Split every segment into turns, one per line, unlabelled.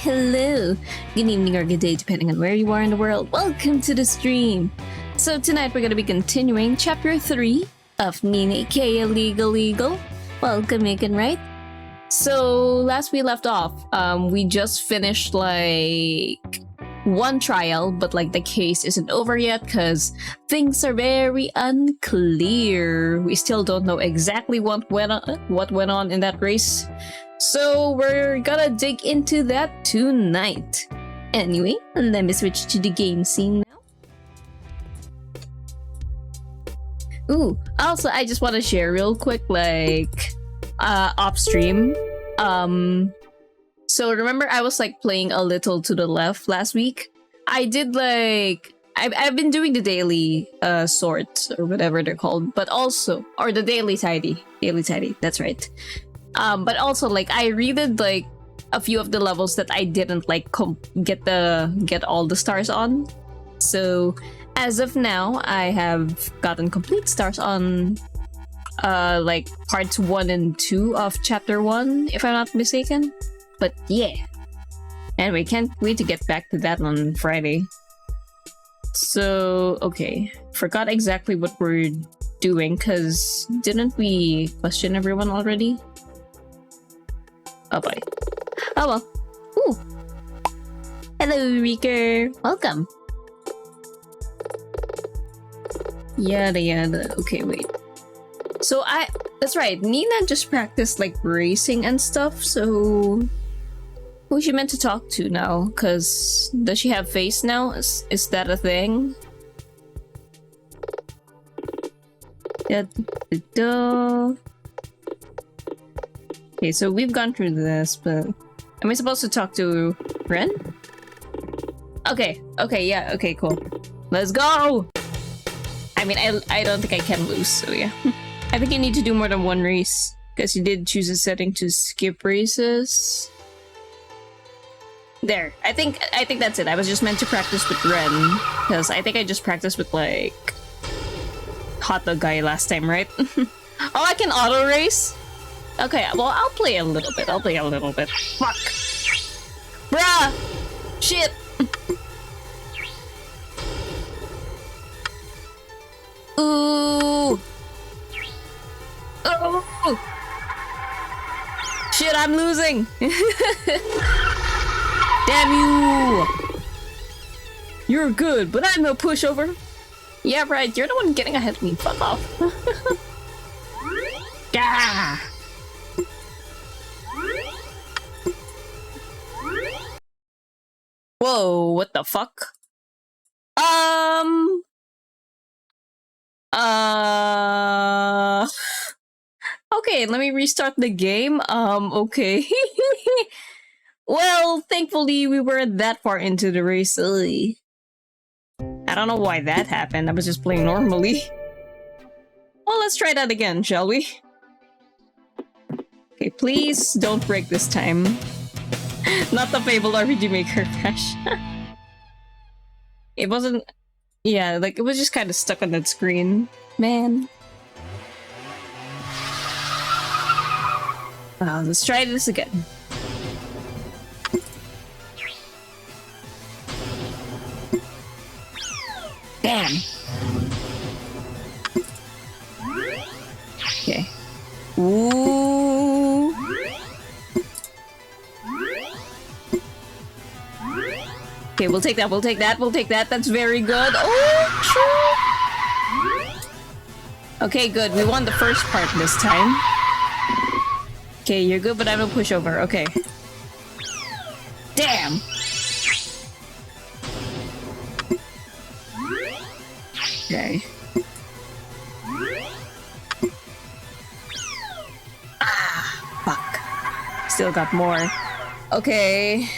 hello. Good evening or good day, depending on where you are in the world. Welcome to the stream. So tonight we're going to be continuing Chapter 3 of Nina Kea Legal. Welcome, Megan, right? So last we left off, we just finished like one trial, but like the case isn't over yet because things are very unclear. We still don't know exactly what went on in that race. So we're gonna dig into that tonight. Anyway, let me switch to the game scene now. Ooh, also I just want to share real quick, like, off stream. So remember I was like playing a little to the left last week? I did like, I've been doing the daily sorts or whatever they're called, but also, or the daily tidy, that's right. But also like I redid like a few of the levels that I didn't like get all the stars on. So as of now, I have gotten complete stars on like parts 1 and 2 of chapter 1, if I'm not mistaken. But yeah. Anyway, can't wait to get back to that on Friday. So, okay. Forgot exactly what we're doing, because didn't we question everyone already? Oh boy. Oh well. Ooh. Hello, Reeker. Welcome. Yada. Okay, wait. So that's right. Nina just practiced like racing and stuff, so who's she meant to talk to now? Cause does she have face now? Is that a thing? Okay, so we've gone through this, but am I supposed to talk to Ren? Okay, yeah, okay, cool. Let's go! I mean, I don't think I can lose, so yeah. I think you need to do more than one race, because you did choose a setting to skip races. There, I think that's it. I was just meant to practice with Ren, because I think I just practiced with, like, Hot Dog Guy last time, right? Oh, I can auto race? Okay, well, I'll play a little bit. Fuck. Bruh! Shit! Ooh! Oh! Shit, I'm losing! Damn you! You're good, but I'm no pushover. Yeah, right, you're the one getting ahead of me. Fuck off. Gah! Whoa, what the fuck? Okay, let me restart the game. Okay. Well, thankfully we weren't that far into the race. I don't know why that happened. I was just playing normally. Well, let's try that again, shall we? Okay, please don't break this time. Not the fabled RPG Maker crash. It wasn't... Yeah, like, it was just kind of stuck on that screen. Man. Let's try this again. Damn. Okay. Ooh. Okay, we'll take that. That's very good. Oh, shit. Okay, good. We won the first part this time. Okay, you're good, but I'm a pushover. Okay. Damn! Okay. Ah, fuck. Still got more. Okay.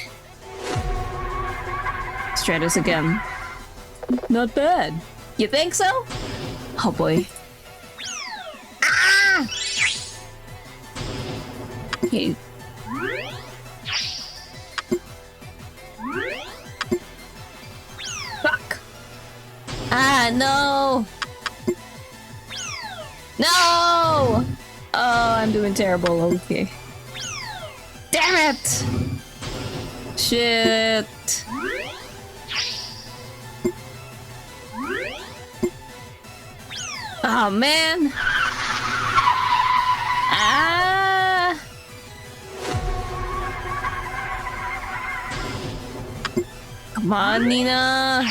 Let's try this again. Not bad. You think so? Oh boy. Ah! Okay. Fuck! Ah, no! No! Oh, I'm doing terrible. Okay. Damn it! shit. Oh man. Ah. Come on, Nina.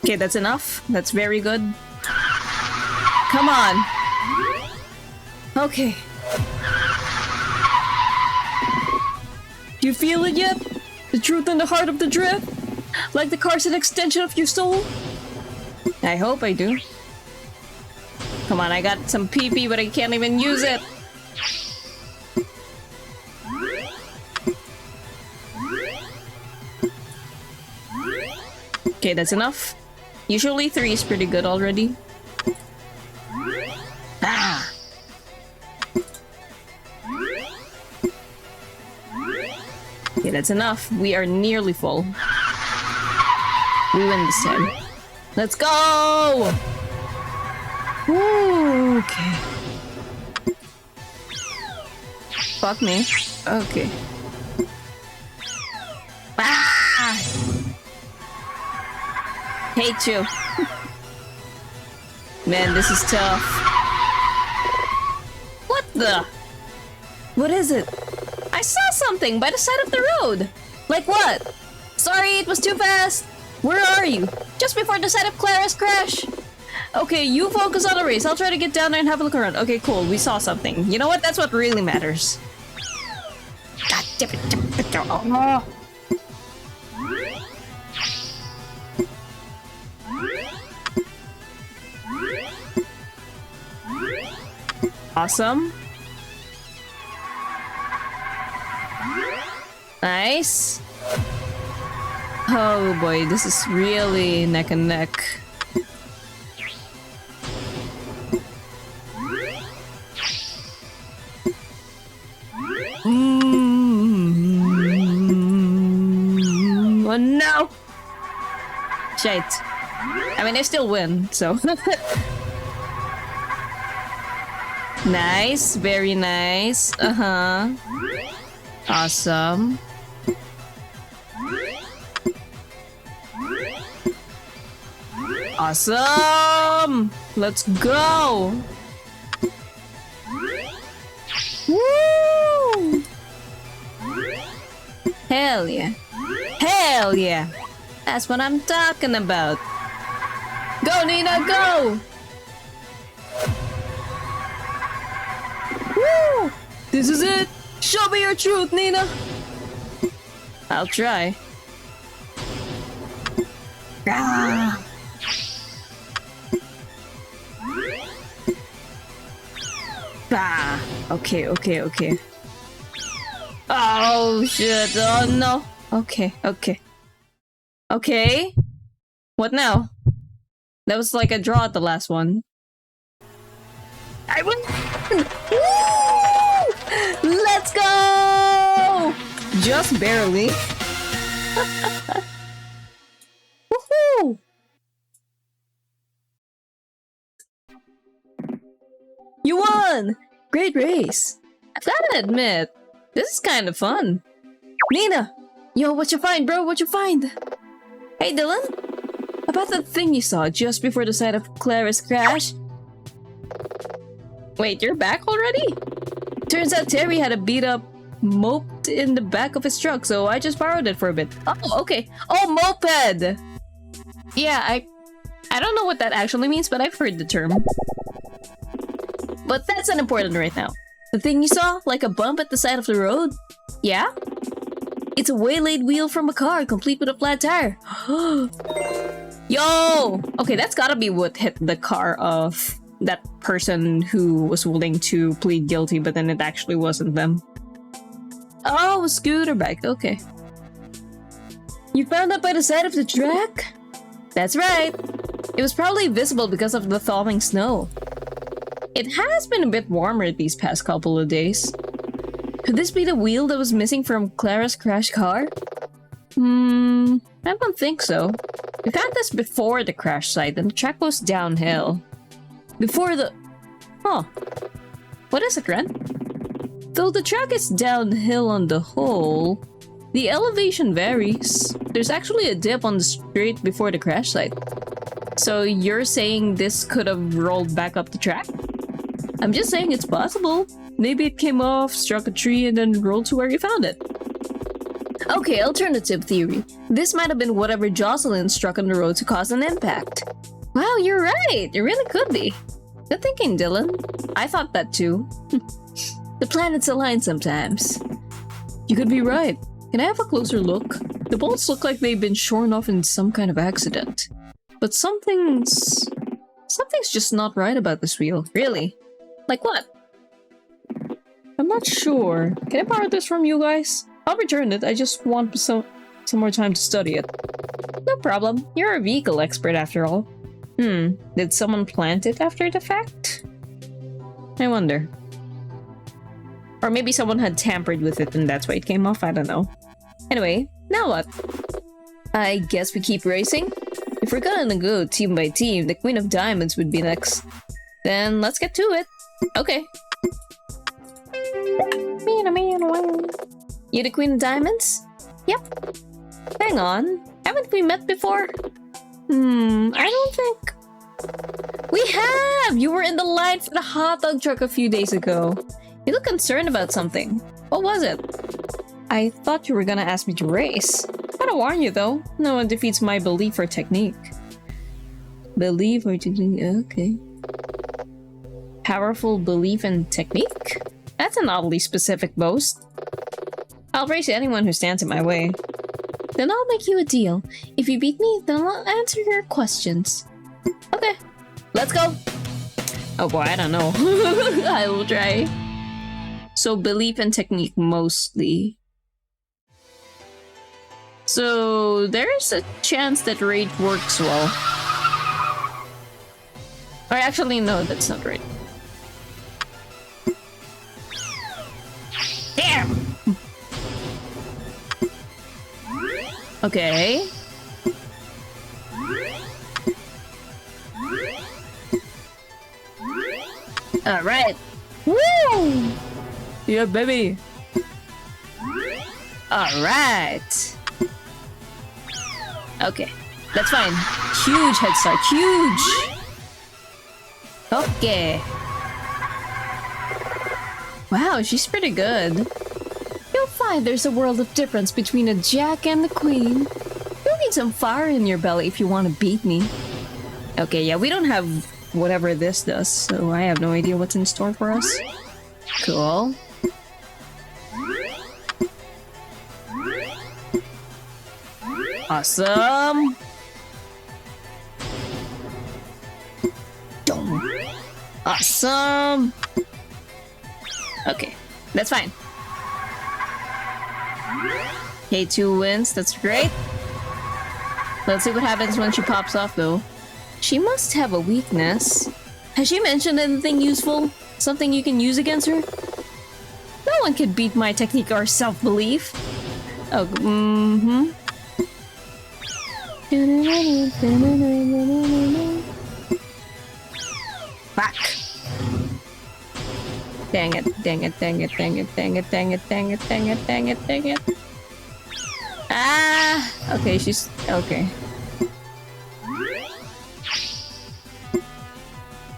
Okay, that's enough. That's very good. Come on. Okay. Do you feel it yet? The truth in the heart of the drift? Like the car's an extension of your soul? I hope I do. Come on, I got some pee-pee, but I can't even use it. Okay, that's enough. Usually 3 is pretty good already. Ah! Okay, that's enough. We are nearly full. We win this time. Let's go! Woo, okay. Fuck me. Okay. Ah! Hate you. Man, this is tough. What the? What is it? I saw something by the side of the road. Like what? Sorry, it was too fast. Where are you? Just before the side of Clara's crash. Okay, you focus on the race. I'll try to get down there and have a look around. Okay, cool. We saw something. You know what? That's what really matters. God damn it. Oh. Awesome. Nice. Oh boy, this is really neck and neck. Oh no! Shit. I mean, I still win, so. Nice, very nice. Uh-huh. Awesome. Awesome! Let's go! Woo! Hell yeah. Hell yeah! That's what I'm talking about. Go, Nina, go! Woo! This is it! Show me your truth, Nina! I'll try. Ah. Ah. Okay, okay, okay. Oh shit, oh no. Okay, okay. Okay. What now? That was like a draw at the last one. I win! Woo! Let's go! Just barely. Woohoo! You won! Great race. I've gotta admit, this is kind of fun. Nina! Yo, what you find, bro? What you find? Hey, Dylan? About that thing you saw just before the side of Clara's crash? Wait, you're back already? Turns out Terry had a beat-up moped in the back of his truck, so I just borrowed it for a bit. Oh, okay. Oh, moped! Yeah, I don't know what that actually means, but I've heard the term. But that's unimportant right now. The thing you saw, like a bump at the side of the road? Yeah? It's a waylaid wheel from a car, complete with a flat tire. Yo! Okay, that's gotta be what hit the car of that person who was willing to plead guilty, but then it actually wasn't them. Oh, scooter bike, okay. You found that by the side of the track? That's right. It was probably visible because of the thawing snow. It has been a bit warmer these past couple of days. Could this be the wheel that was missing from Clara's crash car? I don't think so. We found this before the crash site and the track was downhill. Before the... Huh. What is it, Ren? Though the track is downhill on the whole, the elevation varies. There's actually a dip on the straight before the crash site. So you're saying this could have rolled back up the track? I'm just saying it's possible. Maybe it came off, struck a tree, and then rolled to where you found it. Okay, alternative theory. This might have been whatever Jocelyn struck on the road to cause an impact. Wow, you're right. It really could be. Good thinking, Dylan. I thought that too. The planets align sometimes. You could be right. Can I have a closer look? The bolts look like they've been shorn off in some kind of accident. But something's just not right about this wheel. Really? Like what? I'm not sure. Can I borrow this from you guys? I'll return it. I just want some more time to study it. No problem. You're a vehicle expert after all. Did someone plant it after the fact? I wonder. Or maybe someone had tampered with it and that's why it came off, I don't know. Anyway, now what? I guess we keep racing? If we're gonna go team by team, the Queen of Diamonds would be next. Then let's get to it. Okay. You the Queen of Diamonds? Yep. Hang on. Haven't we met before? I don't think... We have! You were in the line for the hot dog truck a few days ago. You look concerned about something. What was it? I thought you were gonna ask me to race. Gotta warn you though, no one defeats my belief or technique. Belief or technique? Okay. Powerful belief and technique? That's an oddly specific boast. I'll race anyone who stands in my way. Then I'll make you a deal. If you beat me, then I'll answer your questions. Okay, let's go. Oh boy, I don't know. I will try. So belief and technique mostly. So there's a chance that rage works well. Or actually, no, that's not right. Damn! Okay. Alright. Woo! Yeah, baby. Alright. Okay, that's fine. Huge head start, huge! Okay. Wow, she's pretty good. You'll find there's a world of difference between a Jack and the Queen. You'll need some fire in your belly if you want to beat me. Okay, yeah, we don't have whatever this does, so I have no idea what's in store for us. Cool. Awesome! Awesome! Okay, that's fine. Okay, 2 wins, that's great. Let's see what happens when she pops off though. She must have a weakness. Has she mentioned anything useful? Something you can use against her? No one can beat my technique or self-belief. Oh, Fuck. Dang it, dang it, dang it, dang it, dang it, dang it, dang it, dang it, dang it, dang it. Ah! Okay, she's... okay.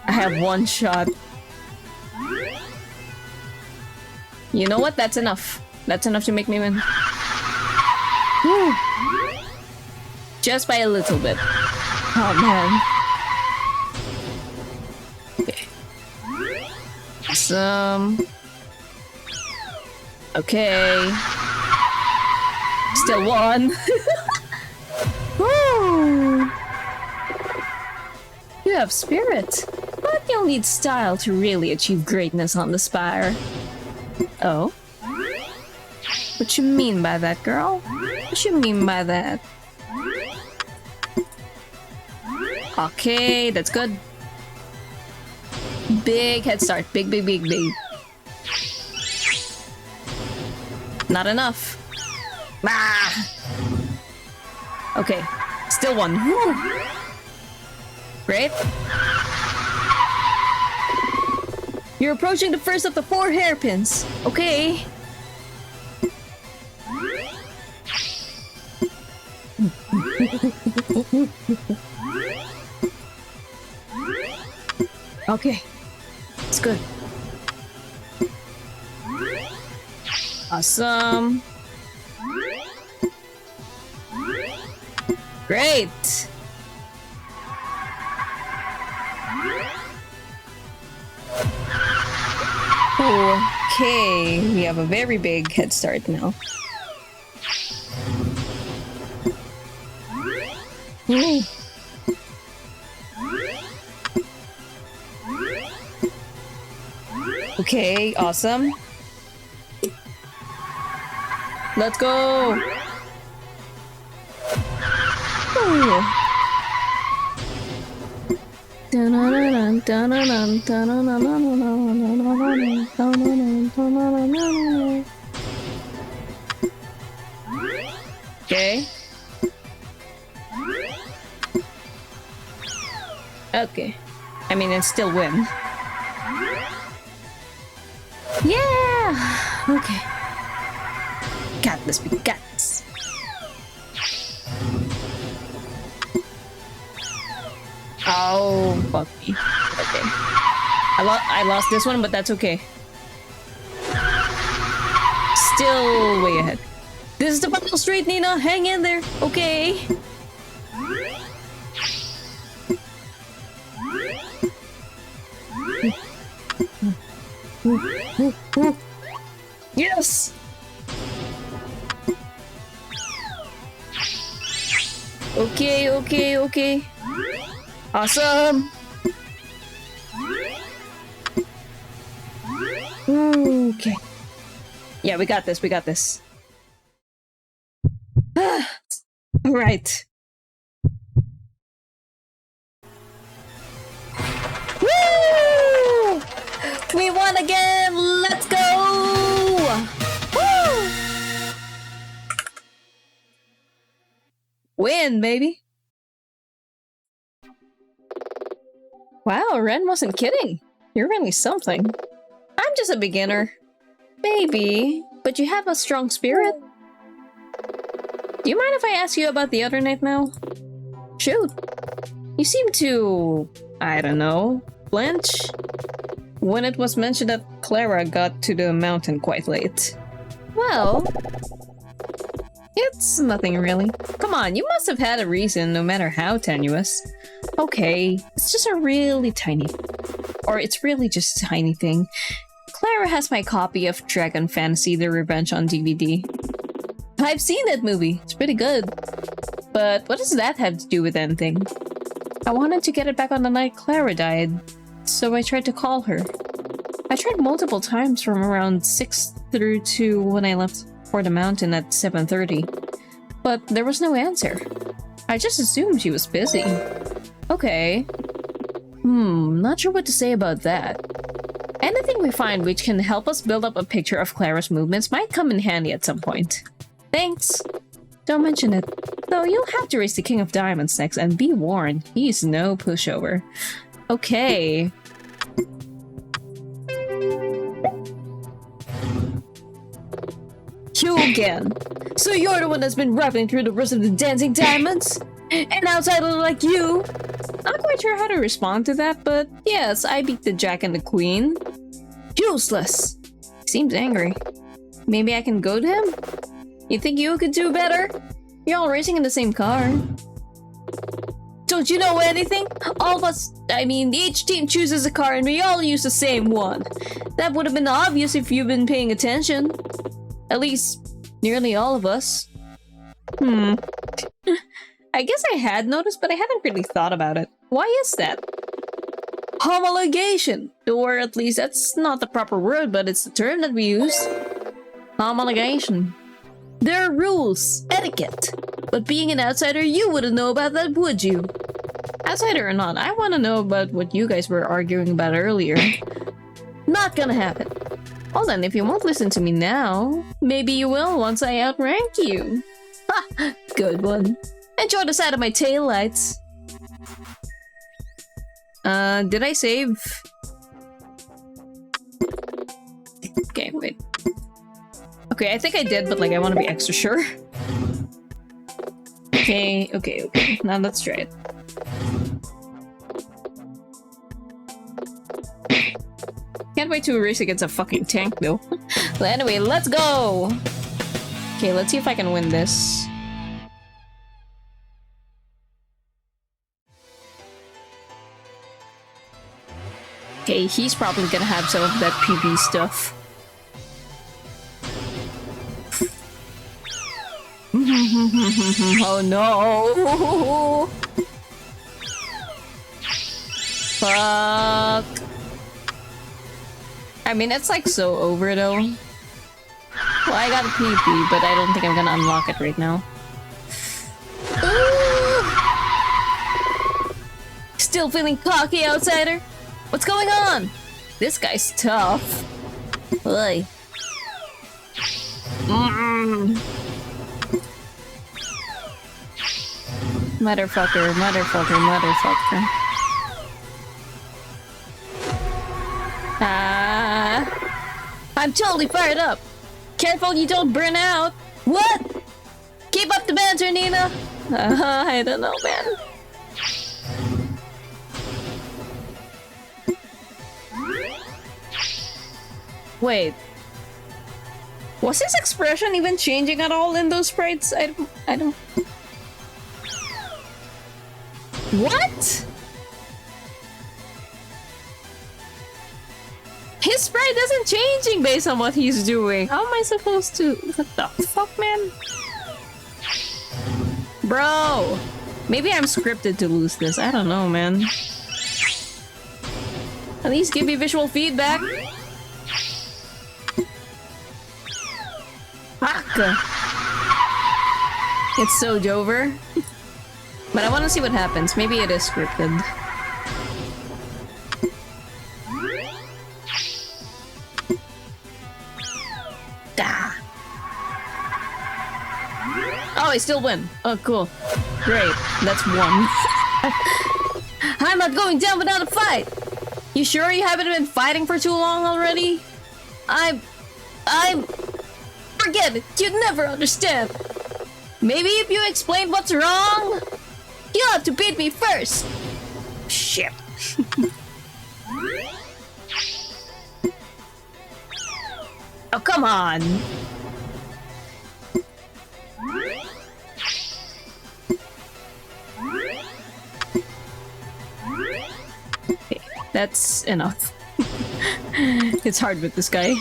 I have 1 shot. You know what? That's enough. That's enough to make me win. Whew. Just by a little bit. Oh man. Okay. Awesome. Okay. Still 1. Woo! You have spirit, but you'll need style to really achieve greatness on the spire. Oh? What you mean by that, girl? What you mean by that? Okay, that's good. Big head start. Big, big, big, big. Not enough. Ah! Okay, still 1. Woo! Great. You're approaching the first of the 4 hairpins. Okay. Okay. It's good. Awesome. Great. Okay, we have a very big head start now. Ooh. Okay, awesome. Let's go. Ooh. Okay. Okay. I mean, it's still win. Yeah! Okay. Got this, we got this. Oh, fuck me. Okay. I lost this one, but that's okay. Still way ahead. This is the final straight, Nina. Hang in there. Okay. Yes! Okay, okay, okay. Awesome! Okay. Yeah, we got this, we got this. Alright. Woo! We won again! Let's go! Woo! Win, baby! Wow, Ren wasn't kidding. You're really something. I'm just a beginner. Maybe, but you have a strong spirit. Do you mind if I ask you about the other night now? Shoot. You seem to... I don't know... flinch? When it was mentioned that Clara got to the mountain quite late. Well... it's nothing really. Come on, you must have had a reason, no matter how tenuous. Okay, it's just a really tiny... or it's really just a tiny thing. Clara has my copy of Dragon Fantasy: The Revenge on DVD. I've seen that movie. It's pretty good. But what does that have to do with anything? I wanted to get it back on the night Clara died, so I tried to call her. I tried multiple times from around 6 through to when I left for the mountain at 7:30. But there was no answer. I just assumed she was busy. Okay. Not sure what to say about that. Anything we find which can help us build up a picture of Clara's movements might come in handy at some point. Thanks. Don't mention it. Though you'll have to race the King of Diamonds next, and be warned, he's no pushover. Okay. You again. So you're the one that's been rapping through the rest of the Dancing Diamonds? An outsider like you? Not quite sure how to respond to that, but yes, I beat the Jack and the Queen. Useless. Seems angry. Maybe I can go to him? You think you could do better? You're all racing in the same car. Don't you know anything? All of us, I mean, each team chooses a car and we all use the same one. That would have been obvious if you've been paying attention. At least, nearly all of us. I guess I had noticed, but I hadn't really thought about it. Why is that? Homologation! Or at least that's not the proper word, but it's the term that we use. Homologation. There are rules, etiquette. But being an outsider, you wouldn't know about that, would you? Outsider or not, I want to know about what you guys were arguing about earlier. Not gonna happen. Well then, if you won't listen to me now, maybe you will once I outrank you. Ha! Good one. Enjoy the sight of my taillights. Did I save? Okay, wait. Okay, I think I did, but like I want to be extra sure. Okay. Now let's try it. Can't wait to race against a fucking tank though. But anyway, let's go! Okay, let's see if I can win this. Okay, he's probably gonna have some of that PB stuff. Oh no! Fuck. I mean, it's like so over though. Well, I got a PP, but I don't think I'm gonna unlock it right now. Ooh. Still feeling cocky, outsider? What's going on? This guy's tough. Oi. Motherfucker. I'm totally fired up. Careful you don't burn out. What? Keep up the banter, Nina. I don't know, man. Wait. Was his expression even changing at all in those sprites? I don't... What? His sprite isn't changing based on what he's doing. How am I supposed to... What the fuck, man? Bro! Maybe I'm scripted to lose this. I don't know, man. At least give me visual feedback. Fuck! It's so Jover. But I want to see what happens. Maybe it is scripted. Oh, I still win. Oh, cool. Great. That's one. I'm not going down without a fight! You sure you haven't been fighting for too long already? Forget it. You'd never understand. Maybe if you explain what's wrong? You'll have to beat me first. Shit. Oh, come on. Okay, that's enough. It's hard with this guy.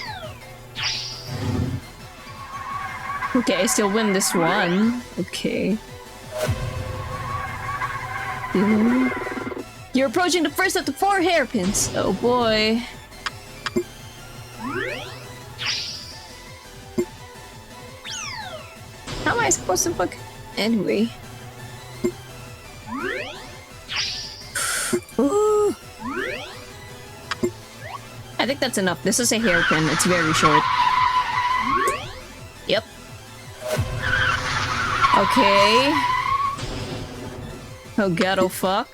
Okay, I still win this one. Okay. You're approaching the first of the 4 hairpins. Oh boy. How am I supposed to fuck? Anyway. Ooh. I think that's enough. This is a hairpin. It's very short. Yep. Okay. Oh god, oh fuck.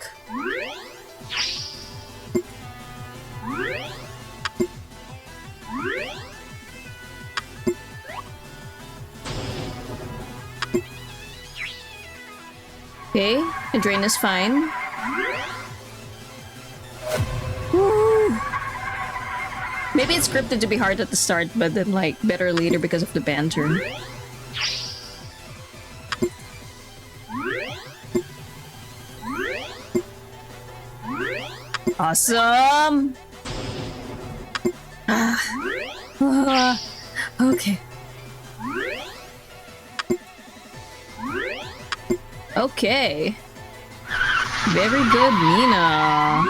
Okay, the drain is fine. Woo. Maybe it's scripted to be hard at the start, but then like better later because of the banter. Awesome! Okay. Okay. Very good, Nina.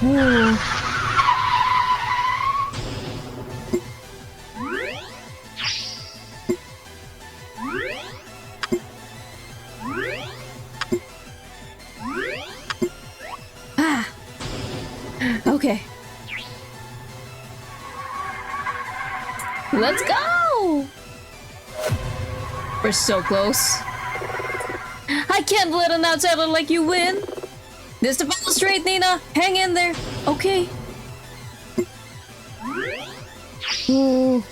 Ooh. Okay. Let's go! We're so close. I can't let an outsider like you win! This the final straight, Nina! Hang in there! Okay. Ooh.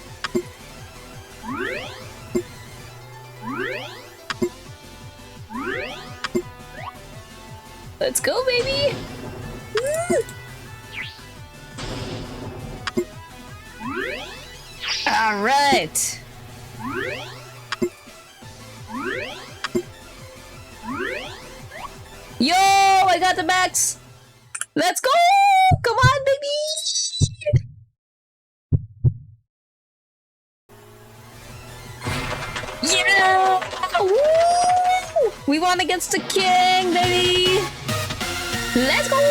Let's go, baby! Alright! Yo! I got the max! Let's go! Come on, baby! Yeah! Woo! We won against the king, baby! Let's go!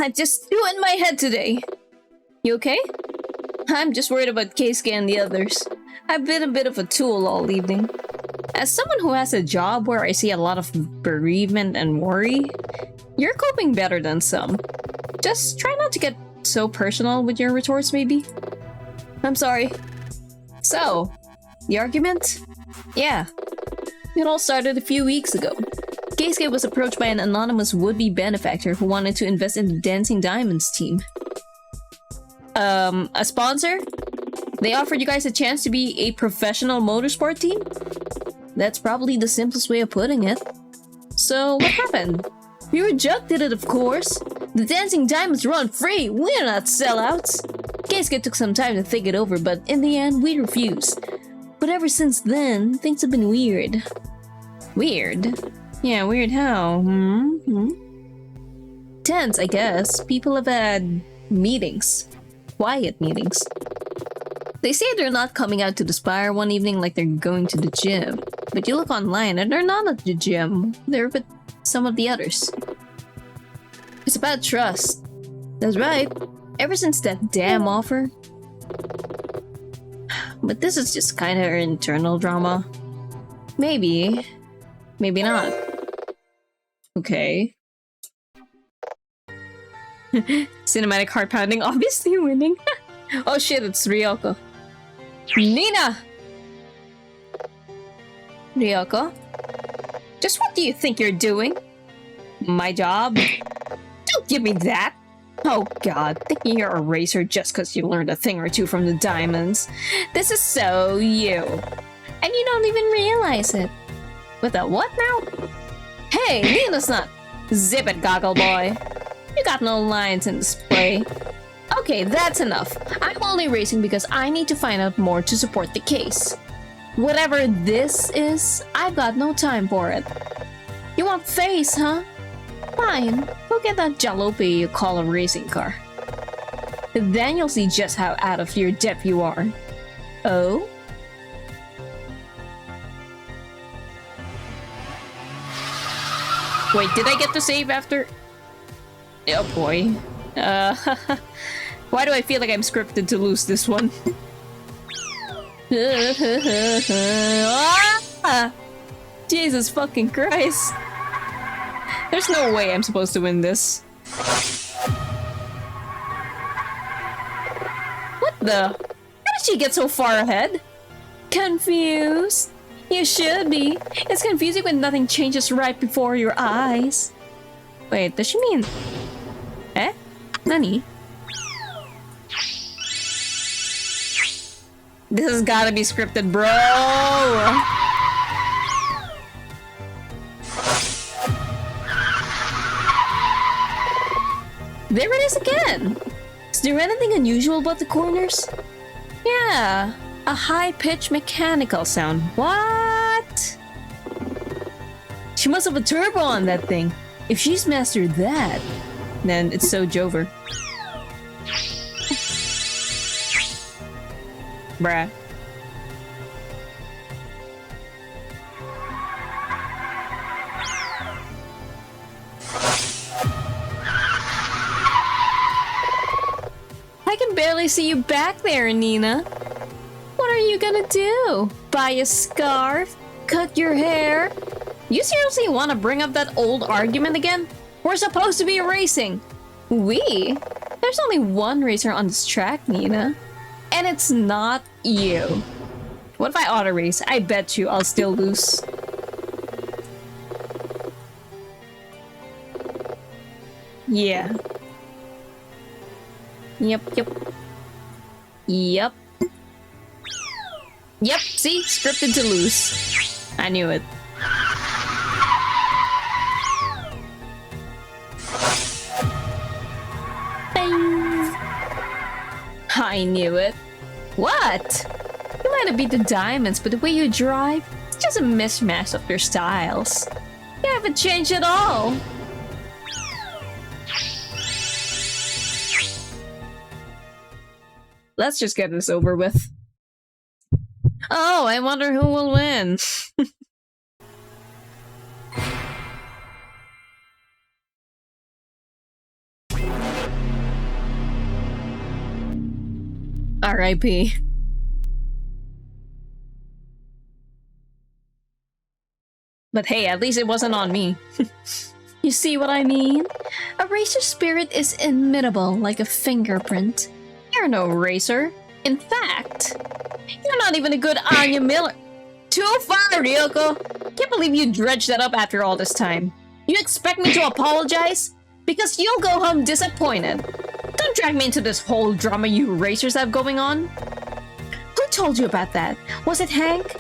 I'm just in my head today. You okay? I'm just worried about Keisuke and the others. I've been a bit of a tool all evening. As someone who has a job where I see a lot of bereavement and worry, you're coping better than some. Just try not to get so personal with your retorts, maybe? I'm sorry. So, the argument? Yeah. It all started a few weeks ago. Keisuke was approached by an anonymous would-be benefactor who wanted to invest in the Dancing Diamonds team. A sponsor? They offered you guys a chance to be a professional motorsport team? That's probably the simplest way of putting it. So, what happened? We rejected it, of course. The Dancing Diamonds run free. We're not sellouts. Keisuke took some time to think it over, but in the end, we refused. But ever since then, things have been weird. Weird? Yeah, weird how? Tense, I guess. People have had meetings. Quiet meetings. They say they're not coming out to the Spire one evening like they're going to the gym. But you look online and they're not at the gym. They're with some of the others. It's about trust. That's right. Ever since that damn offer. But this is just kind of internal drama. Maybe. Maybe not. Okay. Cinematic heart pounding, obviously winning. Oh shit, it's Ryoko. Nina! Ryoko? Just what do you think you're doing? My job? Don't give me that! Oh god, thinking you're a racer just because you learned a thing or two from the diamonds. This is so you. And you don't even realize it. With a what now? Hey, Nina's not. Zip it, goggle boy. You got no lines in this play. Okay, that's enough. I'm only racing because I need to find out more to support the case. Whatever this is, I've got no time for it. You want face, huh? Fine, go get that jalopy you call a racing car. Then you'll see just how out of your depth you are. Oh? Wait, did I get to save after? Oh boy. Why do I feel like I'm scripted to lose this one? Jesus fucking Christ. There's no way I'm supposed to win this. What the? How did she get so far ahead? Confused? You should be. It's confusing when nothing changes right before your eyes. Wait, does she mean... Eh? Nani? This has gotta be scripted, bro! There it is again! Is there anything unusual about the corners? Yeah, a high-pitched mechanical sound. What? She must have a turbo on that thing. If she's mastered that, then it's so Jover. Bruh. I can barely see you back there, Nina. What are you gonna do? Buy a scarf? Cut your hair? You seriously want to bring up that old argument again? We're supposed to be racing. We? There's only one racer on this track, Nina. And it's not you. What if I auto race? I bet you I'll still lose. Yeah. Yep. Yep, see? Scripted to lose. I knew it. Bang. I knew it. What? You might have beat the diamonds, but the way you drive, it's just a mismatch of your styles. You haven't changed at all. Let's just get this over with. Oh, I wonder who will win. R.I.P. But hey, at least it wasn't on me. You see what I mean? A racer spirit is immutable like a fingerprint. You're no racer. In fact, you're not even a good Anya Miller. Too far, Ryoko. Can't believe you dredged that up after all this time. You expect me to apologize? Because you'll go home disappointed. Don't drag me into this whole drama you racers have going on. Who told you about that? Was it Hank?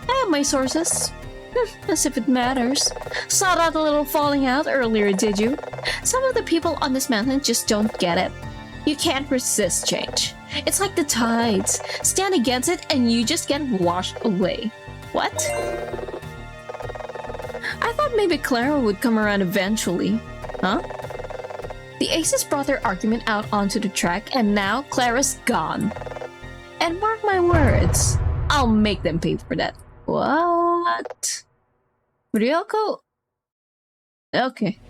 I have my sources. As if it matters. Saw that little falling out earlier, did you? Some of the people on this mountain just don't get it. You can't resist change. It's like the tides. Stand against it and you just get washed away. What? I thought maybe Clara would come around eventually. Huh? The Aces brought their argument out onto the track and now Clara's gone. And mark my words, I'll make them pay for that. What? Ryoko? Okay.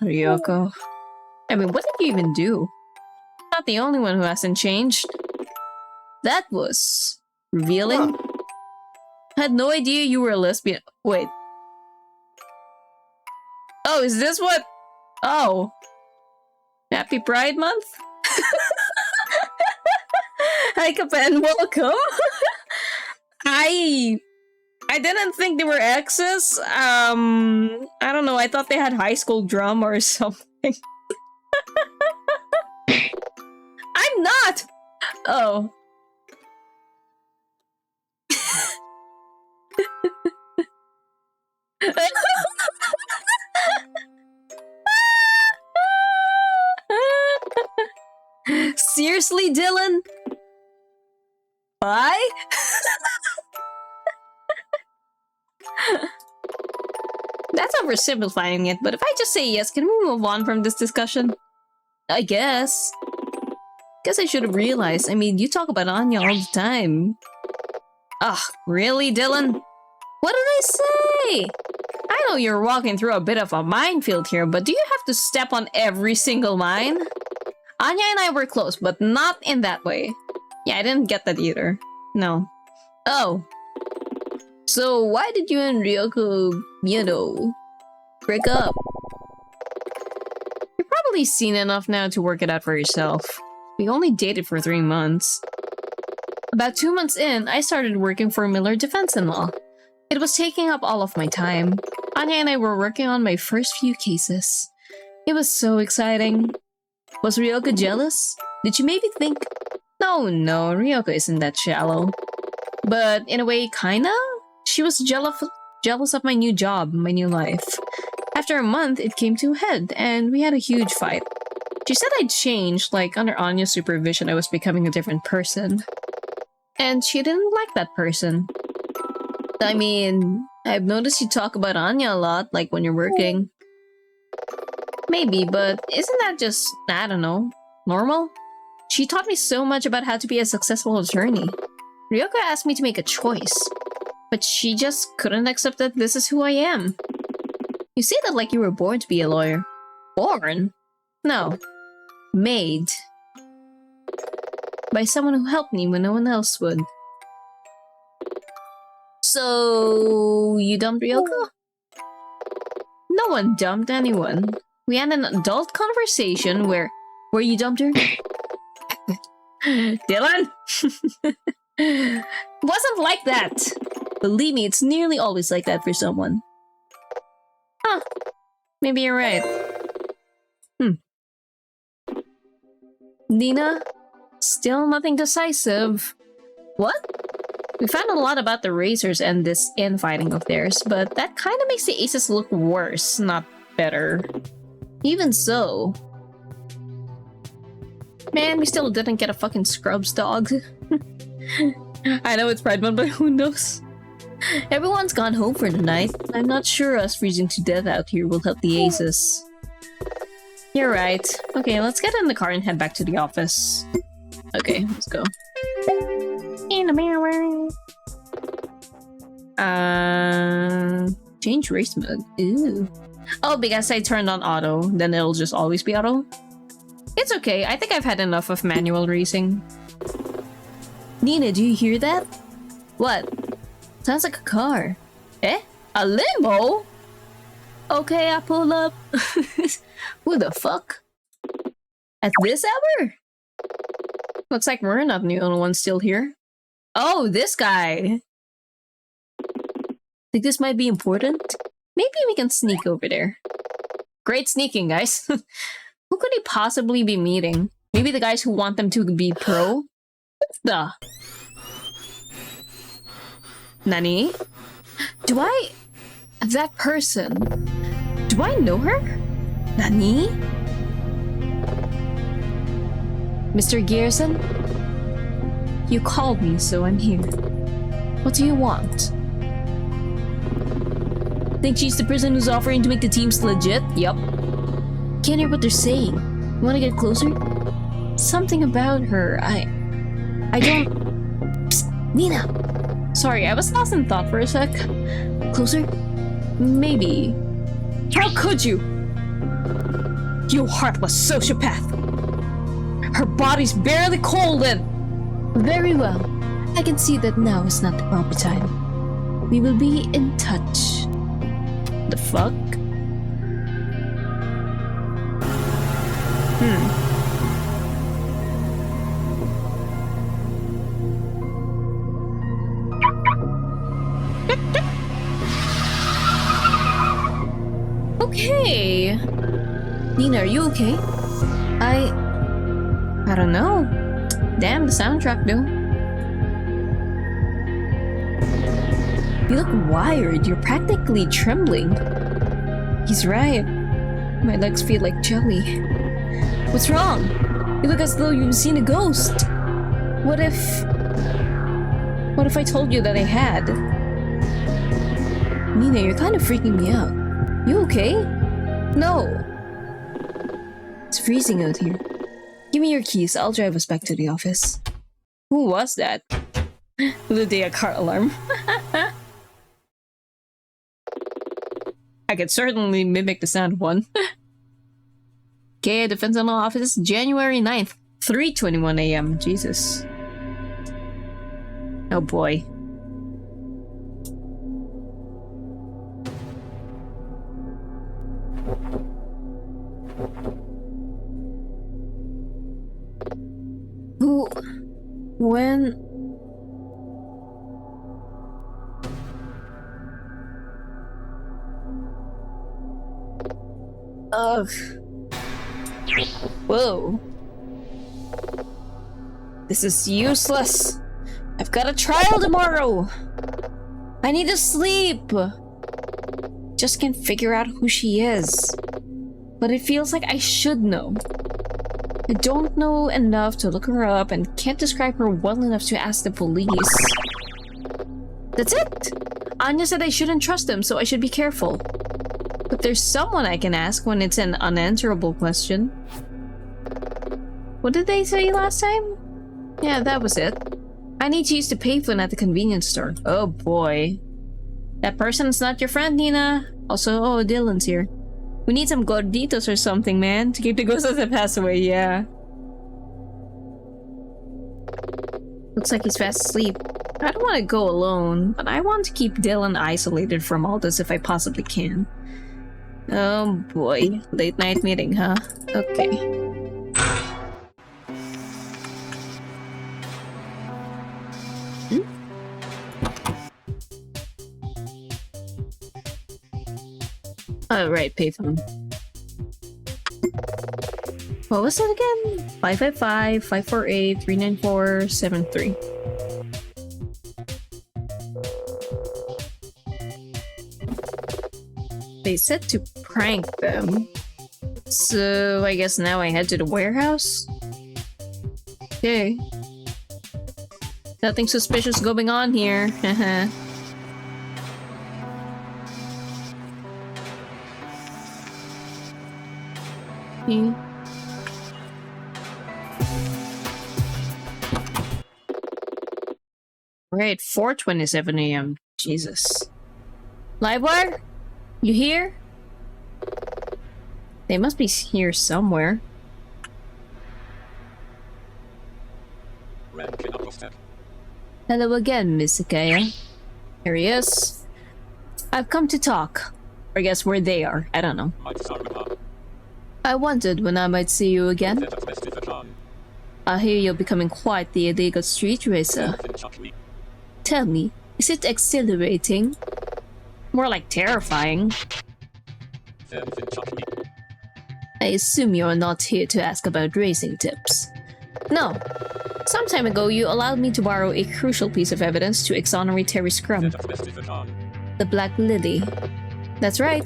Ryoko. I mean, what did you even do? Not the only one who hasn't changed. That was revealing. Had no idea you were a lesbian. Wait. Oh, is this what? Oh. Happy Pride Month? Hi, Kappa, and welcome. I didn't think they were exes. I don't know. I thought they had high school drama or something. I'm not! Oh. Seriously, Dylan? Bye? That's oversimplifying it, but if I just say yes, can we move on from this discussion? I guess. Guess I should have realized. I mean, you talk about Anya all the time. Ugh, really, Dylan? What did I say? I know you're walking through a bit of a minefield here, but do you have to step on every single mine? Anya and I were close, but not in that way. Yeah, I didn't get that either. No. Oh. So why did you and Ryoko, you know, break up? You've probably seen enough now to work it out for yourself. We only dated for 3 months. About 2 months in, I started working for Miller Defense & Law. It was taking up all of my time. Anya and I were working on my first few cases. It was so exciting. Was Ryoko jealous? Did you maybe think... No, Ryoko isn't that shallow. But in a way, kinda? She was jealous of my new job, my new life. After a month, it came to a head, and we had a huge fight. She said I'd changed, like under Anya's supervision I was becoming a different person. And she didn't like that person. I mean, I've noticed you talk about Anya a lot, like when you're working. Maybe, but isn't that just, I don't know, normal? She taught me so much about how to be a successful attorney. Ryoko asked me to make a choice, but she just couldn't accept that this is who I am. You say that like you were born to be a lawyer. Born? No. Made. By someone who helped me when no one else would. So... you dumped Ryoko? No one dumped anyone. We had an adult conversation where you dumped her? Dylan? Wasn't like that. Believe me, it's nearly always like that for someone. Huh. Maybe you're right. Nina? Still nothing decisive. What? We found a lot about the racers and this infighting of theirs, but that kind of makes the aces look worse, not better. Even so... Man, we still didn't get a fucking Scrubs dog. I know it's Pride Month, but who knows? Everyone's gone home for the night. I'm not sure us freezing to death out here will help the aces. You're right. Okay, let's get in the car and head back to the office. Okay, let's go. In the mirror. Change race mode. Ooh. Oh, because I turned on auto, then it'll just always be auto? It's okay, I think I've had enough of manual racing. Nina, do you hear that? What? Sounds like a car. Eh? A limo? Okay, I pull up. Who the fuck? At this hour? Looks like we're not the only ones still here. Oh, this guy! Think this might be important? Maybe we can sneak over there. Great sneaking, guys. Who could he possibly be meeting? Maybe the guys who want them to be pro? What the? Nani? Do I... That person... Do I know her? Nani? Mr. Gearson? You called me, so I'm here. What do you want? Think she's the person who's offering to make the teams legit? Yup. Can't hear what they're saying. You wanna get closer? Something about her, I don't... Psst, Nina! Sorry, I was lost in thought for a sec. Closer? Maybe. How could you? You heartless sociopath! Her body's barely cold and... Very well. I can see that now is not the proper time. We will be in touch. The fuck? Okay. Nina, are you okay? I don't know. Damn, the soundtrack though. You look wired. You're practically trembling. He's right. My legs feel like jelly. What's wrong? You look as though you've seen a ghost. What if I told you that I had? Nina, you're kind of freaking me out. You okay? No. It's freezing out here. Give me your keys. I'll drive us back to the office. Who was that? Luudeia car alarm. I could certainly mimic the sound of one. Okay, Defense Central Office, January 9th, 3:21 AM. Jesus. Oh boy. Who? When? Ugh. Whoa. This is useless. I've got a trial tomorrow. I need to sleep. Just can't figure out who she is. But it feels like I should know. I don't know enough to look her up and can't describe her well enough to ask the police. That's it! Anya said I shouldn't trust them, so I should be careful. But there's someone I can ask when it's an unanswerable question. What did they say last time? Yeah, that was it. I need to use the payphone at the convenience store. Oh boy. That person's not your friend, Nina. Also, oh, Dylan's here. We need some gorditos or something, man, to keep the ghosts that pass away, yeah. Looks like he's fast asleep. I don't want to go alone, but I want to keep Dylan isolated from all this if I possibly can. Oh boy, late night meeting, huh? Okay. Oh, right, payphone. What was it again? 555-548-39473. They said to prank them. So I guess now I head to the warehouse? Okay. Nothing suspicious going on here. Haha. Right, 4:27 a.m. Jesus. Livewire? You here? They must be here somewhere. Hello again, Miss Akaya. Here he is. I've come to talk. Or guess where they are. I don't know. I wondered when I might see you again. I hear you're becoming quite the illegal street racer. Tell me, is it exhilarating? More like terrifying. I assume you're not here to ask about racing tips. No. Some time ago, you allowed me to borrow a crucial piece of evidence to exonerate Terry Scrum. The Black Lily. That's right.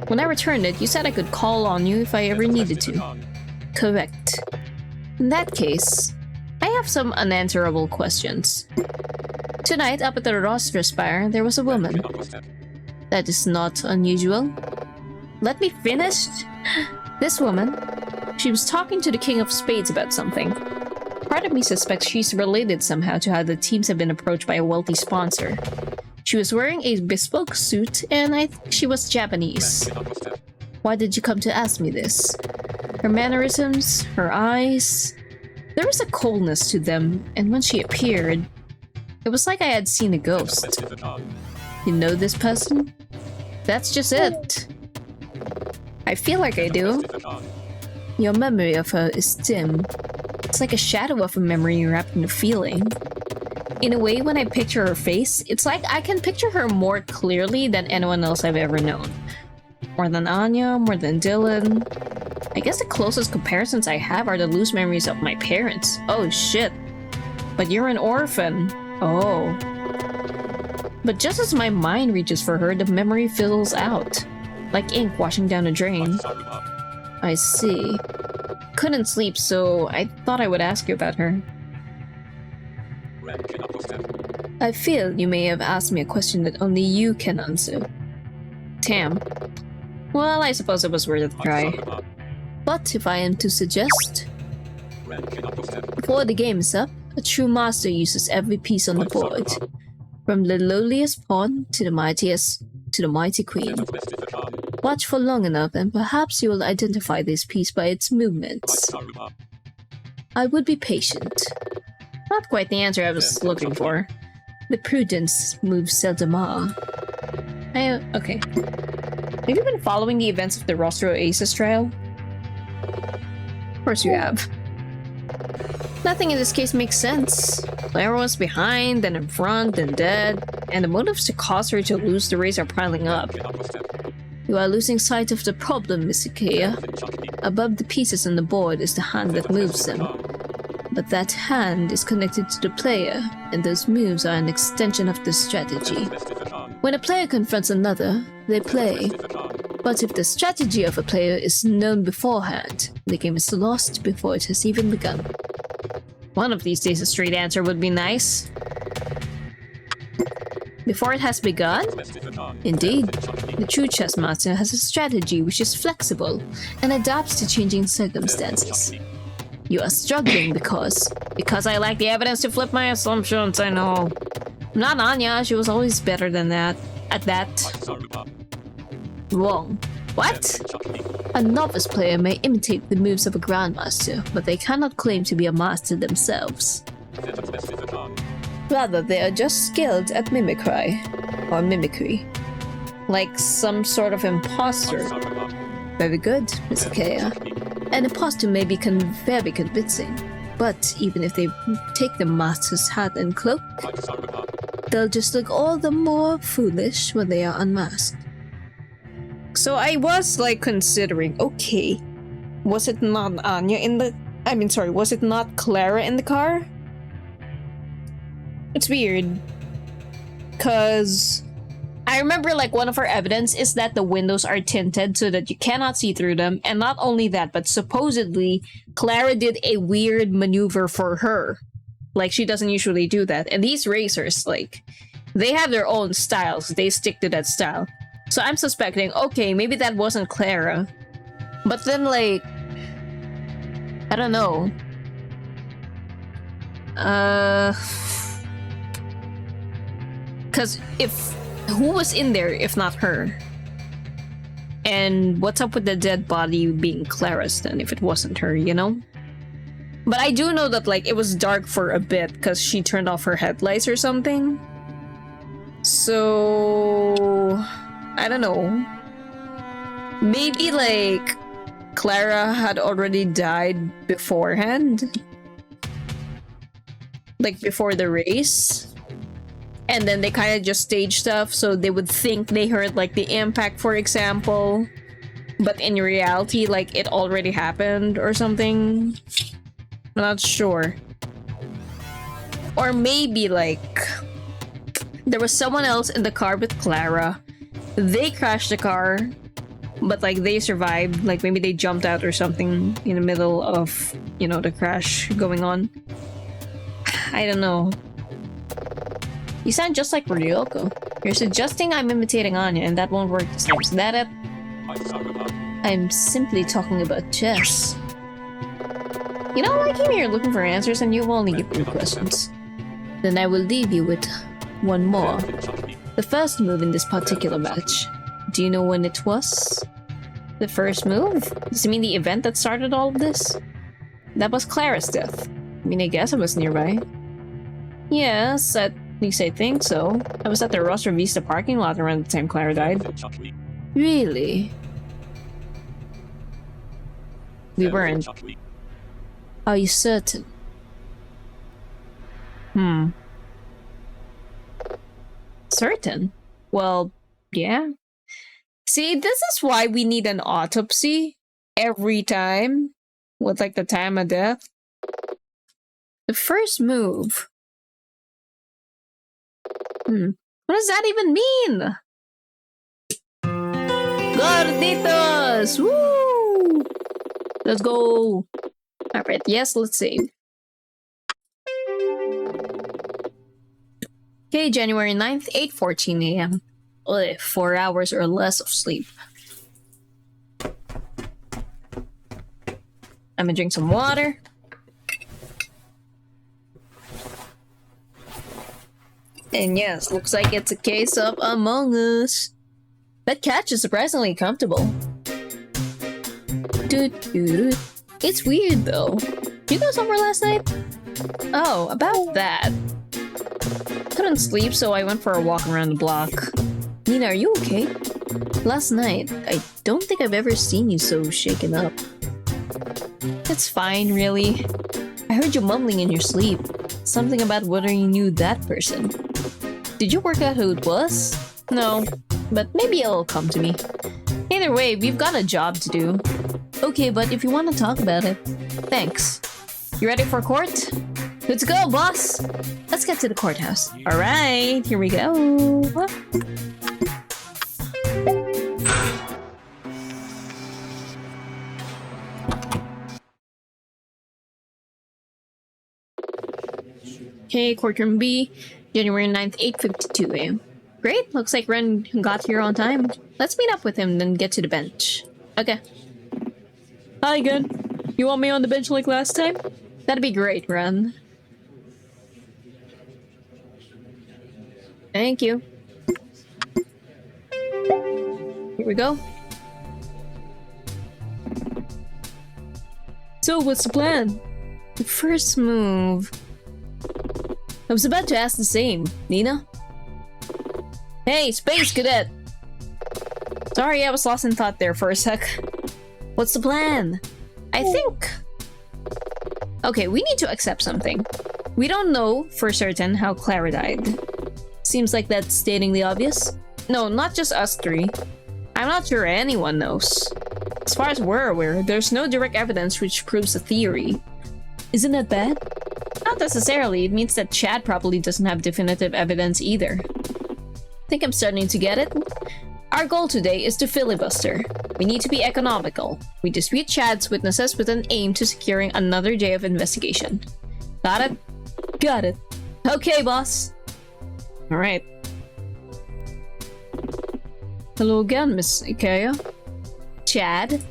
When I returned it, you said I could call on you if I ever needed to. Correct. In that case, I have some unanswerable questions. Tonight, up at the Rostra Spire, there was a woman. That is not unusual. Let me finish. This woman, she was talking to the King of Spades about something. Part of me suspects she's related somehow to how the teams have been approached by a wealthy sponsor. She was wearing a bespoke suit, and I think she was Japanese. Why did you come to ask me this? Her mannerisms, her eyes... There was a coldness to them, and when she appeared, it was like I had seen a ghost. You know this person? That's just it. I feel like I do. Your memory of her is dim. It's like a shadow of a memory wrapped in a feeling. In a way, when I picture her face, it's like I can picture her more clearly than anyone else I've ever known. More than Anya, more than Dylan. I guess the closest comparisons I have are the loose memories of my parents. Oh shit. But you're an orphan. Oh. But just as my mind reaches for her, the memory fizzles out. Like ink washing down a drain. I see. Couldn't sleep, so I thought I would ask you about her. I feel you may have asked me a question that only you can answer. Tam. Well, I suppose it was worth a try. But if I am to suggest... Before the game is up, a true master uses every piece on the board. From the lowliest pawn to the mighty queen. Watch for long enough and perhaps you will identify this piece by its movements. I would be patient. Not quite the answer I was looking for. The prudence moves seldom are. Okay. Have you been following the events of the Rostro Aces trial? Of course you have. Nothing in this case makes sense. Claire was behind, then in front, then dead, and the motives to cause her to lose the race are piling up. You are losing sight of the problem, Miss Ikea. Above the pieces on the board is the hand that moves them. But that hand is connected to the player, and those moves are an extension of the strategy. When a player confronts another, they play. But if the strategy of a player is known beforehand, the game is lost before it has even begun. One of these days a straight answer would be nice. Before it has begun? Indeed, the true chess master has a strategy which is flexible and adapts to changing circumstances. You are struggling because I lack the evidence to flip my assumptions, I know. I'm not Anya, she was always better than that. At that. Wrong. What? A novice player may imitate the moves of a grandmaster, but they cannot claim to be a master themselves. Rather, they are just skilled at mimicry. Or mimicry. Like some sort of imposter. Very good, Miss Akea. An imposter may be very convincing, but even if they take the master's hat and cloak, they'll just look all the more foolish when they are unmasked. So I was like considering, okay, was it not Anya in the... I mean, sorry, was it not Clara in the car? It's weird. Because I remember like one of our evidence is that the windows are tinted so that you cannot see through them. And not only that, but supposedly Clara did a weird maneuver for her. Like she doesn't usually do that. And these racers, like, they have their own styles. They stick to that style. So I'm suspecting, okay, maybe that wasn't Clara. But then like, I don't know. Because who was in there if not her? And what's up with the dead body being Clara's then if it wasn't her, you know? But I do know that like it was dark for a bit because she turned off her headlights or something. So I don't know. Maybe like Clara had already died beforehand. Like before the race. And then they kind of just stage stuff so they would think they heard like the impact, for example. But in reality, like it already happened or something. I'm not sure. Or maybe like there was someone else in the car with Clara. They crashed the car, but like they survived. Like maybe they jumped out or something in the middle of, you know, the crash going on. I don't know. You sound just like Ryoko. You're suggesting I'm imitating Anya, and that won't work this time. Is that it? I'm simply talking about chess. You know, I came here looking for answers, and you've only given me questions. Then I will leave you with one more. The first move in this particular match. Do you know when it was? The first move? Does it mean the event that started all of this? That was Clara's death. I mean, I guess I was nearby. Yes, at least I think so. I was at the Rostra Vista parking lot around the time Clara died. Really? We weren't. Are you certain? Certain? Well, yeah. See, this is why we need an autopsy every time with like the time of death. The first move. What does that even mean? Gorditos! Woo! Let's go! Alright, yes, let's save. Okay, January 9th, 8:14 a.m. 4 hours or less of sleep. I'm gonna drink some water. And yes, looks like it's a case of Among Us. That couch is surprisingly comfortable. It's weird though. Did you go somewhere last night? Oh, about that. Couldn't sleep, so I went for a walk around the block. Nina, are you okay? Last night, I don't think I've ever seen you so shaken up. It's fine, really. I heard you mumbling in your sleep. Something about whether you knew that person. Did you work out who it was? No, but maybe it'll come to me. Either way, we've got a job to do. Okay, but if you want to talk about it, thanks. You ready for court? Let's go, boss! Let's get to the courthouse. Alright, here we go. Okay, courtroom B, January 9th, 8:52 a.m. Great, looks like Ren got here on time. Let's meet up with him, then get to the bench. Okay. Hi again. You want me on the bench like last time? That'd be great, Ren. Thank you. Here we go. So, what's the plan? The first move... I was about to ask the same. Nina? Hey, Space Cadet! Sorry, I was lost in thought there for a sec. What's the plan? I think... Okay, we need to accept something. We don't know for certain how Clara died. Seems like that's stating the obvious. No, not just us three. I'm not sure anyone knows. As far as we're aware, there's no direct evidence which proves a theory. Isn't that bad? Not necessarily. It means that Chad probably doesn't have definitive evidence either. Think I'm starting to get it? Our goal today is to filibuster. We need to be economical. We dispute Chad's witnesses with an aim to securing another day of investigation. Got it? Got it. Okay, boss. Alright. Hello again, Miss Ikea. Chad?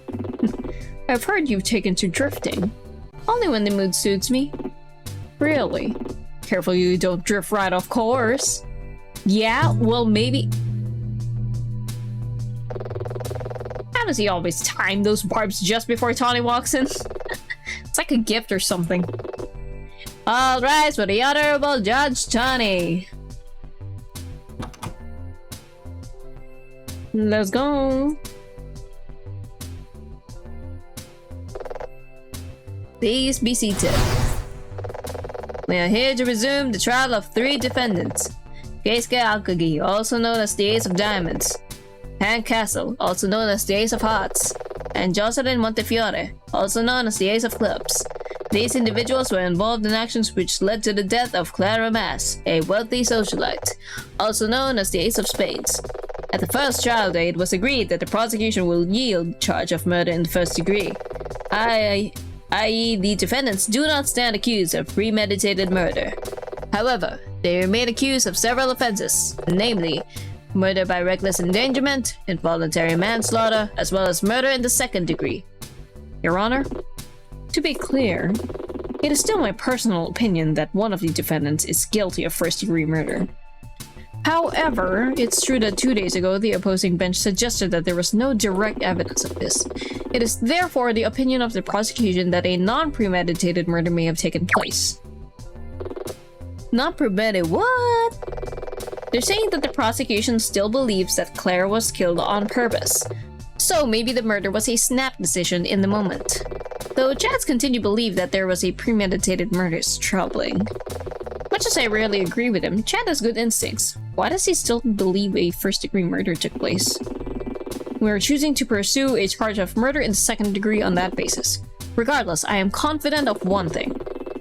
I've heard you've taken to drifting. Only when the mood suits me. Really? Careful you don't drift right off course. Yeah, well maybe... How does he always time those barbs just before Tawny walks in? It's like a gift or something. All rise for the Honorable Judge Tawny. Let's go. Please be seated. We are here to resume the trial of 3 defendants. Keisuke Akagi, also known as the Ace of Diamonds. Hank Castle, also known as the Ace of Hearts. And Jocelyn Montefiore, also known as the Ace of Clubs. These individuals were involved in actions which led to the death of Clara Mass, a wealthy socialite, also known as the Ace of Spades. At the first trial day, it was agreed that the prosecution will yield charge of murder in the first degree, i.e. the defendants do not stand accused of premeditated murder. However, they remain accused of several offenses, namely, murder by reckless endangerment, involuntary manslaughter, as well as murder in the second degree. Your Honor? To be clear, it is still my personal opinion that one of the defendants is guilty of first-degree murder. However, it's true that 2 days ago the opposing bench suggested that there was no direct evidence of this. It is therefore the opinion of the prosecution that a non-premeditated murder may have taken place. Not premeditated what? They're saying that the prosecution still believes that Claire was killed on purpose. So maybe the murder was a snap decision in the moment. Though Chad's continue to believe that there was a premeditated murder is troubling. Much as I rarely agree with him, Chad has good instincts. Why does he still believe a first-degree murder took place? We are choosing to pursue a charge of murder in the second degree on that basis. Regardless, I am confident of one thing.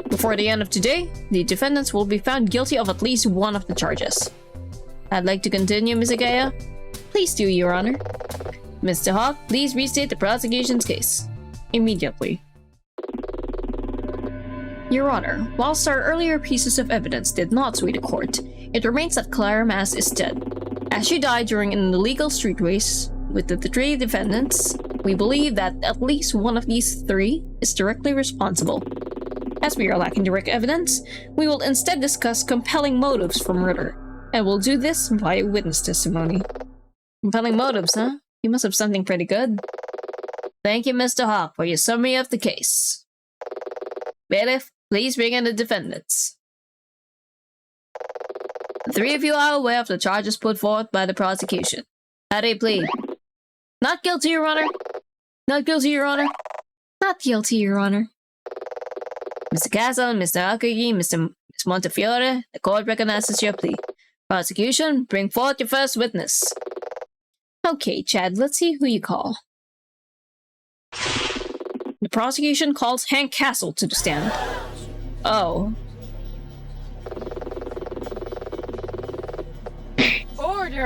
Before the end of today, the defendants will be found guilty of at least one of the charges. I'd like to continue, Ms. Agaya. Please do, Your Honor. Mr. Hawk, please restate the prosecution's case. Immediately. Your Honor, whilst our earlier pieces of evidence did not sway the court, it remains that Clara Mass is dead. As she died during an illegal street race with the 3 defendants, we believe that at least one of these 3 is directly responsible. As we are lacking direct evidence, we will instead discuss compelling motives for murder, and we'll do this via witness testimony. Compelling motives, huh? You must have something pretty good. Thank you, Mr. Hawk, for your summary of the case. Bailiff, please bring in the defendants. The 3 of you are aware of the charges put forth by the prosecution. How do you plead? Not guilty, Your Honor. Not guilty, Your Honor. Not guilty, Your Honor. Mr. Castle, Mr. Akagi, Ms. Montefiore, the court recognizes your plea. Prosecution, bring forth your first witness. Okay, Chad, let's see who you call. The prosecution calls Hank Castle to the stand. Oh.
Order!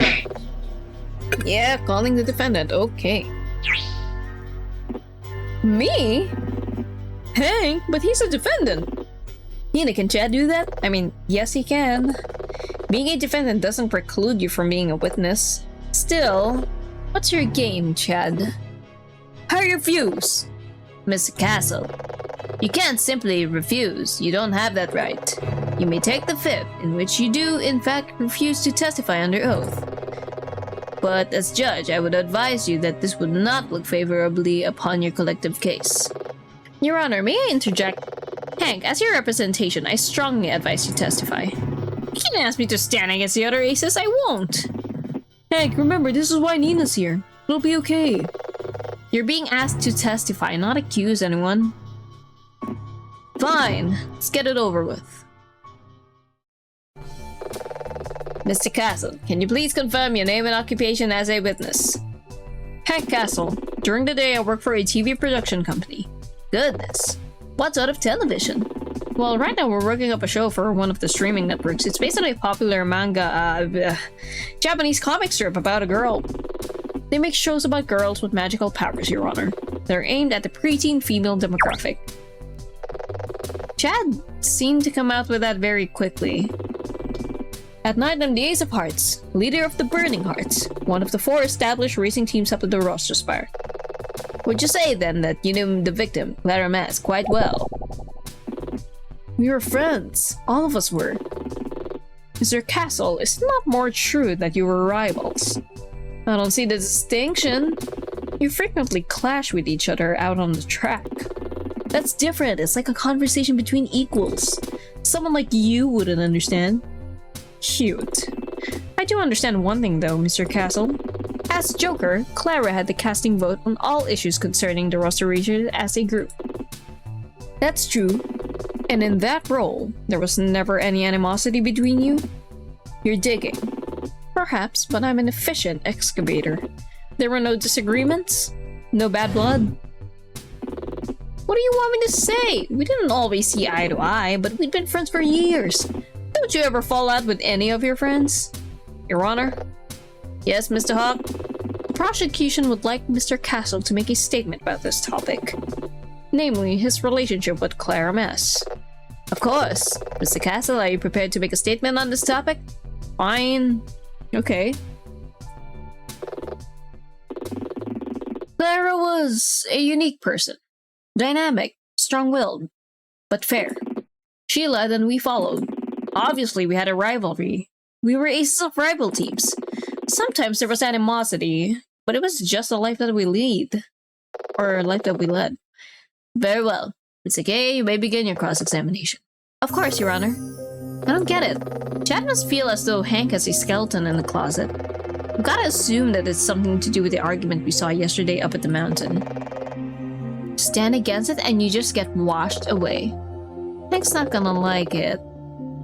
Yeah, calling the defendant, okay. Me? Hank? But he's a defendant! Can Chad do that? I mean, yes he can. Being a defendant doesn't preclude you from being a witness. Still, what's your game, Chad? I refuse! Mr. Castle, you can't simply refuse. You don't have that right. You may take the 5th, in which you do, in fact, refuse to testify under oath. But as judge, I would advise you that this would not look favorably upon your collective case. Your Honor, may I interject? Hank, as your representation, I strongly advise you testify. You can ask me to stand against the other aces, I won't. Hank, remember, this is why Nina's here. It'll be okay. You're being asked to testify, not accuse anyone. Fine, let's get it over with. Mr. Castle, can you please confirm your name and occupation as a witness? Hank Castle. During the day, I work for a TV production company. Goodness. What sort of television? Well, right now we're working up a show for one of the streaming networks. It's based on a popular manga, Japanese comic strip about a girl. They make shows about girls with magical powers, Your Honor. They're aimed at the preteen female demographic. Chad seemed to come out with that very quickly. At night, I'm the Ace of Hearts, leader of the Burning Hearts, one of the 4 established racing teams up at the roster spire. Would you say then that you knew the victim, Clara Mass, quite well? We were friends. All of us were. Mr. Castle, is it not more true that you were rivals? I don't see the distinction. You frequently clash with each other out on the track. That's different. It's like a conversation between equals. Someone like you wouldn't understand. Cute. I do understand one thing though, Mr. Castle. As Joker, Clara had the casting vote on all issues concerning the roster region as a group. That's true. And in that role, there was never any animosity between you? You're digging. Perhaps, but I'm an efficient excavator. There were no disagreements? No bad blood? What do you want me to say? We didn't always see eye to eye, but we'd been friends for years. Don't you ever fall out with any of your friends? Your Honor? Yes, Mr. Hawk? The prosecution would like Mr. Castle to make a statement about this topic. Namely, his relationship with Clara Mass. Of course. Mr. Castle, are you prepared to make a statement on this topic? Fine. Okay. Clara was a unique person. Dynamic, strong-willed, but fair. She led and we followed. Obviously, we had a rivalry. We were aces of rival teams. Sometimes there was animosity, but it was just a life that we lead. Or a life that we led. Very well. It's okay, you may begin your cross-examination. Of course, Your Honor. I don't get it. Chad must feel as though Hank has a skeleton in the closet. I've gotta assume that it's something to do with the argument we saw yesterday up at the mountain. Stand against it and you just get washed away. Hank's not gonna like it.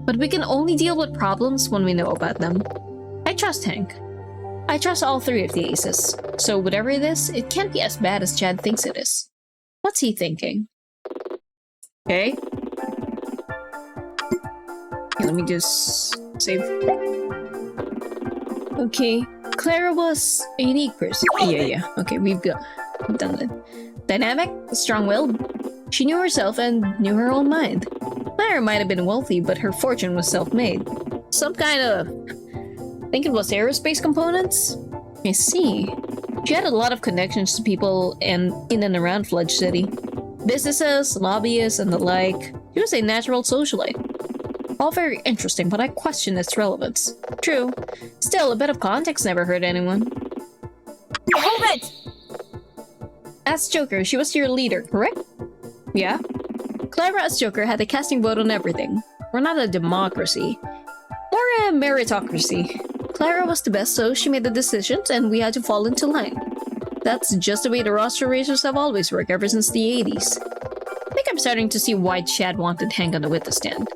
But we can only deal with problems when we know about them. I trust Hank. I trust all 3 of the aces. So whatever it is, it can't be as bad as Chad thinks it is. What's he thinking? Okay. Let me just save. Okay. Clara was a unique person. Yeah. Okay, we've done that. Dynamic, strong-willed. She knew herself and knew her own mind. Clara might have been wealthy, but her fortune was self-made. Some kind of... I think it was aerospace components? I see. She had a lot of connections to people in and around Fledge City. Businesses, lobbyists, and the like. She was a natural socialite. All very interesting, but I question its relevance. True. Still, a bit of context never hurt anyone.
Hold it!
As Joker, she was your leader, correct? Yeah. Clara as Joker had a casting vote on everything. We're not a democracy. Or a meritocracy. Clara was the best, so she made the decisions and we had to fall into line. That's just the way the roster racers have always worked ever since the 80s. I think I'm starting to see why Chad wanted Hank on the witness stand.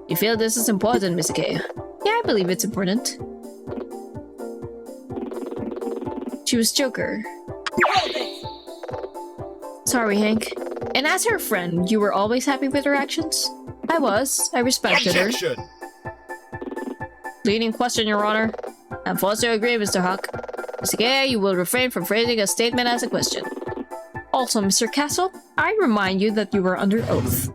You feel this is important, Miss Kea? Yeah, I believe it's important. She was Joker. Sorry, Hank. And as her friend, you were always happy with her actions? I was. I respected her. Leading question, Your Honor. I'm forced to agree, Mr. Hawk. Mr. Kea, you will refrain from phrasing a statement as a question. Also, Mr. Castle, I remind you that you were under oath.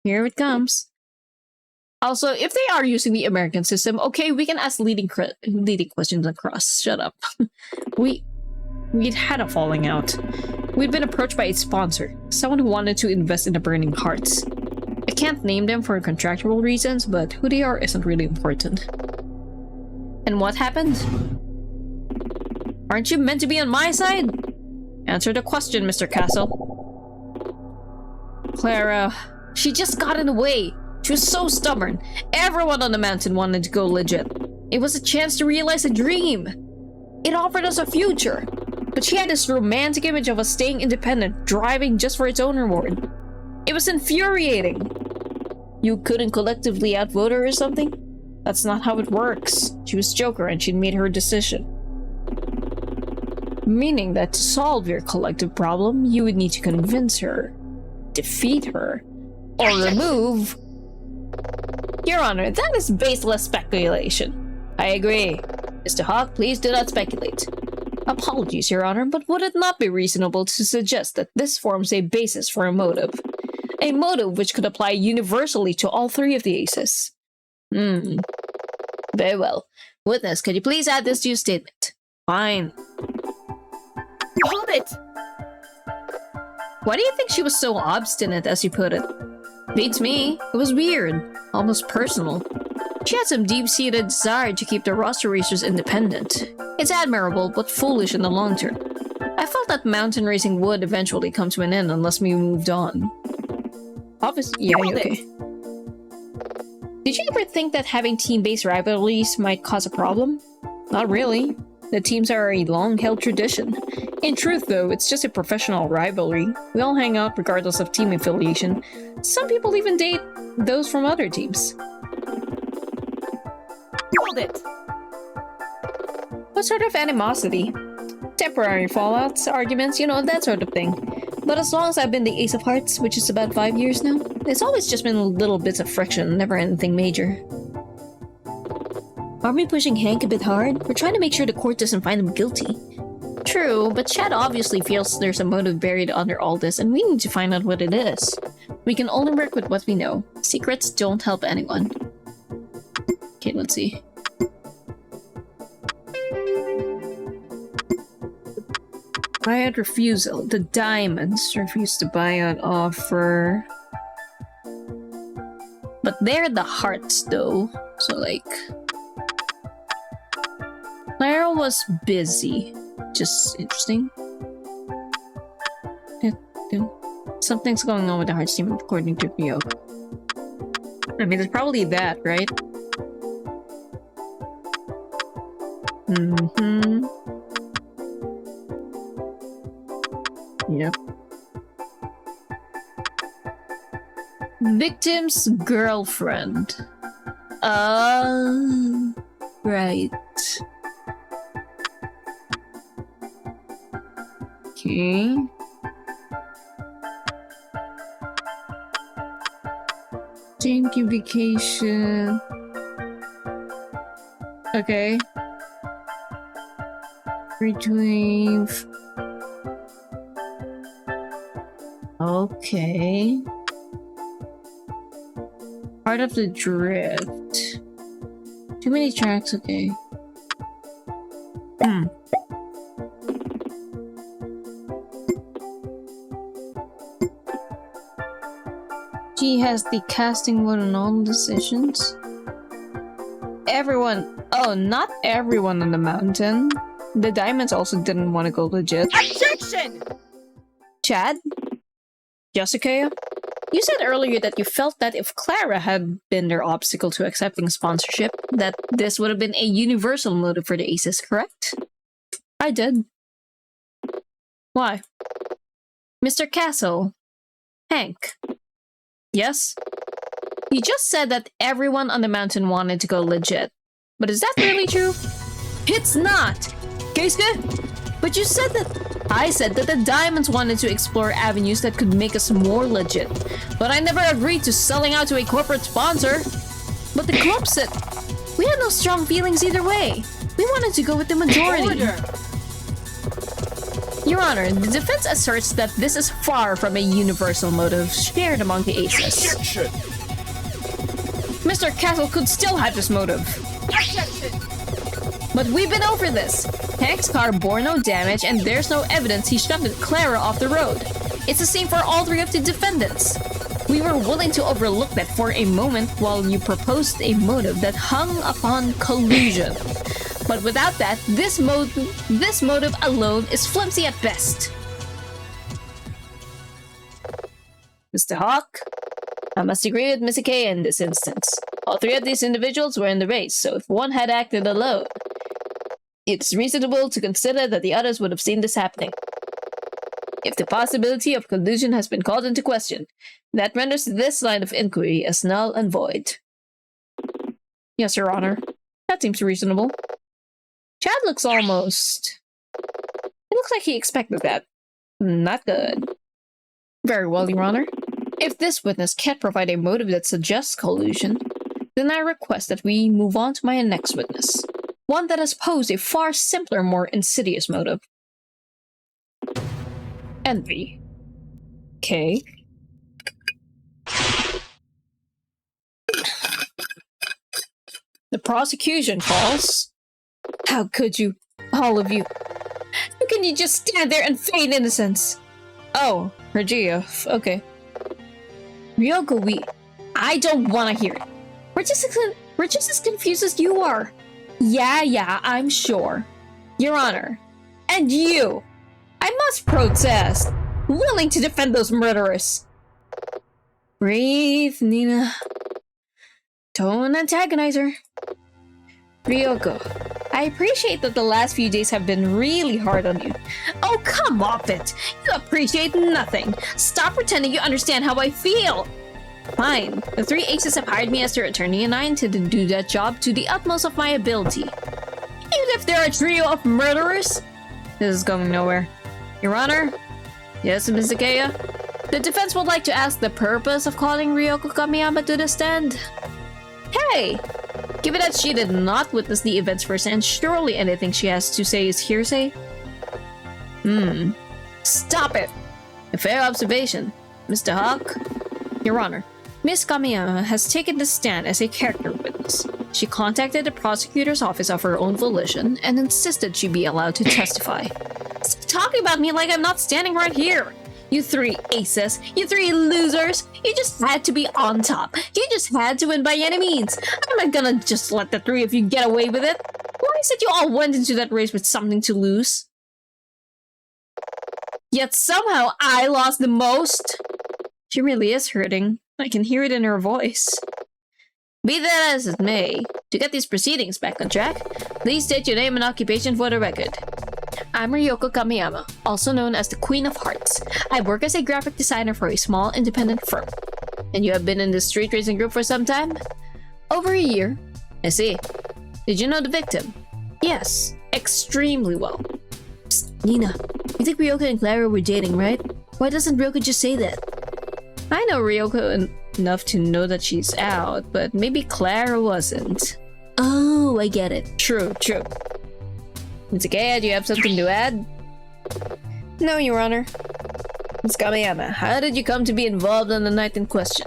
Here it comes. Also, if they are using the American system, okay, we can ask leading questions across. Shut up. We'd had a falling out. We'd been approached by a sponsor, someone who wanted to invest in the Burning Hearts. I can't name them for contractual reasons, but who they are isn't really important. And what happened? Aren't you meant to be on my side? Answer the question, Mr. Castle. Clara, she just got in the way. She was so stubborn. Everyone on the mountain wanted to go legit. It was a chance to realize a dream. It offered us a future. But she had this romantic image of us staying independent, driving just for its own reward. It was infuriating. You couldn't collectively outvote her or something? That's not how it works. She was Joker and she'd made her decision. Meaning that to solve your collective problem, you would need to convince her, defeat her, or remove... Your Honor, that is baseless speculation. I agree. Mr. Hawk, please do not speculate. Apologies, Your Honor, but would it not be reasonable to suggest that this forms a basis for a motive? A motive which could apply universally to all three of the aces. Very well. Witness, could you please add this to your statement? Fine.
Hold it!
Why do you think she was so obstinate, as you put it? Beats me. It was weird. Almost personal. She had some deep-seated desire to keep the roster racers independent. It's admirable, but foolish in the long term. I felt that mountain racing would eventually come to an end unless we moved on. Obviously, yeah, okay. Did you ever think that having team-based rivalries might cause a problem? Not really. The teams are a long-held tradition. In truth, though, it's just a professional rivalry. We all hang out regardless of team affiliation. Some people even date those from other teams.
Hold it!
What sort of animosity? Temporary fallouts, arguments, you know, that sort of thing. But as long as I've been the Ace of Hearts, which is about 5 years now, it's always just been little bits of friction, never anything major. Aren't we pushing Hank a bit hard? We're trying to make sure the court doesn't find him guilty. True, but Chad obviously feels there's a motive buried under all this, and we need to find out what it is. We can only work with what we know. Secrets don't help anyone. Okay, let's see. Buyout refusal. The diamonds refused to buy on offer. But they're the hearts, though. So, like... Clara was busy. Just interesting. Something's going on with the hearts team, according to Rio. I mean, it's probably that, right? Yep. Victim's girlfriend. Right. Okay. Thank you, vacation. Okay. Retrieve. Okay. Part of the drift. Too many tracks, okay. She has the casting vote on all decisions. Everyone. Oh, not everyone on the mountain. The diamonds also didn't want to go legit.
Objection!
Chad? Jessica? You said earlier that you felt that if Clara had been their obstacle to accepting sponsorship, that this would have been a universal motive for the Aces, correct? I did. Why? Mr. Castle. Hank. Yes? You just said that everyone on the mountain wanted to go legit. But is that really true? It's not! Keisuke? But you said that... I said that the diamonds wanted to explore avenues that could make us more legit. But I never agreed to selling out to a corporate sponsor. But the club said... We had no strong feelings either way. We wanted to go with the majority.
Order.
Your Honor, the defense asserts that this is far from a universal motive shared among the Aces.
Objection!
Mr. Castle could still have this motive.
Objection!
But we've been over this. Hank's car bore no damage and there's no evidence he shoved Clara off the road. It's the same for all three of the defendants. We were willing to overlook that for a moment while you proposed a motive that hung upon collusion. But without that, this motive alone is flimsy at best. Mr. Hawk, I must agree with Miss Ikea in this instance. All three of these individuals were in the race, so if one had acted alone, it's reasonable to consider that the others would have seen this happening. If the possibility of collusion has been called into question, that renders this line of inquiry as null and void. Yes, Your Honor. That seems reasonable. Chad looks almost... It looks like he expected that. Not good. Very well, Your Honor. If this witness can't provide a motive that suggests collusion, then I request that we move on to my next witness. One that has posed a far simpler, more insidious motive. Envy. Okay. The prosecution calls. How could you? All of you. How can you just stand there and feign innocence? Oh, Regia. Okay. Ryoko, I don't want to hear it. We're just as confused as you are. Yeah, I'm sure. Your Honor. And you. I must protest. Willing to defend those murderers. Breathe, Nina. Don't antagonize her. Ryoko, I appreciate that the last few days have been really hard on you. Oh, come off it! You appreciate nothing! Stop pretending you understand how I feel! Fine. The three aces have hired me as their attorney and I intend to do that job to the utmost of my ability. Even if they're a trio of murderers? This is going nowhere. Your Honor? Yes, Ms. Luudeia? The defense would like to ask the purpose of calling Ryoko Kamiyama to the stand. Hey! Given that she did not witness the events firsthand, surely anything she has to say is hearsay? Stop it! A fair observation. Mr. Hawk? Your Honor, Miss Kamiyama has taken the stand as a character witness. She contacted the prosecutor's office of her own volition and insisted she be allowed to testify. Stop talking about me like I'm not standing right here! You three aces, you three losers, you just had to be on top. You just had to win by any means. I'm not gonna just let the three of you get away with it. Why is it you all went into that race with something to lose? Yet somehow I lost the most. She really is hurting. I can hear it in her voice. Be that as it may, to get these proceedings back on track, please state your name and occupation for the record. I'm Ryoko Kamiyama, also known as the Queen of Hearts. I work as a graphic designer for a small independent firm. And you have been in the street racing group for some time? Over a year. I see. Did you know the victim? Yes, extremely well. Psst, Nina, you think Ryoko and Clara were dating, right? Why doesn't Ryoko just say that? I know Ryoko enough to know that she's out, but maybe Clara wasn't. Oh, I get it. True. Ms. Luudeia, do you have something to add? No, Your Honor. Ms. Kamiyama, how did you come to be involved on the night in question?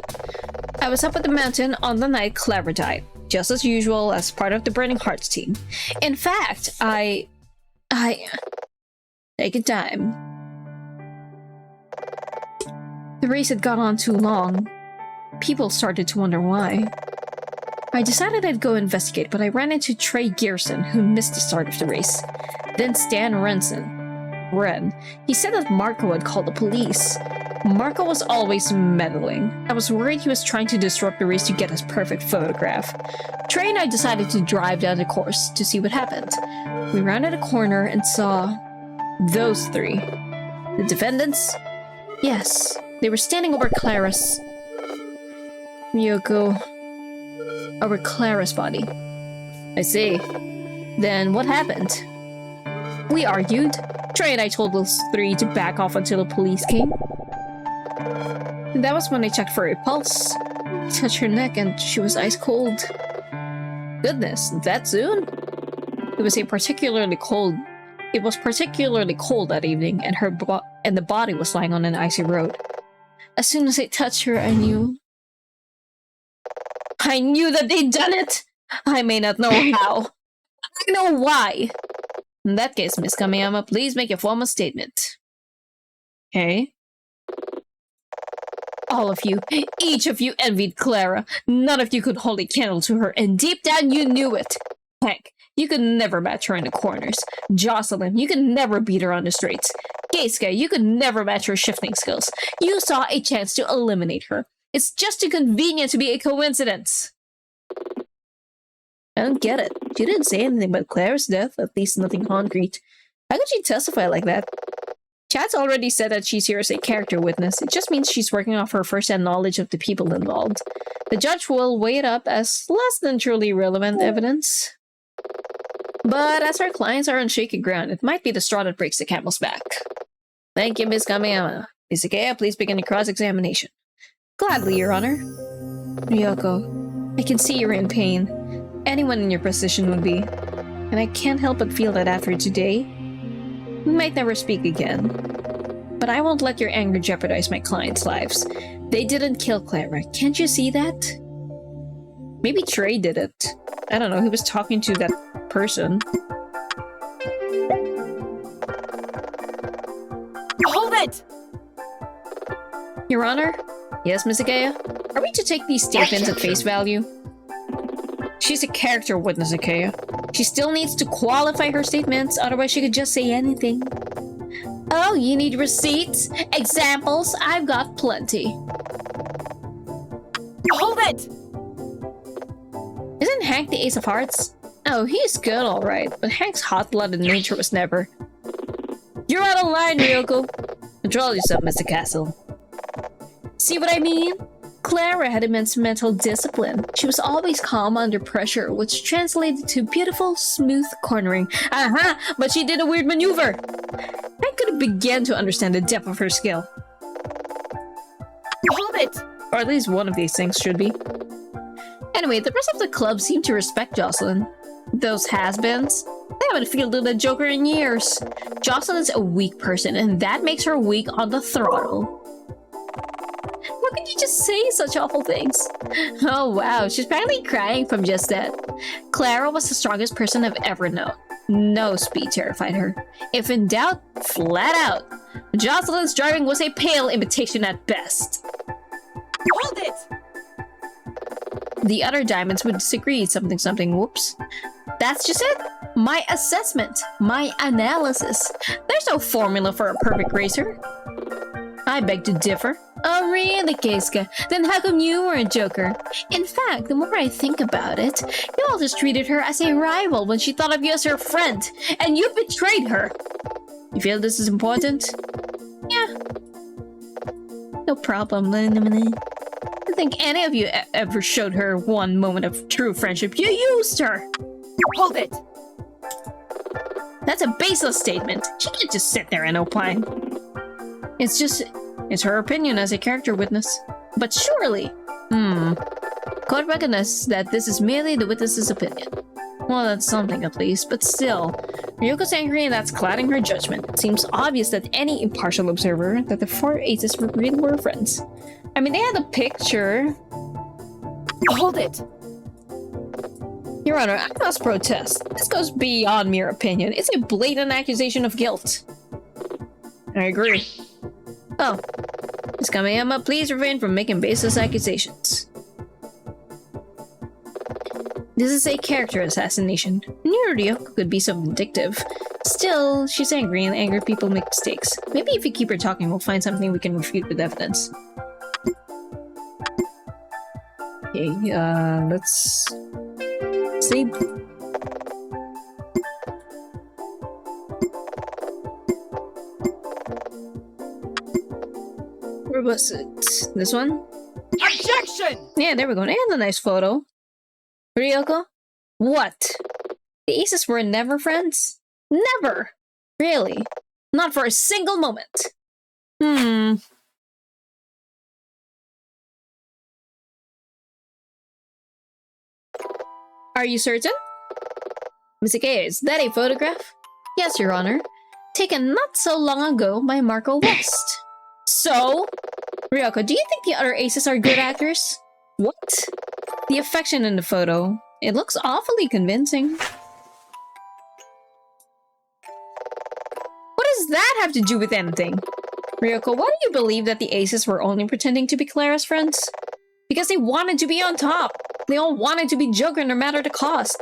I was up at the mountain on the night Clara died, just as usual as part of the Burning Hearts team. In fact, I... Take your time. The race had gone on too long. People started to wonder why. I decided I'd go investigate, but I ran into Trey Gearson, who missed the start of the race. Then Stan Ren. He said that Marco had called the police. Marco was always meddling. I was worried he was trying to disrupt the race to get his perfect photograph. Trey and I decided to drive down the course to see what happened. We rounded a corner and saw... those three. The defendants? Yes, they were standing over Clara's... over Clara's body. I see. Then what happened? We argued. Trey and I told those three to back off until the police came. And that was when I checked for a pulse. I touched her neck and she was ice cold. Goodness, that soon? It was particularly cold that evening, and the body was lying on an icy road. As soon as I touched her, I knew that they'd done it! I may not know how. I know why! In that case, Miss Kamiyama, please make a formal statement. Okay. All of you, each of you envied Clara. None of you could hold a candle to her, and deep down you knew it. Hank, you could never match her in the corners. Jocelyn, you could never beat her on the straights. Keisuke, you could never match her shifting skills. You saw a chance to eliminate her. It's just too convenient to be a coincidence. I don't get it. She didn't say anything about Clara's death, at least nothing concrete. How could she testify like that? Chad's already said that she's here as a character witness. It just means she's working off her first-hand knowledge of the people involved. The judge will weigh it up as less than truly relevant evidence. But as our clients are on shaky ground, it might be the straw that breaks the camel's back. Thank you, Ms. Kamiyama. Ms. Ikeya, please begin the cross-examination. Gladly, Your Honor. Ryoko, I can see you're in pain. Anyone in your position would be. And I can't help but feel that after today, we might never speak again. But I won't let your anger jeopardize my clients' lives. They didn't kill Clara. Can't you see that? Maybe Trey did it. I don't know, he was talking to that person.
Hold it!
Your Honor? Yes, Ms. Ikeya? Are we to take these statements at face value? She's a character witness, Ikeya. She still needs to qualify her statements, otherwise she could just say anything. Oh, you need receipts? Examples? I've got plenty.
Hold it!
Isn't Hank the ace of hearts? Oh, he's good, alright, but Hank's hot-blooded nature was never. You're out of line, Ryoko. Control yourself, Mr. Castle. See what I mean? Clara had immense mental discipline. She was always calm under pressure, which translated to beautiful, smooth cornering. But she did a weird maneuver. I could have begun to understand the depth of her skill.
Hold it!
Or at least one of these things should be. Anyway, the rest of the club seemed to respect Jocelyn. Those has-beens, they haven't fielded a Joker in years. Jocelyn is a weak person, and that makes her weak on the throttle. How could you just say such awful things? Oh wow, she's practically crying from just that. Clara was the strongest person I've ever known. No speed terrified her. If in doubt, flat out. Jocelyn's driving was a pale imitation at best.
Hold it!
The other diamonds would disagree, something, whoops. That's just it. My assessment. My analysis. There's no formula for a perfect racer. I beg to differ. Oh really, Keiska? Then how come you were a Joker? In fact, the more I think about it, you all just treated her as a rival when she thought of you as her friend, and you betrayed her. You feel this is important? Yeah. No problem. I don't think any of you ever showed her one moment of true friendship. You used her!
Hold it!
That's a baseless statement. She can't just sit there and opine. It's her opinion as a character witness. But surely, court recognizes that this is merely the witness's opinion. Well, that's something at least, but still. Ryoko's angry and that's clouding her judgment. It seems obvious that any impartial observer that the four aces were friends. I mean, they had a picture.
Hold it!
Your Honor, I must protest. This goes beyond mere opinion. It's a blatant accusation of guilt. I agree. Oh. Ms. Kamiyama, please refrain from making baseless accusations. This is a character assassination. Near Ryoko could be so vindictive. Still, she's angry and angry people make mistakes. Maybe if we keep her talking, we'll find something we can refute with evidence. Okay, let's see. Where was it? This one?
Objection!
Yeah, there we go. And a nice photo. Ryoko? What? The aces were never friends? Never! Really? Not for a single moment. Are you certain? Ms. Ikeya, is that a photograph? Yes, Your Honor. Taken not so long ago by Marco West. So? Ryoko, do you think the other aces are good actors? What? The affection in the photo. It looks awfully convincing. What does that have to do with anything? Ryoko, why do you believe that the aces were only pretending to be Clara's friends? Because they wanted to be on top. They all wanted to be Joker no matter the cost.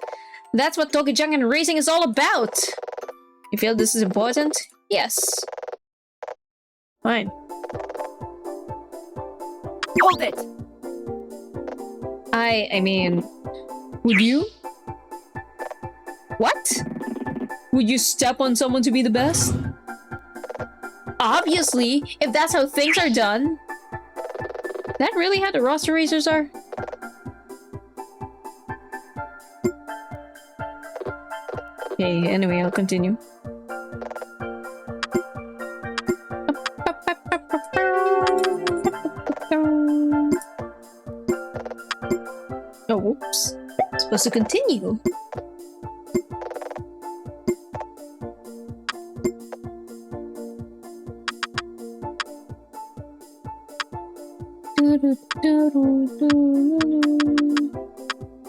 That's what Togejangan racing is all about. You feel this is important? Yes. Fine.
Hold it!
I mean... Would you? What? Would you step on someone to be the best? Obviously, if that's how things are done. That really how the roster racers are? Okay, anyway, I'll continue. Oh, whoops. Supposed to continue.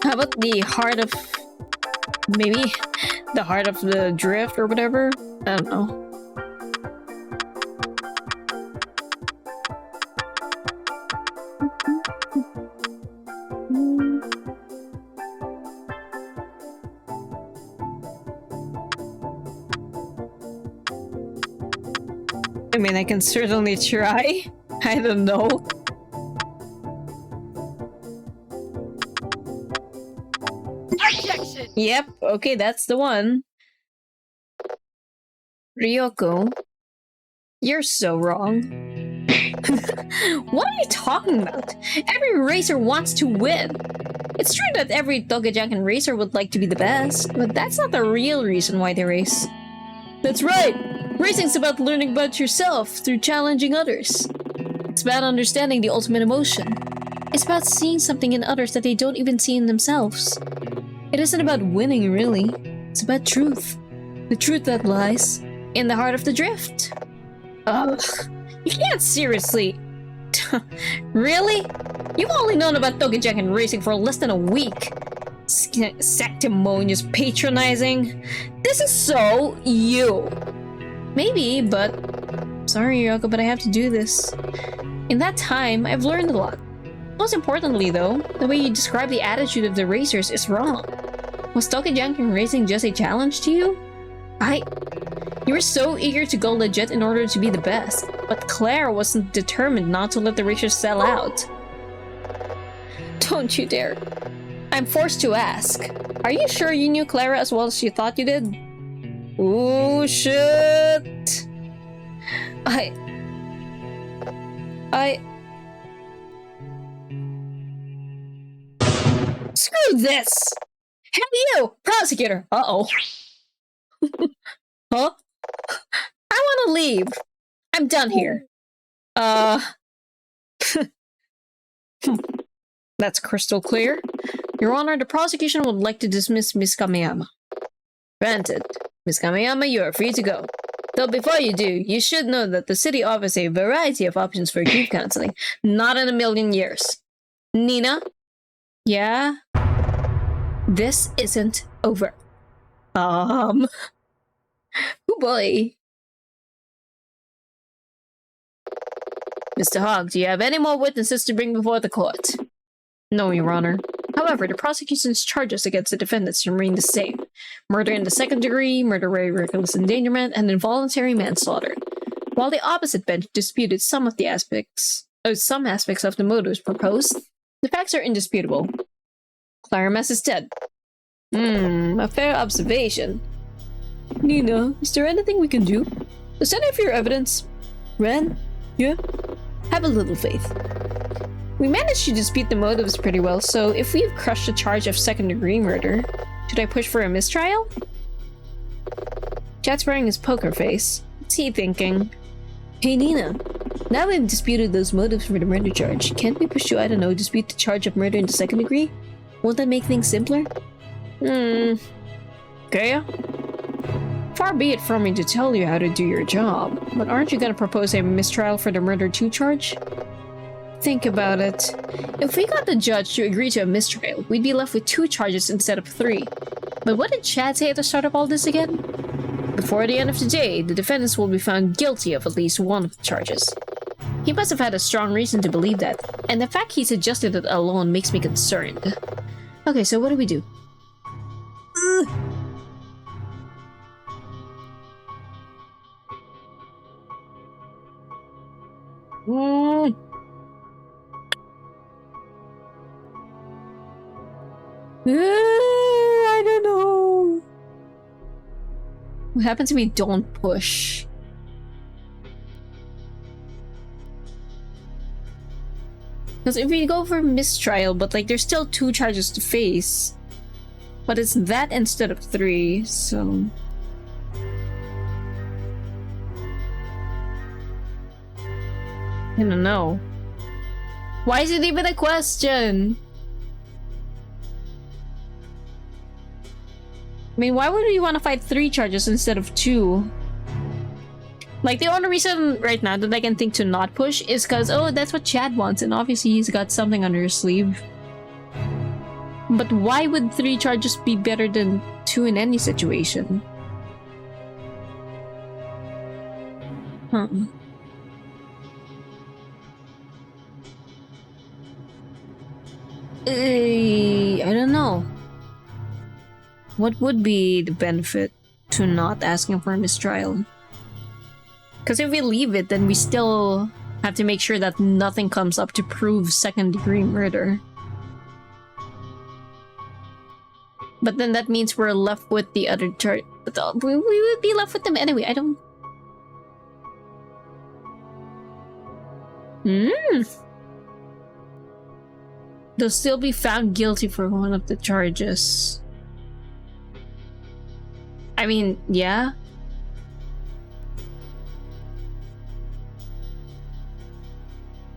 How about the heart of... maybe the heart of the drift or whatever? I don't know. I mean, I can certainly try. I don't know.
Objection!
Yep, okay, that's the one. Ryoko, you're so wrong. What are you talking about? Every racer wants to win. It's true that every Togejakan racer would like to be the best, but that's not the real reason why they race. That's right! Racing's about learning about yourself through challenging others. It's about understanding the ultimate emotion. It's about seeing something in others that they don't even see in themselves. It isn't about winning, really. It's about truth. The truth that lies in the heart of the drift. Ugh. You can't seriously... Really? You've only known about Togejakan racing for less than a week. Sanctimonious patronizing. This is so you. Maybe, but... Sorry, Ryoko, but I have to do this. In that time, I've learned a lot. Most importantly, though, the way you describe the attitude of the racers is wrong. Was Togejakan racing just a challenge to you? You were so eager to go legit in order to be the best, but Claire wasn't determined not to let the racers sell out. Don't you dare. I'm forced to ask. Are you sure you knew Clara as well as you thought you did? Oh shit! Screw this! Hell you! Prosecutor! Uh-oh. Huh? I want to leave. I'm done here. That's crystal clear. Your Honor, the prosecution would like to dismiss Miss Kameyama. Granted. Miss Kameyama, you are free to go. Though before you do, you should know that the city offers a variety of options for grief counseling. Not in a million years. Nina? Yeah? This isn't over. Oh boy. Mr. Hogg, do you have any more witnesses to bring before the court? No, Your Honor. However, the prosecution's charges against the defendants remain the same. Murder in the second degree, murder by reckless endangerment, and involuntary manslaughter. While the opposite bench disputed some aspects of the motives proposed, the facts are indisputable. Claramas is dead. A fair observation. Nina, is there anything we can do? Does any of your evidence... Ren? Yeah? Have a little faith. We managed to dispute the motives pretty well, so if we've crushed the charge of second-degree murder, should I push for a mistrial? Chad's wearing his poker face. What's he thinking? Hey Nina, now we've disputed those motives for the murder charge, can't we push to, I don't know, dispute the charge of murder in the second degree? Won't that make things simpler? Okay. Far be it from me to tell you how to do your job, but aren't you gonna propose a mistrial for the murder 2 charge? Think about it. If we got the judge to agree to a mistrial, we'd be left with 2 charges instead of 3. But what did Chad say at the start of all this again? Before the end of the day, the defendants will be found guilty of at least one of the charges. He must have had a strong reason to believe that, and the fact he suggested it alone makes me concerned. Okay, so what do we do? I don't know. What happens if we don't push? Because if we go for mistrial, but like there's still 2 charges to face. But it's that instead of 3, so... I don't know. Why is it even a question? I mean, why would we want to fight 3 charges instead of 2? Like, the only reason right now that I can think to not push is because, oh, that's what Chad wants, and obviously he's got something under his sleeve. But why would 3 charges be better than 2 in any situation? Huh. I don't know. What would be the benefit to not asking for a mistrial? Because if we leave it, then we still have to make sure that nothing comes up to prove second-degree murder. But then that means we're left with the other charge. We would be left with them anyway. I don't... They'll still be found guilty for one of the charges. I mean, yeah.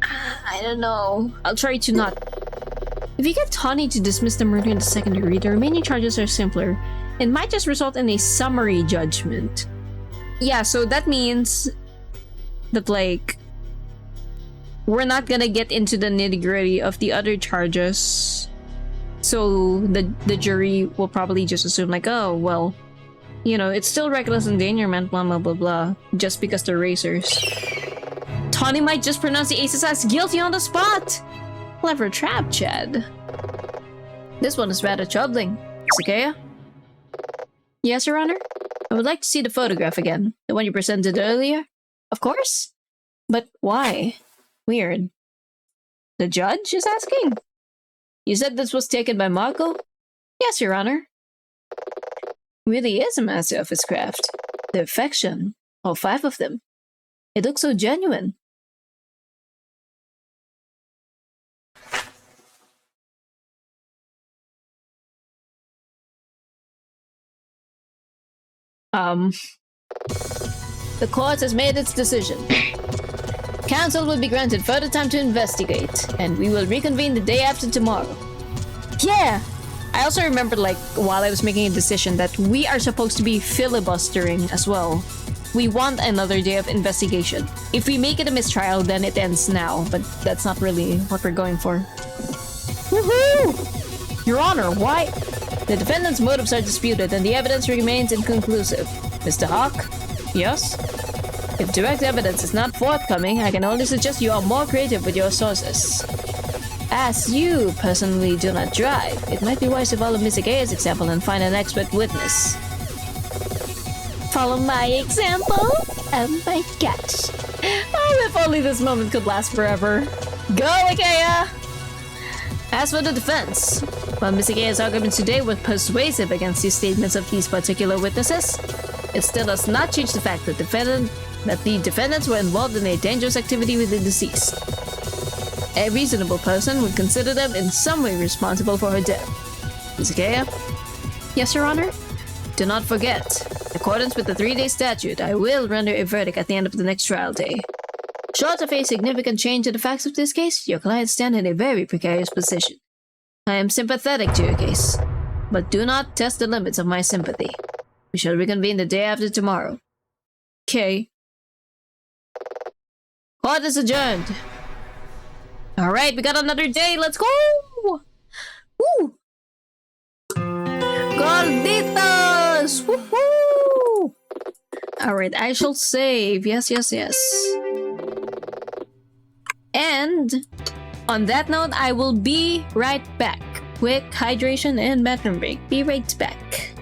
I don't know. I'll try to not. If you get Tawny to dismiss the murder in the second degree, the remaining charges are simpler. It might just result in a summary judgment. Yeah, so that means that, like, we're not gonna get into the nitty-gritty of the other charges. So the jury will probably just assume, like, oh, well, you know, it's still reckless endangerment, blah, blah, blah, blah, just because they're racers. Tawny might just pronounce the aces as guilty on the spot! Clever trap, Chad. This one is rather troubling. Sakea? Yes, Your Honor? I would like to see the photograph again. The one you presented earlier? Of course. But why? Weird. The judge is asking? You said this was taken by Marco? Yes, Your Honor. Really is a master of his craft. The affection. All 5 of them. It looks so genuine. The court has made its decision. Counsel will be granted further time to investigate, and we will reconvene the day after tomorrow. Yeah! I also remembered, like, while I was making a decision that we are supposed to be filibustering as well. We want another day of investigation. If we make it a mistrial, then it ends now, but that's not really what we're going for. Woohoo! Your Honor, why? The defendant's motives are disputed and the evidence remains inconclusive. Mr. Hawk? Yes? If direct evidence is not forthcoming, I can only suggest you are more creative with your sources. As you personally do not drive, it might be wise to follow Miss Akea's example and find an expert witness. Follow my example? Oh my gosh. Oh, if only this moment could last forever. Go, Akea! As for the defense, while Miss Akea's arguments today were persuasive against the statements of these particular witnesses, it still does not change the fact that the defendants were involved in a dangerous activity with the deceased. A reasonable person would consider them in some way responsible for her death. Miss Akea? Yes, Your Honor? Do not forget, in accordance with the 3-day statute, I will render a verdict at the end of the next trial day. Short of a significant change in the facts of this case, your clients stand in a very precarious position. I am sympathetic to your case, but do not test the limits of my sympathy. We shall reconvene the day after tomorrow. Okay. Court is adjourned. Alright, we got another day, let's go! Woo! Gorditos! Woohoo! Alright, I shall save. Yes, yes, yes. And on that note, I will be right back. Quick hydration and bathroom break. Be right back.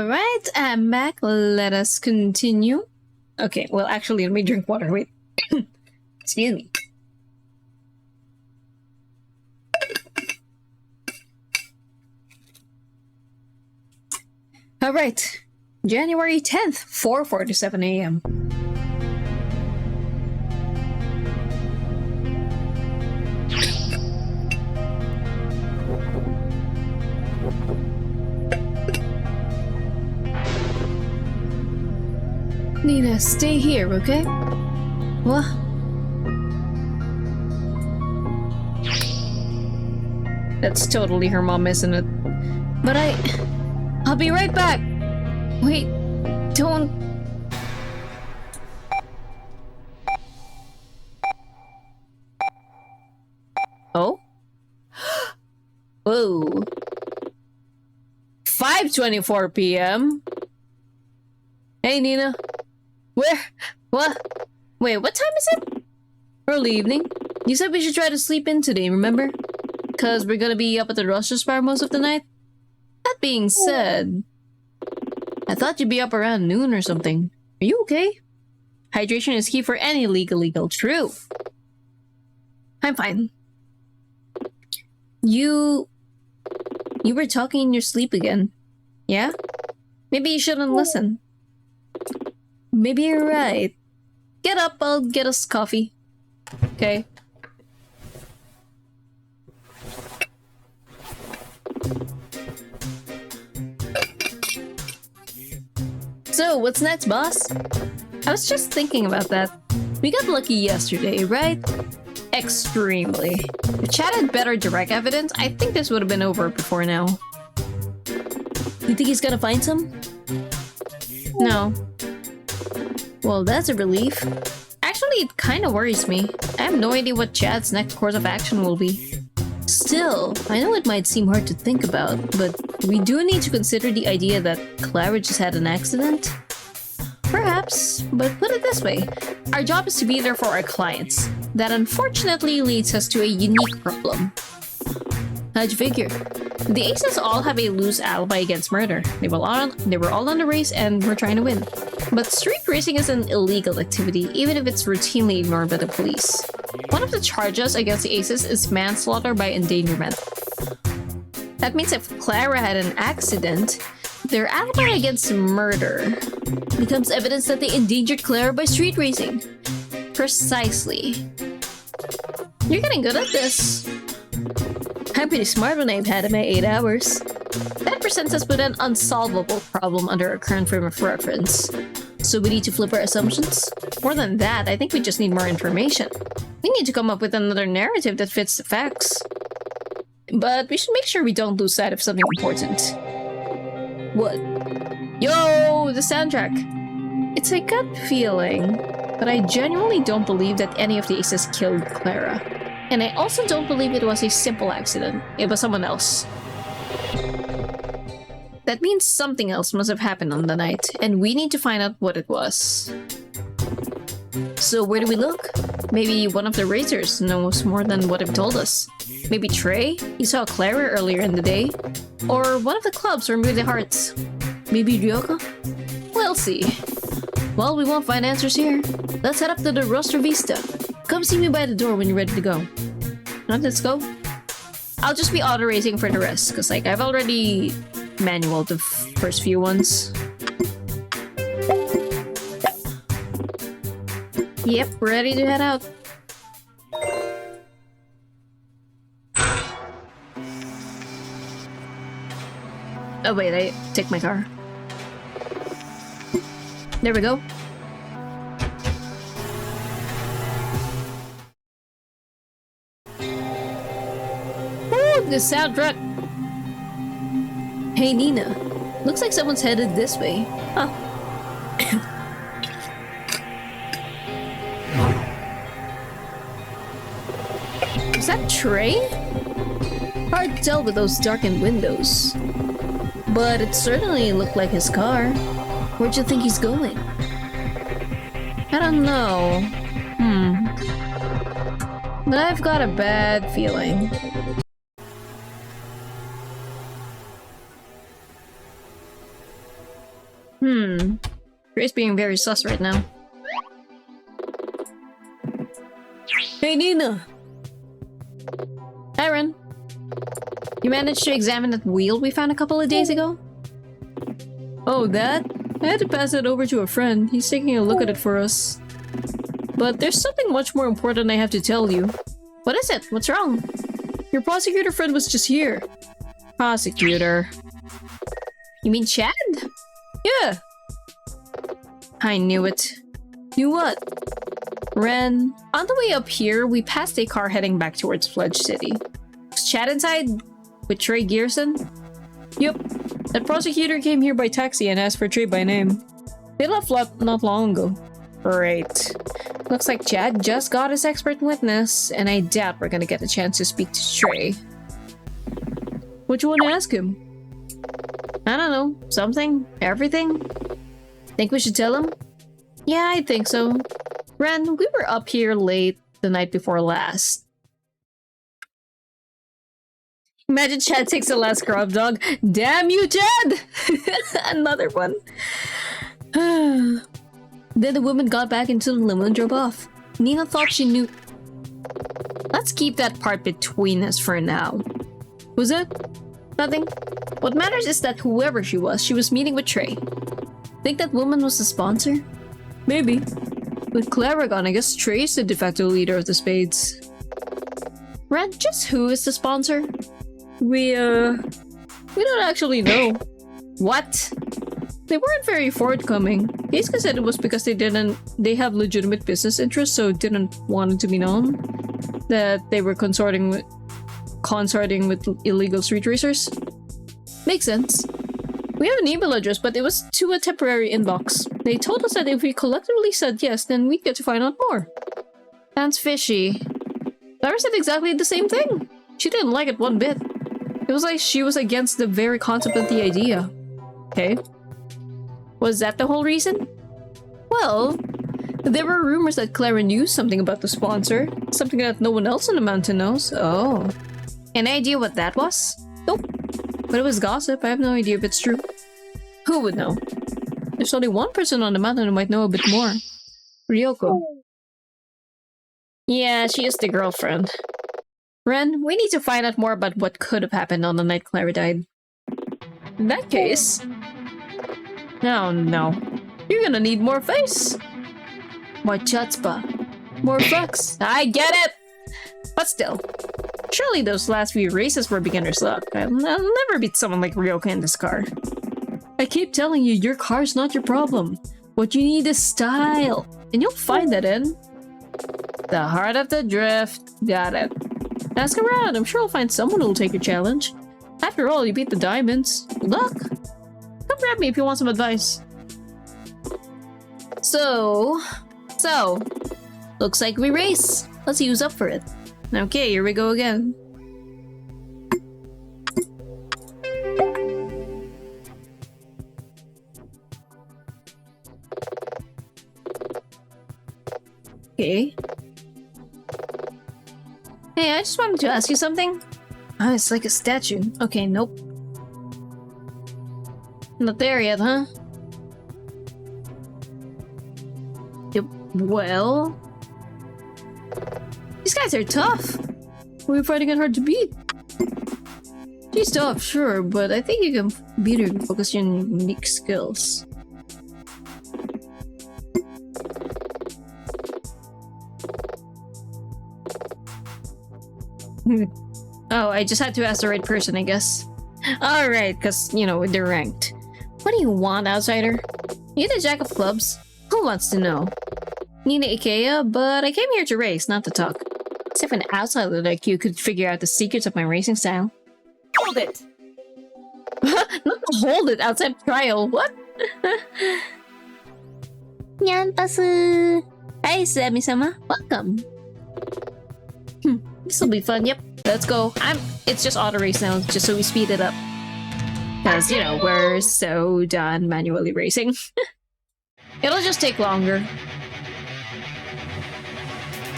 Alright, I'm back. Let us continue. Okay, well, actually, let me drink water. Wait. Excuse me. Alright. January 10th, 4:47 a.m. Nina, stay here, okay? What? That's totally her mom, isn't it? But I'll be right back. Wait, don't... Oh? Whoa. 5:24 p.m. Hey, Nina. Where? What? Wait, what time is it? Early evening. You said we should try to sleep in today, remember? Because we're gonna be up at the Roster's Bar most of the night. That being said, I thought you'd be up around noon or something. Are you okay? Hydration is key for any legal. True. I'm fine. You were talking in your sleep again. Yeah? Maybe you shouldn't listen. Maybe you're right. Get up, I'll get us coffee. Okay. So, what's next, boss? I was just thinking about that. We got lucky yesterday, right? Extremely. If Chad had better direct evidence, I think this would have been over before now. You think he's gonna find some? No. Well, that's a relief. Actually, it kind of worries me. I have no idea what Chad's next course of action will be. Still, I know it might seem hard to think about, but we do need to consider the idea that Clara just had an accident. Perhaps, but put it this way. Our job is to be there for our clients. That unfortunately leads us to a unique problem. How'd you figure? The Aces all have a loose alibi against murder. They were all on the race and were trying to win. But street racing is an illegal activity, even if it's routinely ignored by the police. One of the charges against the Aces is manslaughter by endangerment. That means if Clara had an accident, their alibi against murder becomes evidence that they endangered Clara by street racing. Precisely. You're getting good at this. I'm pretty smart when I've had my 8 hours. That presents us with an unsolvable problem under our current frame of reference. So we need to flip our assumptions? More than that, I think we just need more information. We need to come up with another narrative that fits the facts. But we should make sure we don't lose sight of something important. What? Yo, the soundtrack! It's a gut feeling, but I genuinely don't believe that any of the Aces killed Clara. And I also don't believe it was a simple accident. It was someone else. That means something else must have happened on the night, and we need to find out what it was. So where do we look? Maybe one of the racers knows more than what they've told us. Maybe Trey? He saw Clara earlier in the day. Or one of the clubs removed the hearts. Maybe Ryoka? We'll see. Well, we won't find answers here. Let's head up to the Roster Vista. Come see me by the door when you're ready to go. Let's go. I'll just be auto-racing for the rest, because like I've already manual the first few ones. Yep, ready to head out. Oh wait, I take my car. There we go. Ooh, the soundtrack. Hey Nina, looks like someone's headed this way. Huh. Is that Trey? Hard to tell with those darkened windows. But it certainly looked like his car. Where'd you think he's going? I don't know. But I've got a bad feeling. Trey's being very sus right now. Hey, Nina! Aaron! You managed to examine that wheel we found a couple of days ago? Oh, that? I had to pass it over to a friend. He's taking a look at it for us. But there's something much more important I have to tell you. What is it? What's wrong? Your prosecutor friend was just here. Prosecutor? You mean Chad? Yeah! I knew it. Knew what? Ren, on the way up here, we passed a car heading back towards Pledge City. Was Chad inside? With Trey Gearson? Yep. That prosecutor came here by taxi and asked for Trey by name. They left not long ago. Great. Looks like Chad just got his expert witness, and I doubt we're gonna get a chance to speak to Trey. What you want to ask him? I don't know. Something? Everything? Think we should tell him? Yeah, I think so. Ren, we were up here late the night before last. Imagine Chad takes the last grub dog. Damn you, Chad! Another one. Then the woman got back into the limo and drove off. Nina thought she knew. Let's keep that part between us for now. Was it? Nothing. What matters is that whoever she was meeting with Trey. Think that woman was the sponsor? Maybe. With Clara gone, I guess Trey's the de facto leader of the Spades. Ren, just who is the sponsor? We don't actually know. What? They weren't very forthcoming. Keiska said it was because they have legitimate business interests, so didn't want it to be known that they were consorting with illegal street racers. Makes sense. We have an email address, but it was to a temporary inbox. They told us that if we collectively said yes, then we'd get to find out more. Sounds fishy. Lara said exactly the same thing. She didn't like it one bit. It was like she was against the very concept of the idea. Okay. Was that the whole reason? Well, there were rumors that Clara knew something about the sponsor. Something that no one else in the mountain knows. Oh. Any idea what that was? Nope. But it was gossip. I have no idea if it's true. Who would know? There's only one person on the mountain who might know a bit more. Ryoko. Yeah, she is the girlfriend. Ren, we need to find out more about what could have happened on the night Clara died. In that case... Oh no. You're gonna need more face! More chutzpah. More fucks. I get it! But still. Surely those last few races were beginner's luck. I'll never beat someone like Ryoka in this car. I keep telling you, your car's not your problem. What you need is style. And you'll find that in... the heart of the drift. Got it. Ask around. I'm sure I'll find someone who'll take your challenge. After all, you beat the diamonds. Good luck. Come grab me if you want some advice. So... looks like we race. Let's use up for it. Okay, here we go again. Okay. Hey, I just wanted to ask you something. Oh, it's like a statue. Okay, nope. Not there yet, huh? Yep. Well... these guys are tough. We're fighting it hard to beat. She's tough, sure, but I think you can beat her if you focus on your unique skills. Oh, I just had to ask the right person, I guess. Alright, because, you know, they're ranked. What do you want, outsider? You're the jack of clubs. Who wants to know? Nina Ikea, but I came here to race, not to talk. As if an outsider like you could figure out the secrets of my racing style.
Hold it!
Not to hold it outside trial, what? Nyanpasu! Hi, Sami-sama. Welcome. This'll be fun, yep. Let's go. It's just auto race now, just so we speed it up. Because, you know, we're so done manually racing. It'll just take longer.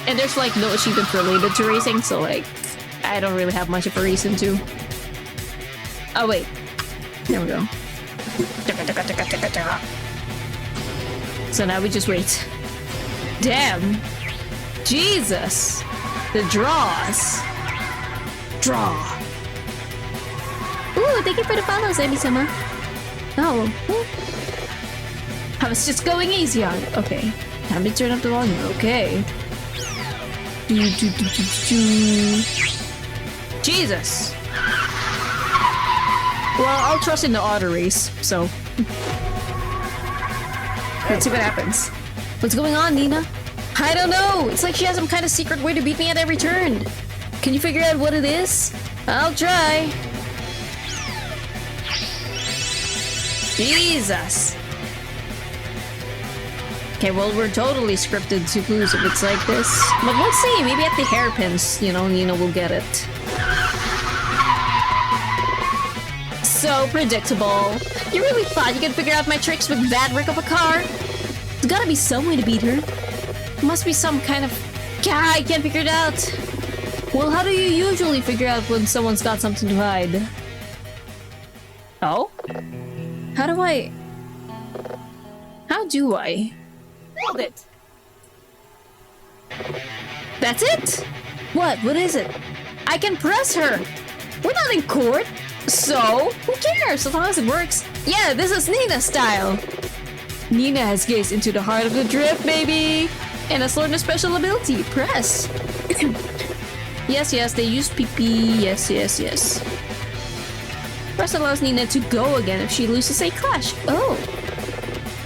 And there's like no achievements related to racing, so like, I don't really have much of a reason to. Oh wait. There we go. So now we just wait. Damn. Jesus. The draws. Draw. Ooh, thank you for the follows, Emi-sama. Oh. I was just going easy on it. Okay. Time to turn up the volume. Okay. Jesus. Well, I'll trust in the auto race, so. Let's see what happens. What's going on, Nina? I don't know. It's like she has some kind of secret way to beat me at every turn. Can you figure out what it is? I'll try. Jesus. Okay, well, we're totally scripted to lose if it's like this. But we'll see. Maybe at the hairpins, you know, Nina will get it. So predictable. You really thought you could figure out my tricks with that wreck of a car? There's gotta be some way to beat her. Must be some kind of... Yeah, I can't figure it out. Well, how do you usually figure out when someone's got something to hide? Oh? How do I... How do I...
Hold it!
That's it? What? What is it? I can press her! We're not in court! So, who cares as long as it works? Yeah, this is Nina style! Nina has gazed into the heart of the drift, baby! And has learned a special ability, press! Yes, yes, they use PP, yes, yes, yes. Press allows Nina to go again if she loses a clash. Oh!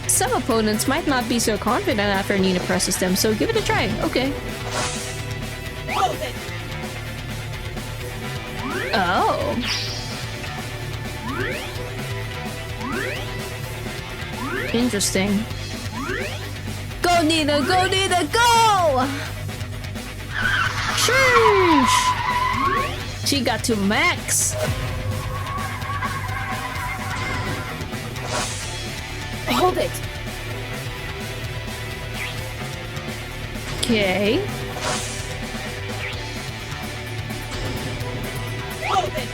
Some opponents might not be so confident after Nina presses them, so give it a try. Okay.
Hold it!
Oh. Interesting. Go, Nina! Go, Nina! Go! Sheesh! She got to max.
Hold it!
Okay.
Hold it!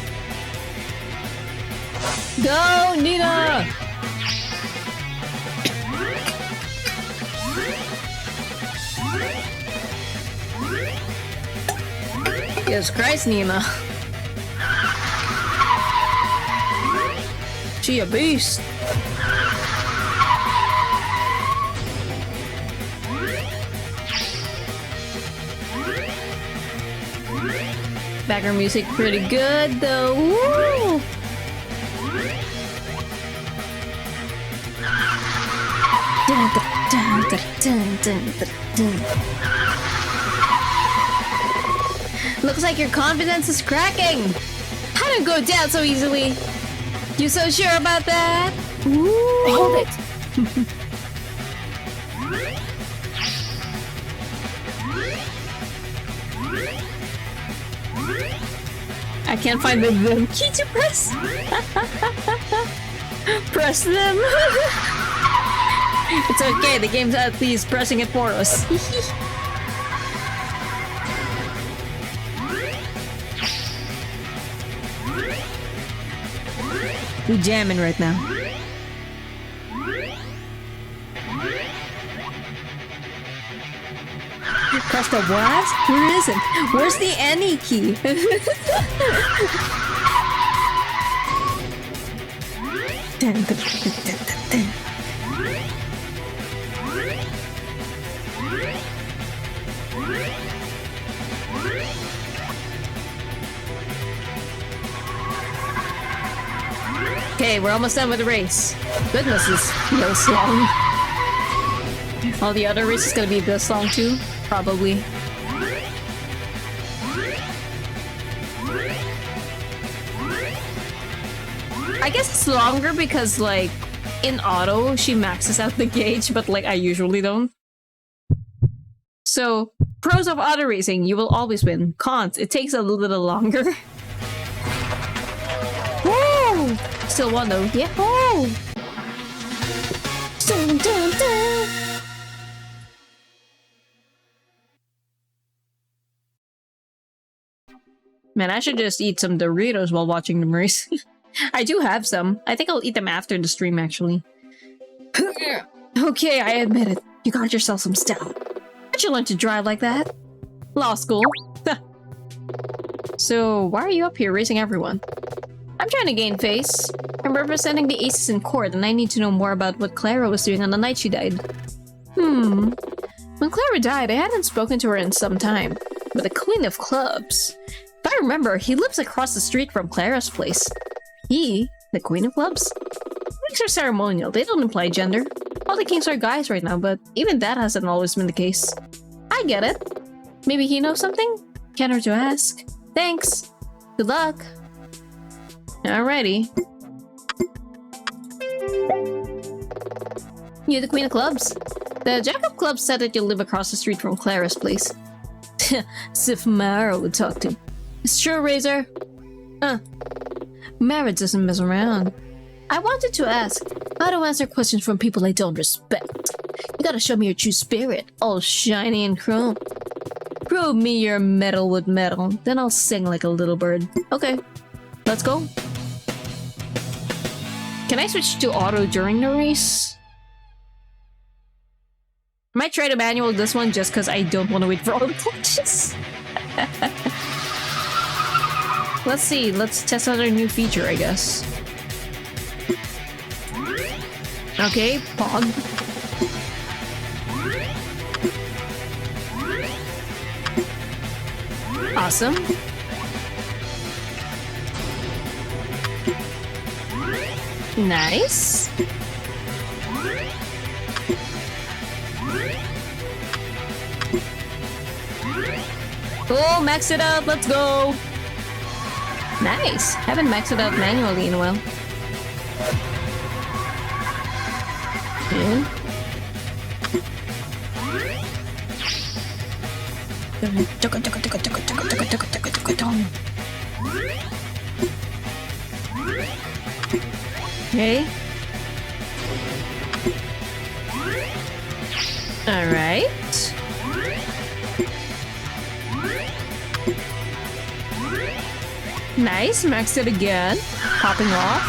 Go, Nina! Jesus Christ, Nina. She a beast. Background music pretty good though. Woo! Looks like your confidence is cracking. I don't go down so easily. You so sure about that? Ooh.
Hold it!
I can't find the key to press. Press them. It's okay, the game's at least pressing it for us. We jamming right now. Press the what? Where is it? Where's the any key? Okay, we're almost done with the race. Goodness, this feels long. All the other races gonna be this long too, probably. I guess it's longer because, like, in auto, she maxes out the gauge, but, like, I usually don't. So, pros of auto racing, you will always win. Cons, it takes a little longer. Woo! Still won though. Yeah. Oh! Dun, dun, dun. Man, I should just eat some Doritos while watching the race. I do have some. I think I'll eat them after the stream, actually. Okay, I admit it. You got yourself some style. How'd you learn to drive like that? Law school. So, why are you up here racing everyone? I'm trying to gain face. I'm representing the aces in court, and I need to know more about what Clara was doing on the night she died. When Clara died, I hadn't spoken to her in some time. But the Queen of Clubs... If I remember, he lives across the street from Clara's place. He? The Queen of Clubs? Kings are ceremonial, they don't imply gender. All the kings are guys right now, but even that hasn't always been the case. I get it. Maybe he knows something? Can't hurt to ask. Thanks. Good luck. Alrighty. You're the Queen of Clubs? The Jack of Clubs said that you live across the street from Clara's place. As if Mara would talk to. It's true, Razor. Mara doesn't mess around. I wanted to ask, how to answer questions from people I don't respect. You gotta show me your true spirit, all shiny and chrome. Prove me you're metal with metal, then I'll sing like a little bird. Okay, let's go. Can I switch to auto during the race? I might try to manual this one just because I don't want to wait for all the glitches. Let's see, let's test out our new feature, I guess. Okay, Pog. Awesome. Nice. Oh, max it out, let's go. Nice. Haven't maxed it out manually in a while. Okay. All right. Nice, maxed it again. Popping off.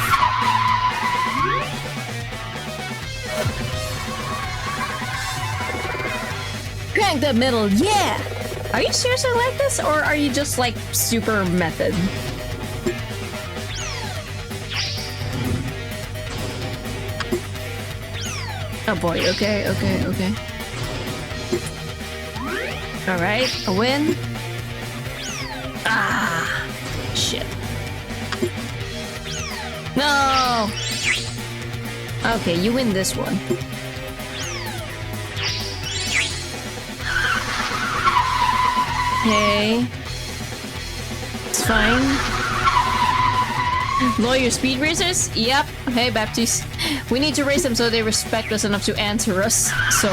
Crank the middle, yeah! Are you seriously like this, or are you just like super method? Oh boy, okay. Alright, a win. Ah, shit. No! Okay, you win this one. Okay. It's fine. Lawyer speed racers? Yep. Hey, Baptiste. We need to race them so they respect us enough to answer us. So...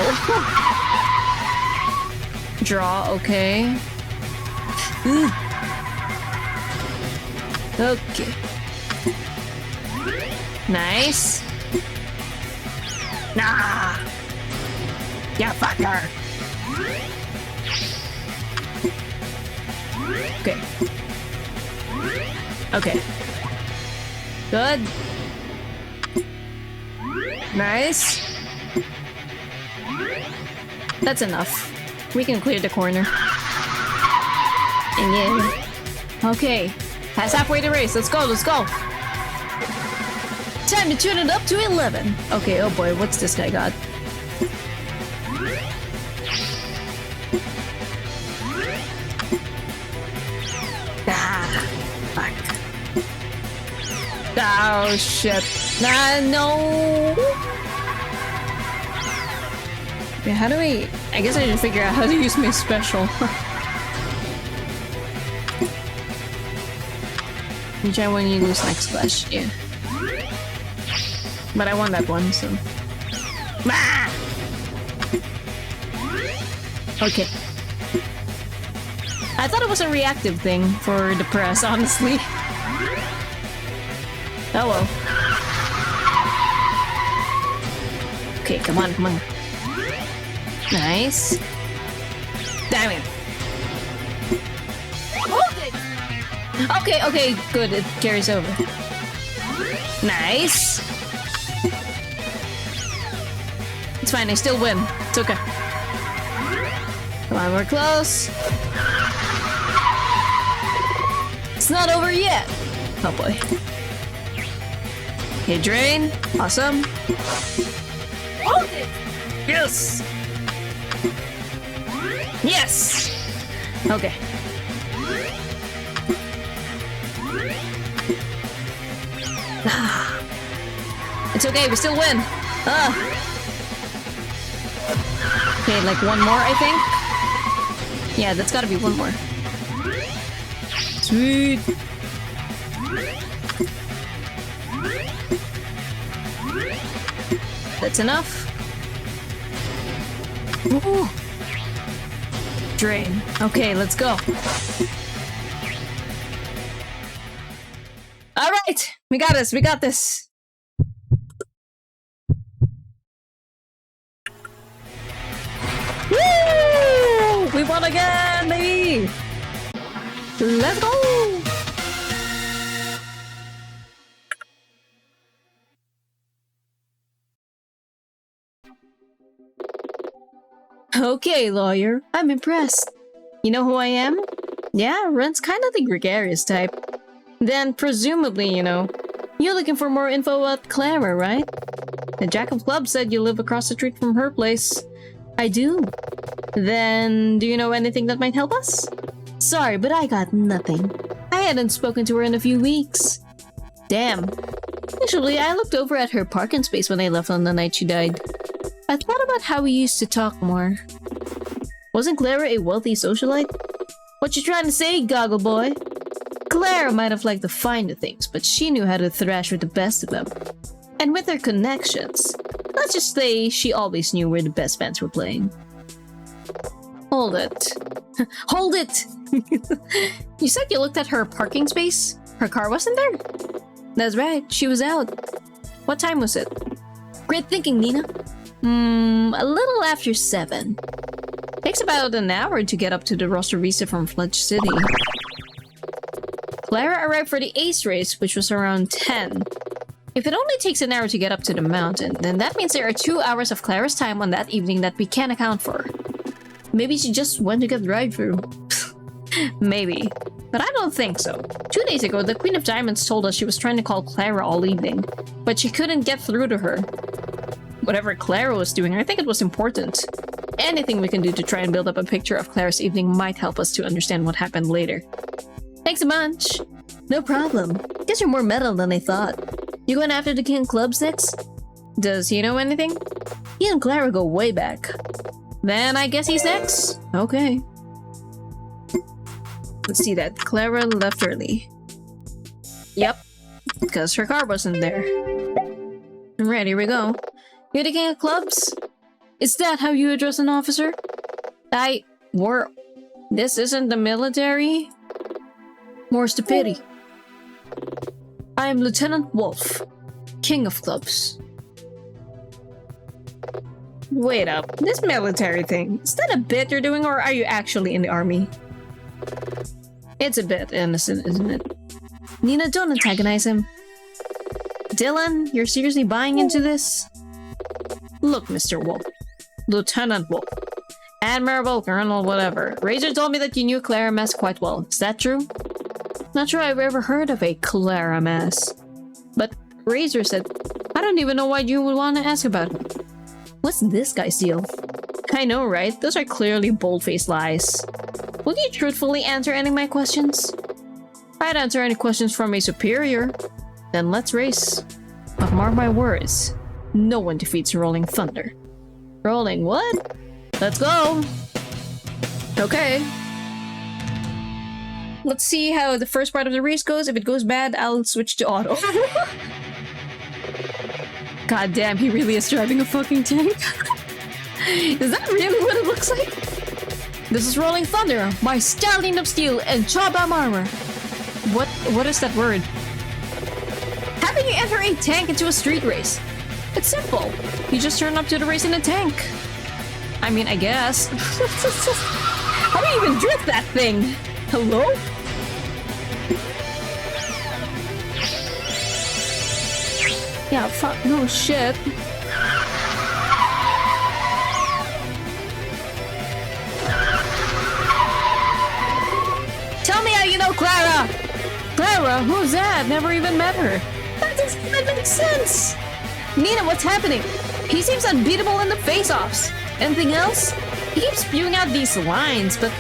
Draw, okay. Okay. Nice. Nah. Yeah, fucker. Okay. Okay. Good. Nice. That's enough. We can clear the corner. And yeah. Okay. Past halfway the race. Let's go, let's go. Time to tune it up to 11. Okay, oh boy, what's this guy got? Ah, fuck. Oh shit. Nah, no. Okay, how do I guess I didn't figure out how to use my special. You try when you lose next flash, yeah. But I won that one, so. Ah! Okay. I thought it was a reactive thing for the press, honestly. Oh well. Okay, come on, come on. Nice. Damn it. Okay, okay, good. It carries over. Nice. It's fine, I still win. It's okay. Come on, we're close. It's not over yet. Oh boy. Okay, drain. Awesome.
Hold it!
Yes! Yes! Okay. It's okay, we still win. Okay, like one more, I think. Yeah, that's gotta be one more. Sweet. That's enough. Ooh. Drain. Okay, let's go. All right, we got this. We got this. Woo! We won again, baby. Let's go. Okay, lawyer. I'm impressed. You know who I am? Yeah, Ren's kind of the gregarious type. Then, presumably, you know, you're looking for more info about Clara, right? The Jack of Clubs said you live across the street from her place. I do. Then, do you know anything that might help us? Sorry, but I got nothing. I hadn't spoken to her in a few weeks. Damn. Actually, I looked over at her parking space when I left on the night she died. I thought about how we used to talk more. Wasn't Clara a wealthy socialite? What you trying to say, goggle boy? Clara might have liked the finer things, but she knew how to thrash with the best of them. And with her connections, let's just say she always knew where the best bands were playing. Hold it. Hold it! You said you looked at her parking space? Her car wasn't there? That's right, she was out. What time was it? Great thinking, Nina. A little after 7. Takes about an hour to get up to the Rostervista from Fledge City. Clara arrived for the Ace race, which was around 10. If it only takes an hour to get up to the mountain, then that means there are 2 hours of Clara's time on that evening that we can't account for. Maybe she just went to get drive-through. Maybe. But I don't think so. 2 days ago, the Queen of Diamonds told us she was trying to call Clara all evening, but she couldn't get through to her. Whatever Clara was doing, I think it was important. Anything we can do to try and build up a picture of Clara's evening might help us to understand what happened later. Thanks a bunch. No problem. Guess you're more metal than I thought. You going after the King of Clubs next? Does he know anything? He and Clara go way back. Then I guess he's next? Okay. Let's see that. Clara left early. Yep. Because her car wasn't there. Alright, here we go. You're the King of Clubs? Is that how you address an officer? This isn't the military? More's the pity. I am Lieutenant Wolf, King of Clubs. Wait up, this military thing, is that a bit you're doing or are you actually in the army? It's a bit innocent, isn't it? Nina, don't antagonize him. Dylan, you're seriously buying into this? Look, Mr. Wolf. Lieutenant Wolf. Admiral, Colonel, whatever. Razor told me that you knew Clara Mass quite well. Is that true? Not sure I've ever heard of a Clara Mass. But Razor said, I don't even know why you would want to ask about it. What's this guy's deal? I know, right? Those are clearly bold-faced lies. Will you truthfully answer any of my questions? I'd answer any questions from a superior. Then let's race. But mark my words, no one defeats Rolling Thunder. Rolling what? Let's go! Okay. Let's see how the first part of the race goes. If it goes bad, I'll switch to auto. God damn, he really is driving a fucking tank. Is that really what it looks like? This is Rolling Thunder, my Stallion of Steel and Chabam Armor. What is that word? How can you enter a tank into a street race? It's simple. You just turn up to the race in a tank. I mean, I guess. How do you even drift that thing? Hello? Yeah, fuck, no shit. Yeah, you know Clara! Clara? Who's that? Never even met her. That doesn't even make sense! Nina, what's happening? He seems unbeatable in the face-offs. Anything else? He keeps spewing out these lines, but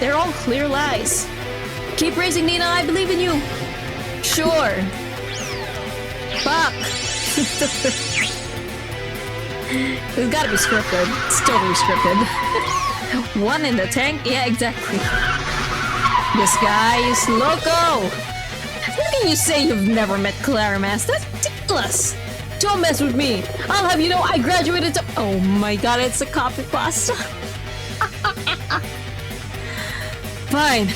they're all clear lies. Keep racing, Nina, I believe in you. Sure. Fuck. It's gotta be scripted. It's totally scripted. One in the tank? Yeah, exactly. This guy is loco! How can you say you've never met Clara, Mass? That's ridiculous! Don't mess with me! I'll have you know I graduated to— Oh my god, it's a copy pasta. Fine.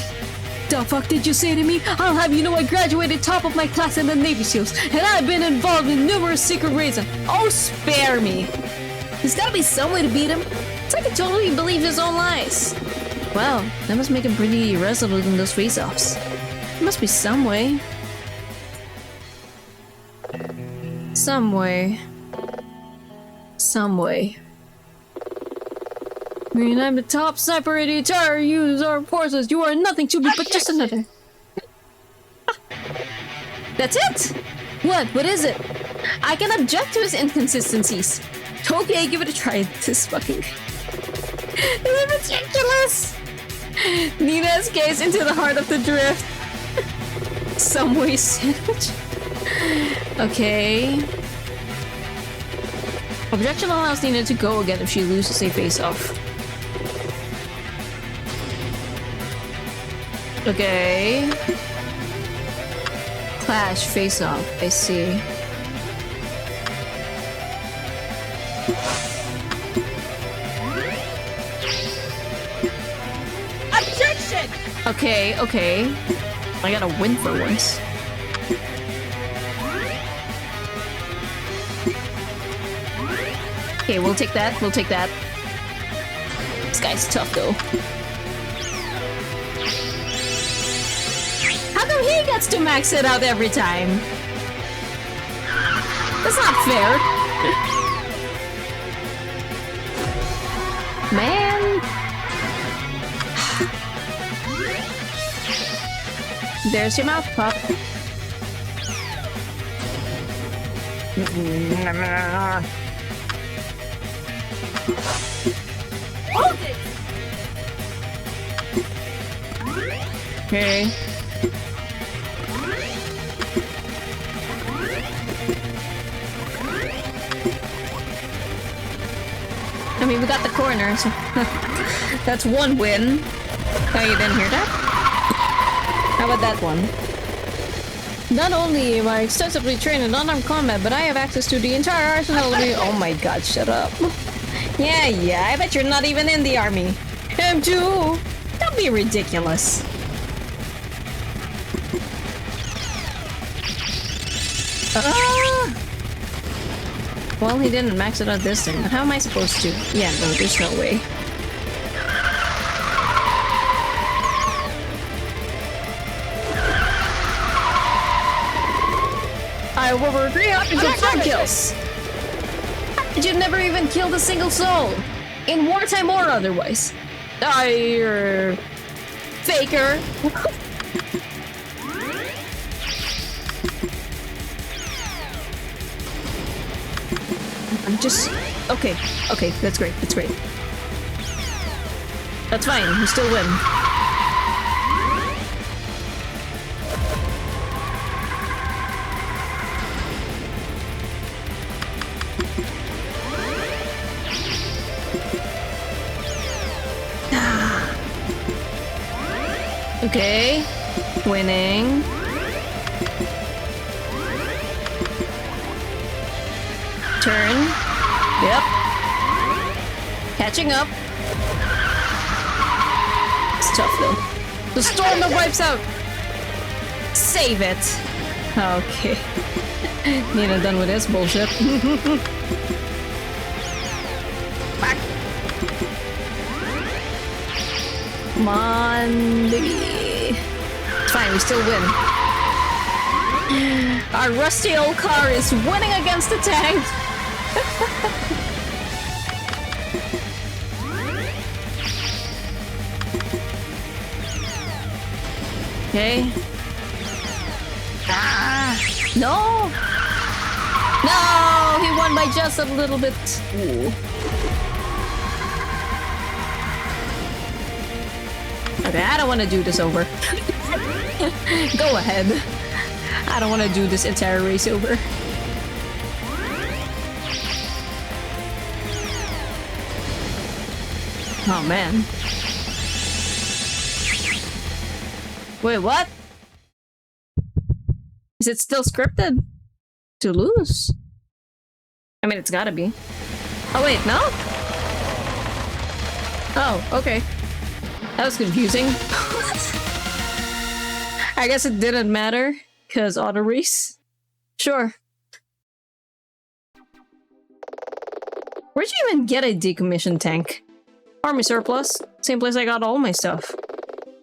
The fuck did you say to me? I'll have you know I graduated top of my class in the Navy SEALs, and I've been involved in numerous secret raids. Oh, spare me! There's gotta be some way to beat him. It's like he totally believes his own lies. Wow, that must make him pretty resolute in those face-offs. There must be some way. Some way. Some way. I mean, I'm the top sniper in the entire use our forces. You are nothing to me but just another. That's it! What? What is it? I can object to his inconsistencies. Okay, give it a try. This fucking... This is ridiculous! Nina escapes into the heart of the drift. Some way sandwich. Okay. Objection allows Nina to go again if she loses a face-off. Okay. Clash, face-off. I see.
Objection!
Okay, okay. I gotta win for once. Okay, we'll take that. We'll take that. This guy's tough, though. How come he gets to max it out every time? That's not fair. Man. There's your mouth, pup.
Hold it!
Okay. I mean, we got the corner, so that's one win. Oh, you didn't hear that? How about that one? Not only am I extensively trained in unarmed combat, but I have access to the entire arsenal of the— Oh my god, shut up. Yeah, I bet you're not even in the army. Him too! Don't be ridiculous. Well, he didn't max it out this time. How am I supposed to? Yeah, no, there's no way. I have over 300 kills! Did you never even killed a single soul? In wartime or otherwise? Faker! I'm just... Okay, that's great, that's great. That's fine, we still win. Okay, winning. Turn. Yep. Catching up. It's tough though. The storm that wipes out. Save it. Okay. Nina done with this bullshit. Back. Come on, baby. It's fine, we still win. Our rusty old car is winning against the tank. Okay. Ah! No! No! He won by just a little bit. Ooh. Okay, I don't want to do this over. Go ahead. I don't want to do this entire race over. Oh man. Wait, what? Is it still scripted? To lose? I mean, it's gotta be. Oh wait, no? Oh, okay. That was confusing. I guess it didn't matter, because auto race? Sure. Where'd you even get a decommissioned tank? Army surplus. Same place I got all my stuff.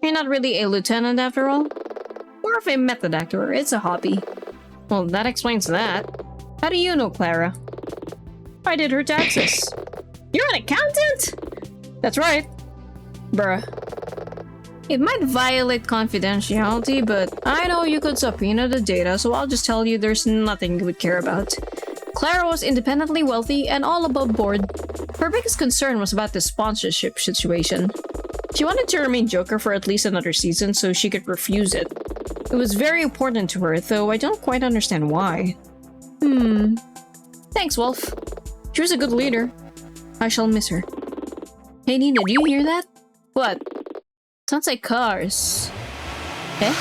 You're not really a lieutenant after all? More of a method actor, it's a hobby. Well, that explains that. How do you know Clara? I did her taxes. You're an accountant? That's right. Bruh. It might violate confidentiality, but I know you could subpoena the data, so I'll just tell you there's nothing you would care about. Clara was independently wealthy and all above board. Her biggest concern was about the sponsorship situation. She wanted to remain Joker for at least another season so she could refuse it. It was very important to her, though I don't quite understand why. Thanks, Wolf. She was a good leader. I shall miss her. Hey Nina, do you hear that? What? Sounds like cars. Eh?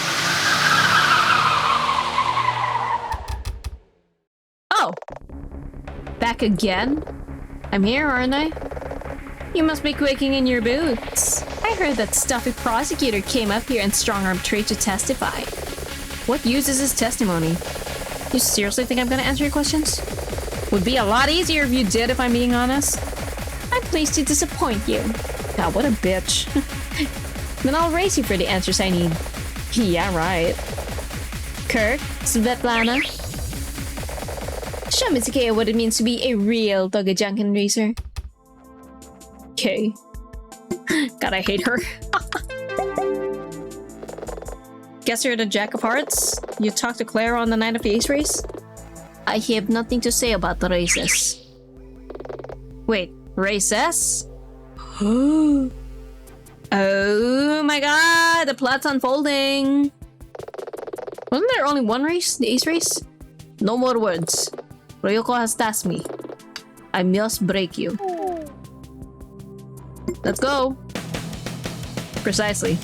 Oh! Back again? I'm here, aren't I? You must be quaking in your boots. I heard that stuffy prosecutor came up here and strong-armed Trey to testify. What use is his testimony? You seriously think I'm gonna answer your questions? Would be a lot easier if you did, if I'm being honest. I'm pleased to disappoint you. God, what a bitch. Then I'll race you for the answers I need. Yeah, right. Kirk, Svetlana. Show Mitsuki what it means to be a real Dogajunkin racer. Okay. God, I hate her. Guess you're the Jack of Hearts? You talked to Claire on the night of the Ace race? I have nothing to say about the races. Wait, races? Oh my god, the plot's unfolding. Wasn't there only one race? The Ace race? No more words. Ryoko has tasked me. I must break you. Let's go. Precisely.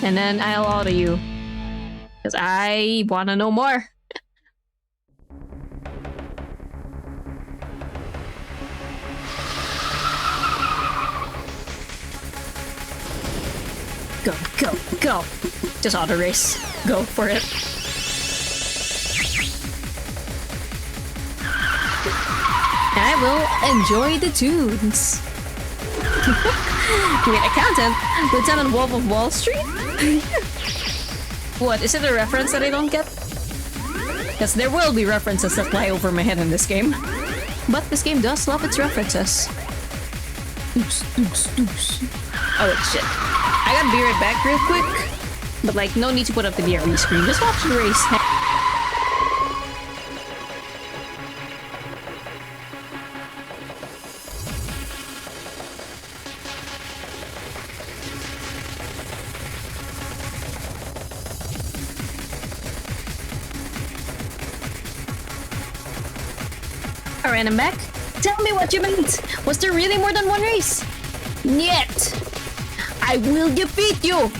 And then I'll auto you. Because I wanna know more. Go, go, go. Just auto race. Go for it. I will enjoy the tunes. Wait, accountant? Lieutenant Wolf of Wall Street? What, is it a reference that I don't get? Because there will be references that fly over my head in this game. But this game does love its references. Oops, oops, oops. Oh, shit. I gotta be right back real quick. But like, no need to put up the VRE screen. Just watch the race. Alright, I'm back. Tell me what you meant. Was there really more than one race? Niet. I will defeat you.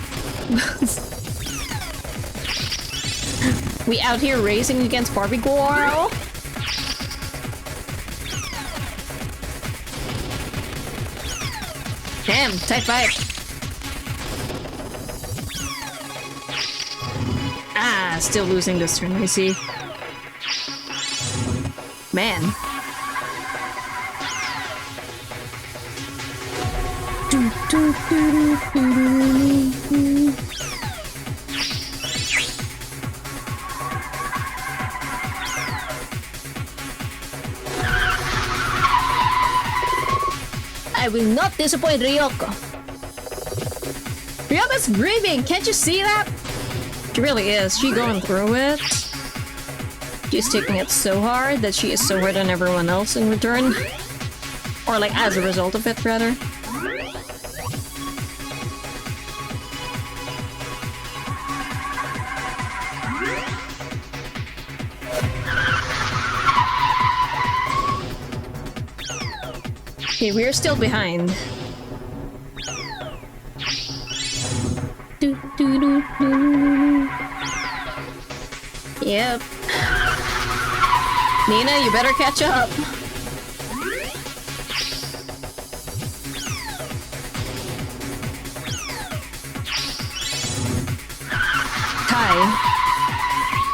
We out here racing against Barbie Girl. Damn, tight fight. Ah, still losing this turn, I see. Man. I will not disappoint Ryoko. Ryoko's grieving, can't you see that? She really is. She going through it. She's taking it so hard that she is so hard on everyone else in return. Or like as a result of it, rather. Okay, we're still behind. Yep. Nina, you better catch up. Tie.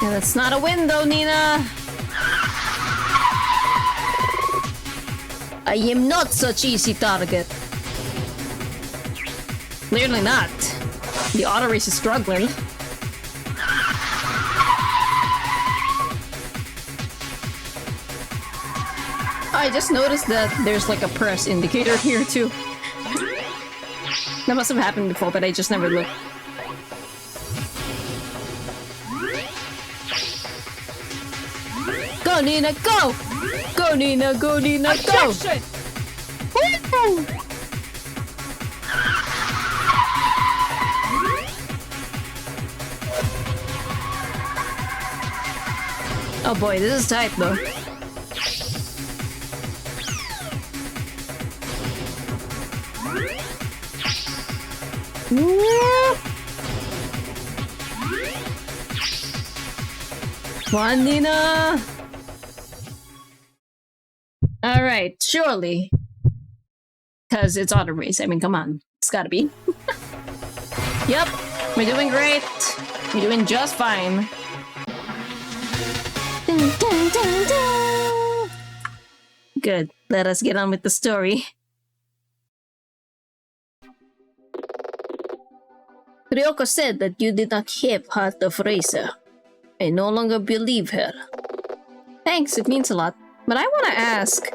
Yeah, that's not a win though, Nina. I am not such easy target. Clearly not. The auto race is struggling. I just noticed that there's like a press indicator here too. That must have happened before, but I just never looked. Go, Nina, go! Go, Nina, go, Nina, go!
Objection!
Woo! Oh boy, this is tight though. Come on, Nina! Alright, surely. Because it's auto race. I mean, come on. It's gotta be. Yep, we're doing great. We're doing just fine. Dun, dun, dun, dun. Good. Let us get on with the story. Ryoko said that you did not have Heart of Racer. I no longer believe her. Thanks, it means a lot. But I want to ask,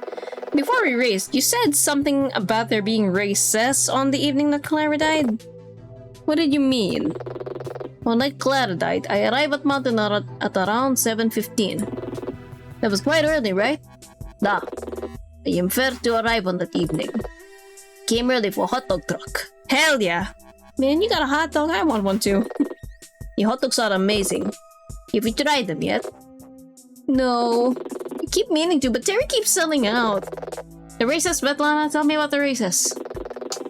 before we raced, you said something about there being races on the evening that Clara died? What did you mean? When like Clara died, I arrived at Mountain at around 7:15. That was quite early, right? Da. I am fair to arrive on that evening. Came early for hot dog truck. Hell yeah! Man, you got a hot dog? I want one too. Your hot dogs are amazing. Have you tried them yet? No. I keep meaning to, but Terry keeps selling out. The races, Svetlana, tell me about the races.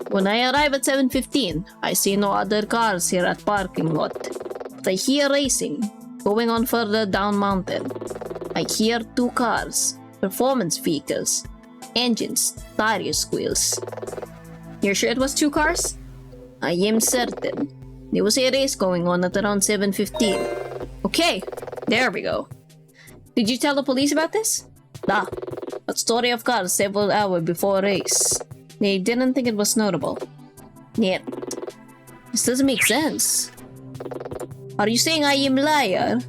When I arrive at 7:15, I see no other cars here at parking lot. But I hear racing, going on further down mountain. I hear two cars, performance vehicles, engines, tire squeals. You're sure it was two cars? I am certain. There was a race going on at around 7:15. Okay, there we go. Did you tell the police about this? Nah, but story of cars several hours before race. They didn't think it was notable. Yeah, this doesn't make sense. Are you saying I am liar?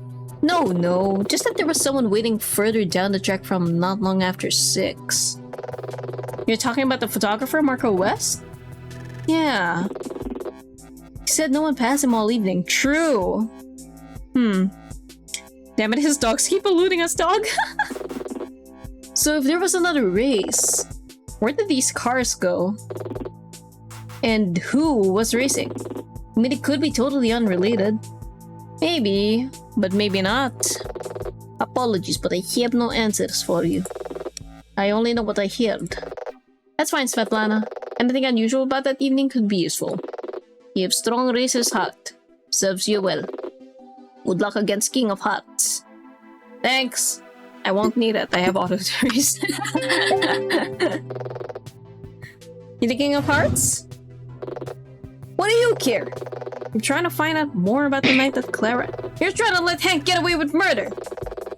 No, just that there was someone waiting further down the track from not long after 6. You're talking about the photographer, Marco West? Yeah. He said no one passed him all evening. True. Damn it, his dogs keep eluding us, dog. So if there was another race, where did these cars go? And who was racing? I mean, it could be totally unrelated. Maybe, but maybe not. Apologies, but I have no answers for you. I only know what I heard. That's fine, Svetlana. Anything unusual about that evening could be useful. You have strong racer's heart. Serves you well. Good luck against King of Hearts. Thanks. I won't need it. I have auto race. You the King of Hearts? What do you care? I'm trying to find out more about the night that Clara... You're trying to let Hank get away with murder!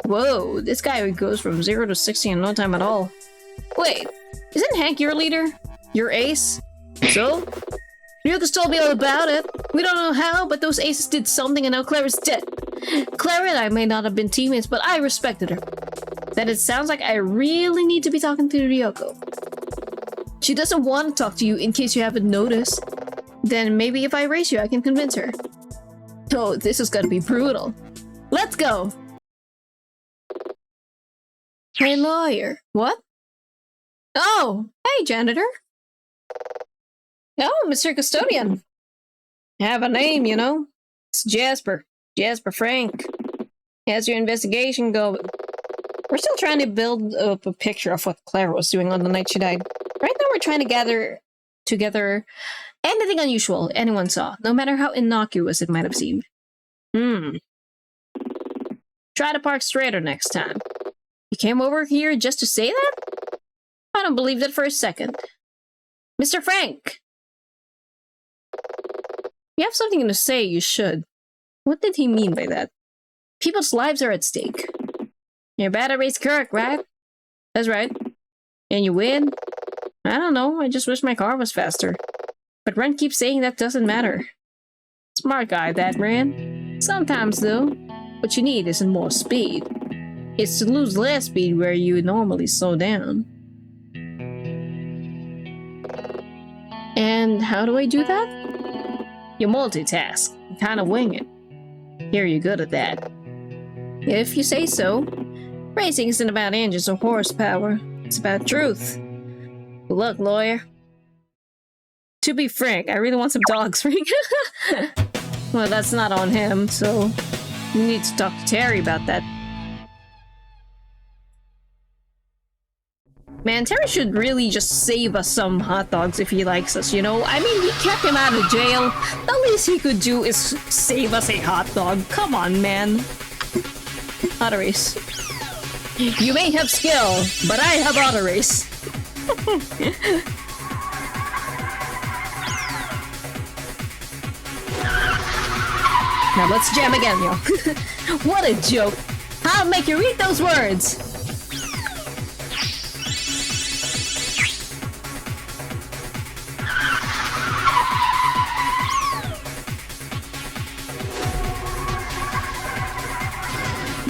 Whoa, this guy goes from 0 to 60 in no time at all. Wait, isn't Hank your leader? Your ace? So? Ryuko's told me all about it. We don't know how, but those aces did something and now Clara's dead. Clara and I may not have been teammates, but I respected her. Then it sounds like I really need to be talking to Ryoko. She doesn't want to talk to you in case you haven't noticed. Then maybe if I race you, I can convince her. Oh, this is gonna be brutal. Let's go! Hey, lawyer. What? Oh, hey, janitor. Oh, Mr. Custodian. I have a name, you know. It's Jasper. Jasper Frank. How's your investigation going? We're still trying to build up a picture of what Claire was doing on the night she died. Right now we're trying to gather together anything unusual anyone saw, no matter how innocuous it might have seemed. Try to park straighter next time. You came over here just to say that? I don't believe that for a second. Mr. Frank! You have something to say, you should. What did he mean by that? People's lives are at stake. Your battery's correct, right? That's right. And you win? I don't know, I just wish my car was faster. But Ren keeps saying that doesn't matter. Smart guy, that Ren. Sometimes, though, what you need isn't more speed. It's to lose less speed where you would normally slow down. And how do I do that? You multitask. You kind of wing it. Here, you're good at that. If you say so. Racing isn't about engines or horsepower. It's about truth. Good luck, lawyer. To be frank, I really want some dogs, Frank. Well, that's not on him, so we need to talk to Terry about that. Man, Terry should really just save us some hot dogs if he likes us, you know? I mean, we kept him out of jail. The least he could do is save us a hot dog. Come on, man. Auto race. You may have skill, but I have auto race. Now let's jam again, yo. What a joke. I'll make you read those words.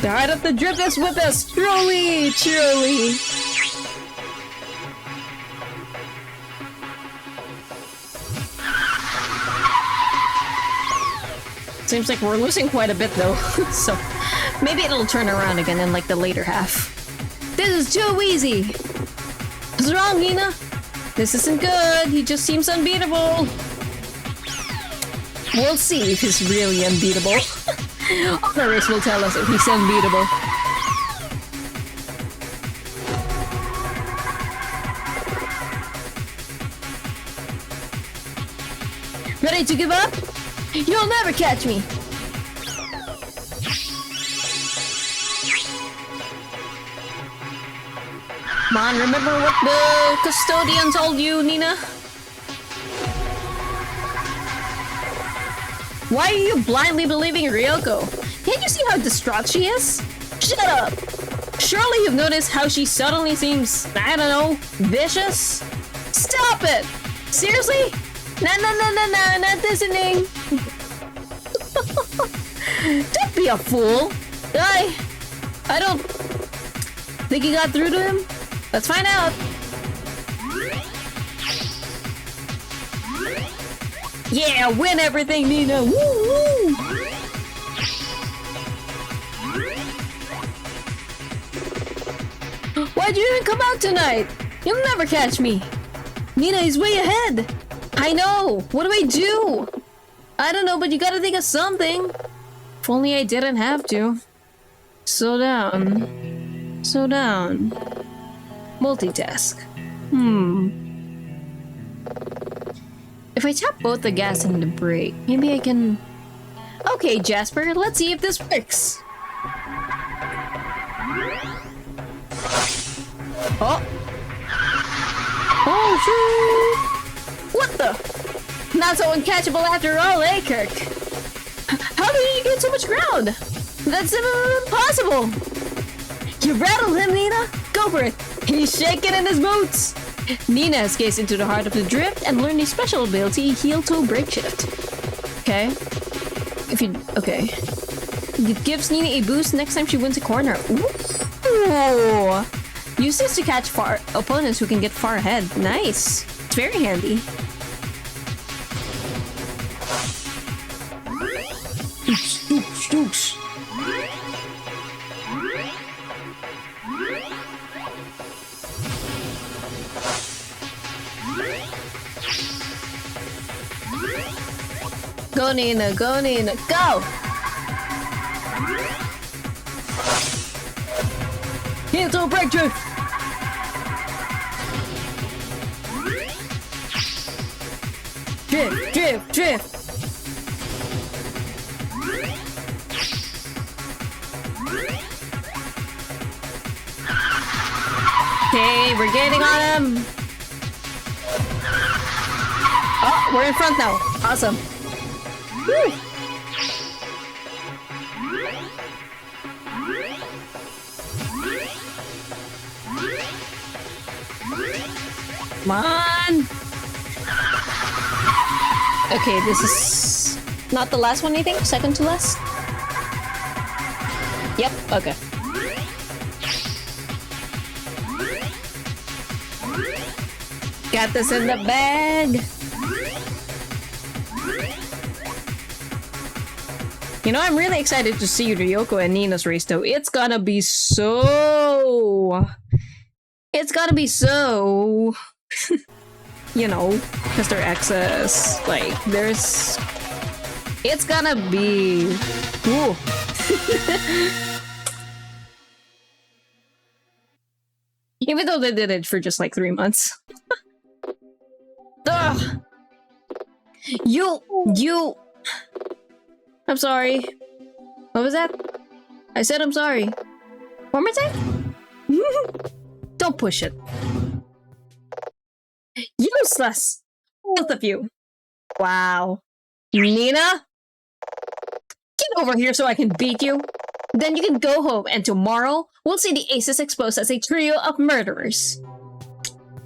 The heart of the drift is with us, truly, truly. Seems like we're losing quite a bit though, so maybe it'll turn around again in like the later half. This is too easy. What's wrong, Nina? This isn't good. He just seems unbeatable. We'll see if he's really unbeatable. Our race will tell us if he's unbeatable. Ready to give up? You'll never catch me! Come on, remember what the custodian told you, Nina? Why are you blindly believing Ryoko? Can't you see how distraught she is? Shut up! Surely you've noticed how she suddenly seems, I don't know, vicious? Stop it! Seriously? No, not listening! Don't be a fool! I don't... Think you got through to him? Let's find out! Yeah, win everything, Nina! Woo woo! Why'd you even come out tonight? You'll never catch me! Nina is way ahead! I know! What do I do? I don't know, but you gotta think of something! If only I didn't have to. Slow down. Slow down. Multitask. If I tap both the gas and the brake, maybe I can... Okay, Jasper, let's see if this works. Oh! Oh, shoot! What the? Not so uncatchable after all, eh, Kirk? How did you get so much ground? That's impossible! You rattled him, Nina! Go for it! He's shaking in his boots! Nina has gazed into the heart of the drift and learned a special ability, heel toe brake shift. Okay. Okay. It gives Nina a boost next time she wins a corner. Ooh! Use this to catch opponents who can get far ahead. Nice! It's very handy. Go, Nina, go, Nina, go! Cancel breakthrough! Drift, drift, drift! Okay, we're getting on him! Oh, we're in front now. Awesome. Woo. Come on! Okay, this is not the last one, I think? Second to last? Yep, okay. Got this in the bag! You know, I'm really excited to see Ryoko and Nina's race, though. It's gonna be so... It's gonna be so... you know, because they're exes. Like, there's... It's gonna be... Ooh. Even though they did it for just like 3 months. Ugh. You... I'm sorry. What was that? I said I'm sorry. One more time? Don't push it. Useless! Both of you. Wow. Nina? Get over here so I can beat you. Then you can go home, and tomorrow, we'll see the aces exposed as a trio of murderers.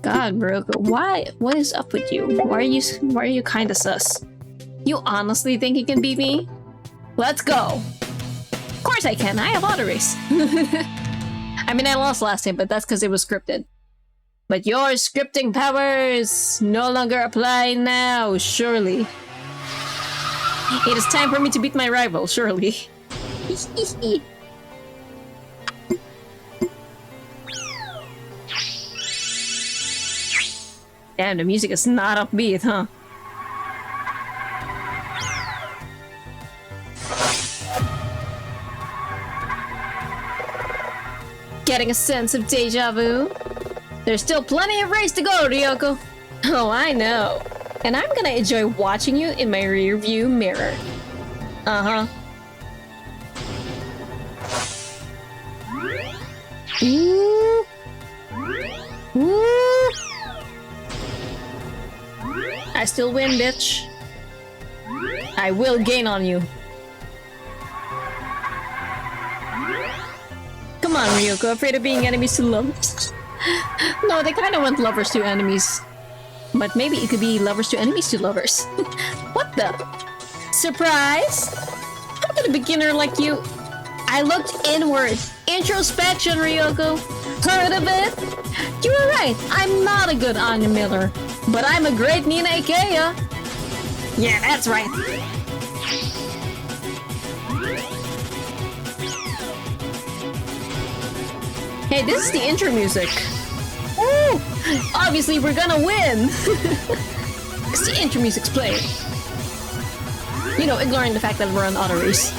God, Ryoko, why? What is up with you? Why are you kinda sus? You honestly think you can beat me? Let's go! Of course I can, I have auto race. I mean, I lost last time, but that's because it was scripted. But your scripting powers no longer apply now, surely. It is time for me to beat my rival, surely. Damn, the music is not upbeat, huh? Getting a sense of deja vu? There's still plenty of race to go, Ryoko. Oh, I know. And I'm gonna enjoy watching you in my rear view mirror. Uh-huh. Ooh. Ooh. I still win, bitch. I will gain on you. Come on, Ryoko, afraid of being enemies to lovers? No, they kind of want lovers to enemies. But maybe it could be lovers to enemies to lovers. What the? Surprise? How could a beginner like you... I looked inward. Introspection, Ryoko. Heard of it? You were right. I'm not a good Anya Miller. But I'm a great Nina Ikea. Yeah, that's right. Hey, this is the intro music. Woo! Obviously, we're gonna win! Because the intro music's playing. You know, ignoring the fact that we're on auto race.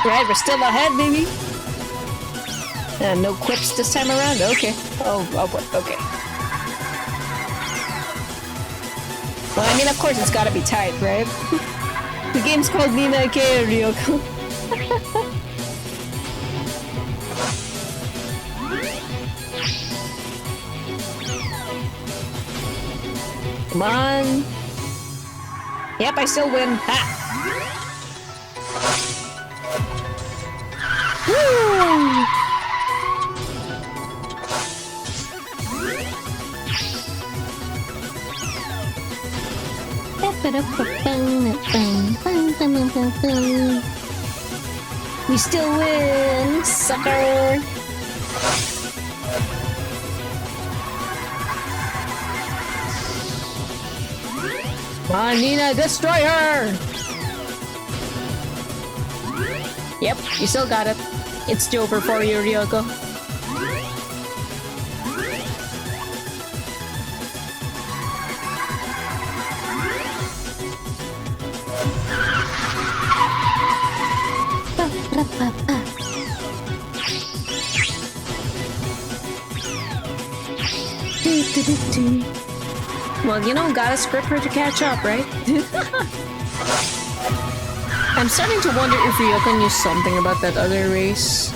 Right, we're still ahead, baby. No quips this time around? Okay. Oh, okay. Well, I mean, of course it's gotta be tight, right? The game's called Nina Ikea Ryoko. Come on. Yep, I still win. Ha! Woo! We still win, sucker! Come on, Nina, destroy her! Yep, you still got it. It's over for you, Ryoko. Well, you know, gotta script her to catch up, right? I'm starting to wonder if Ryoko knew something about that other race.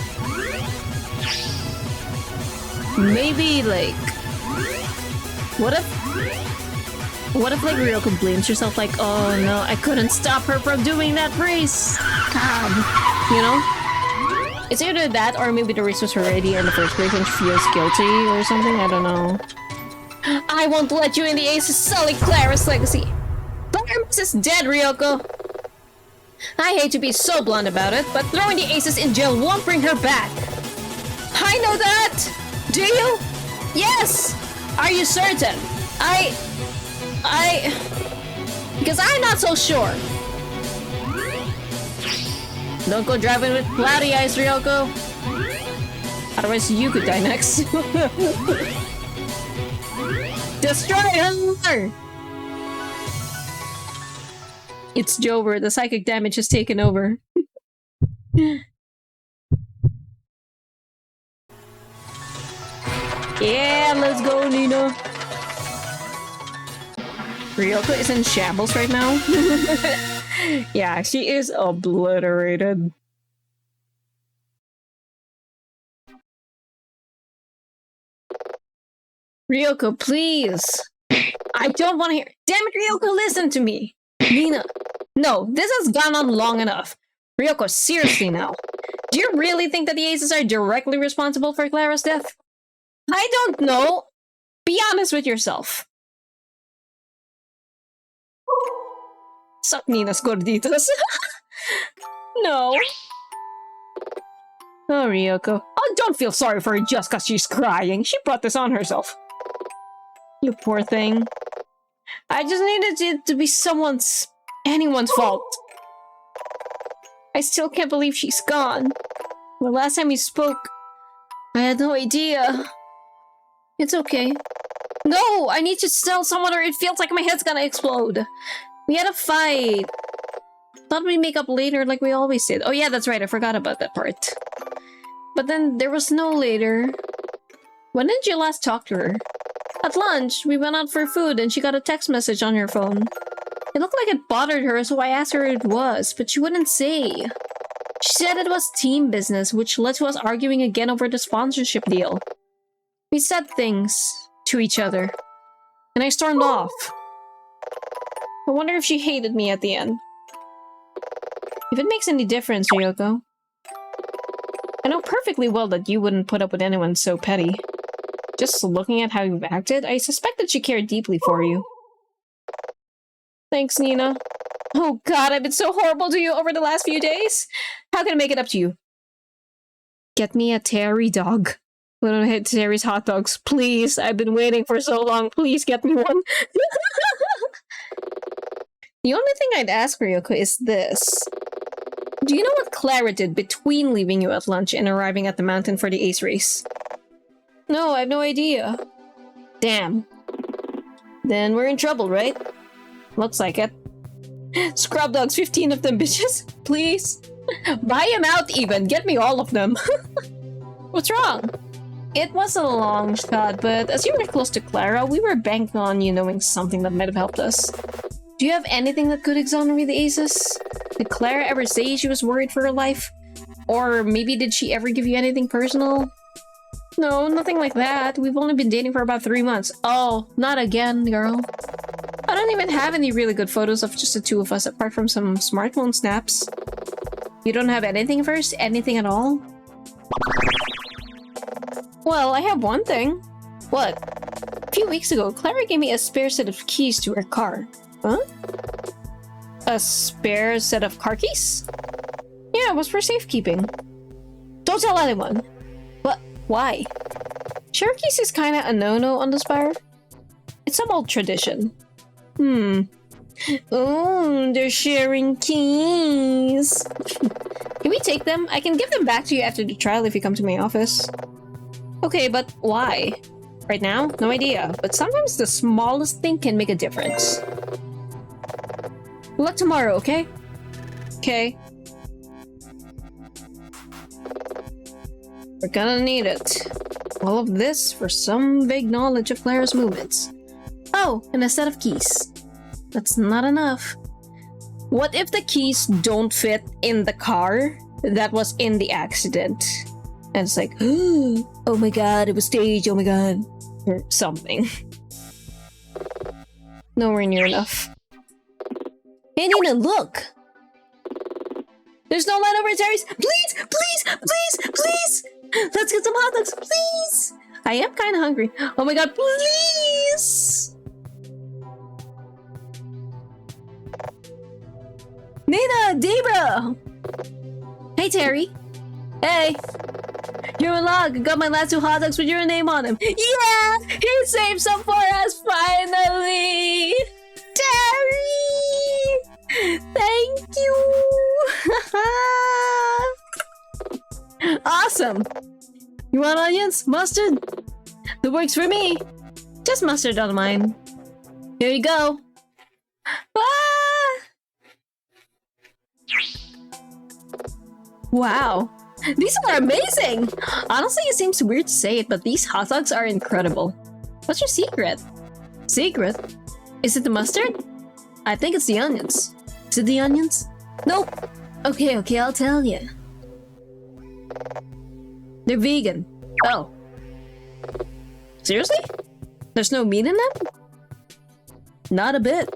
Maybe, like... What if, like, Ryoko blames herself, like, oh no, I couldn't stop her from doing that race! God. You know? It's either that, or maybe the race was her idea in the first place and she feels guilty or something, I don't know. I won't let you in the Aces sully Clara's legacy! Clara's is dead, Ryoko! I hate to be so blunt about it, but throwing the Aces in jail won't bring her back! I know that! Do you? Yes! Are you certain? Because I'm not so sure. Don't go driving with cloudy eyes, Ryoko. Otherwise you could die next. Destroy her! It's Jover, the psychic damage has taken over. Yeah, let's go, Nina. Ryoko is in shambles right now. Yeah, she is obliterated. Ryoko, please. I don't want to hear. Damn it, Ryoko, listen to me. Nina. No, this has gone on long enough. Ryoko, seriously now. Do you really think that the Aces are directly responsible for Clara's death? I don't know. Be honest with yourself. Suck Nina's gorditas. No. Oh, Ryoko. Oh, don't feel sorry for her just because she's crying. She brought this on herself. You poor thing. I just needed it to be anyone's fault. I still can't believe she's gone. The last time we spoke, I had no idea. It's okay. No, I need to tell someone or it feels like my head's gonna explode. We had a fight. Thought we'd make up later like we always did. Oh yeah, that's right, I forgot about that part. But then there was no later. When did you last talk to her? At lunch, we went out for food and she got a text message on her phone. It looked like it bothered her, so I asked her who it was, but she wouldn't say. She said it was team business, which led to us arguing again over the sponsorship deal. We said things to each other, and I stormed off. I wonder if she hated me at the end. If it makes any difference, Ryoko. I know perfectly well that you wouldn't put up with anyone so petty. Just looking at how you've acted, I suspect that she cared deeply for you. Thanks, Nina. Oh god, I've been so horrible to you over the last few days. How can I make it up to you? Get me a Terry dog. One of Terry's hot dogs, please. I've been waiting for so long. Please get me one. The only thing I'd ask Ryoko is this. Do you know what Clara did between leaving you at lunch and arriving at the mountain for the ace race? No, I have no idea. Damn. Then we're in trouble, right? Looks like it. Scrub dogs, 15 of them, bitches. Please. Buy them out even. Get me all of them. What's wrong? It was a long shot, but as you were close to Clara, we were banking on you knowing something that might have helped us. Do you have anything that could exonerate the Aces? Did Clara ever say she was worried for her life? Or maybe did she ever give you anything personal? No, nothing like that. We've only been dating for about 3 months. Oh, not again, girl. I don't even have any really good photos of just the two of us apart from some smartphone snaps. You don't have anything first? Anything at all? Well, I have one thing. What? A few weeks ago, Clara gave me a spare set of keys to her car. Huh? A spare set of car keys? Yeah, it was for safekeeping. Don't tell anyone. But why? Cherokees is kinda a no-no on the Spire. It's some old tradition. Oh, they're sharing keys. Can we take them? I can give them back to you after the trial if you come to my office. Okay, but why? Right now? No idea. But sometimes the smallest thing can make a difference. Good luck tomorrow, okay? Okay. We're gonna need it. All of this for some vague knowledge of Clara's movements. Oh, and a set of keys. That's not enough. What if the keys don't fit in the car that was in the accident? And it's like, oh my god, it was staged, oh my god. Or something. Nowhere near enough. Hey Nina, look! There's no line over at Terry's. Please, please, please, please! Let's get some hot dogs, please! I am kind of hungry. Oh my god, please! Nina, Debra! Hey, Terry. Hey. You're in luck. I got my last 2 hot dogs with your name on them. Yeah! He saved some for us, finally! Terry! Thank you! Awesome! You want onions? Mustard? That works for me. Just mustard on mine. Here you go. Ah! Wow. These are amazing! Honestly, it seems weird to say it, but these hot dogs are incredible. What's your secret? Secret? Is it the mustard? I think it's the onions. Is it the onions? Nope. Okay, I'll tell you. They're vegan. Oh. Seriously? There's no meat in them? Not a bit.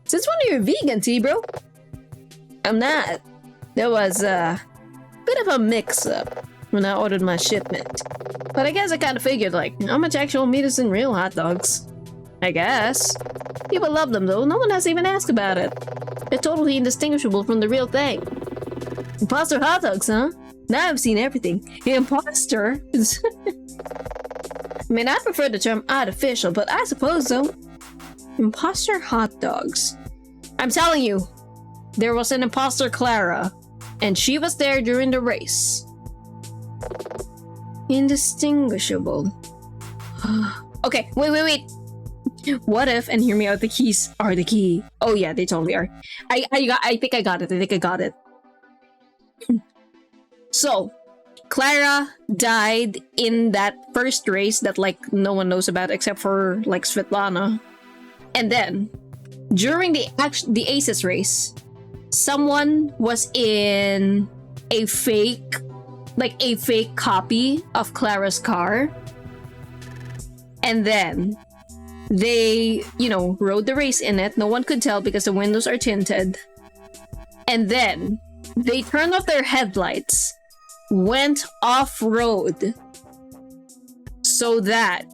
Since when are you vegan, T-bro? I'm not. There was a bit of a mix-up when I ordered my shipment. But I guess I kind of figured, like, how much actual meat is in real hot dogs? I guess. People love them, though. No one has even asked about it. They're totally indistinguishable from the real thing. Imposter hot dogs, huh? Now I've seen everything. Imposter? I mean, I prefer the term artificial, but I suppose so. Imposter hot dogs. I'm telling you, there was an imposter Clara, and she was there during the race. Indistinguishable. Okay, wait. What if, and hear me out, the keys are the key? Oh yeah, they totally are. I think I got it. So, Clara died in that first race that, like, no one knows about except for, like, Svetlana. And then, during the Aces race, someone was in a fake copy of Clara's car. And then, they, rode the race in it. No one could tell because the windows are tinted. And then, they turned off their headlights, went off-road, so that,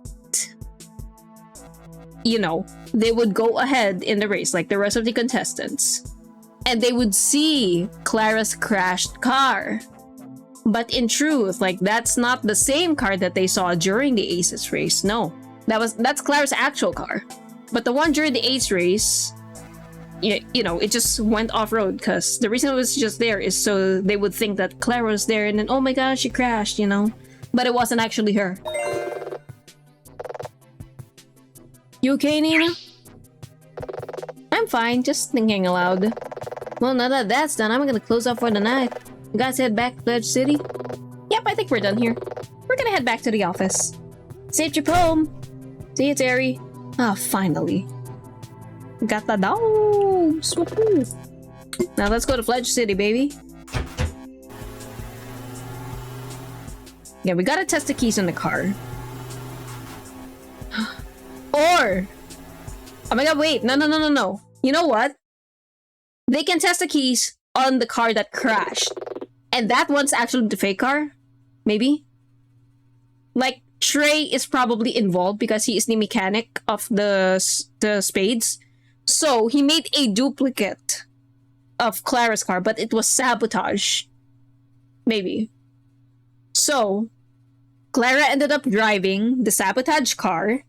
they would go ahead in the race like the rest of the contestants. And they would see Clara's crashed car. But in truth, like, that's not the same car that they saw during the Aces race. No, that's Clara's actual car. But the one during the Ace race, it just went off-road, because the reason it was just there is so they would think that Clara was there and then, oh my gosh, she crashed, But it wasn't actually her. You okay, Nina? I'm fine, just thinking aloud. Well, now that that's done, I'm gonna close up for the night. You guys head back to Pledge City? Yep, I think we're done here. We're gonna head back to the office. Safe trip home! See you, Terry. Ah, finally. Got the dogs! Woohoo! Now let's go to Pledge City, baby. Yeah, we gotta test the keys in the car. Or... oh my god, wait. No. You know what? They can test the keys on the car that crashed. And that one's actually the fake car? Maybe? Like, Trey is probably involved because he is the mechanic of the spades. So, he made a duplicate of Clara's car, but it was sabotage. Maybe. So, Clara ended up driving the sabotage car,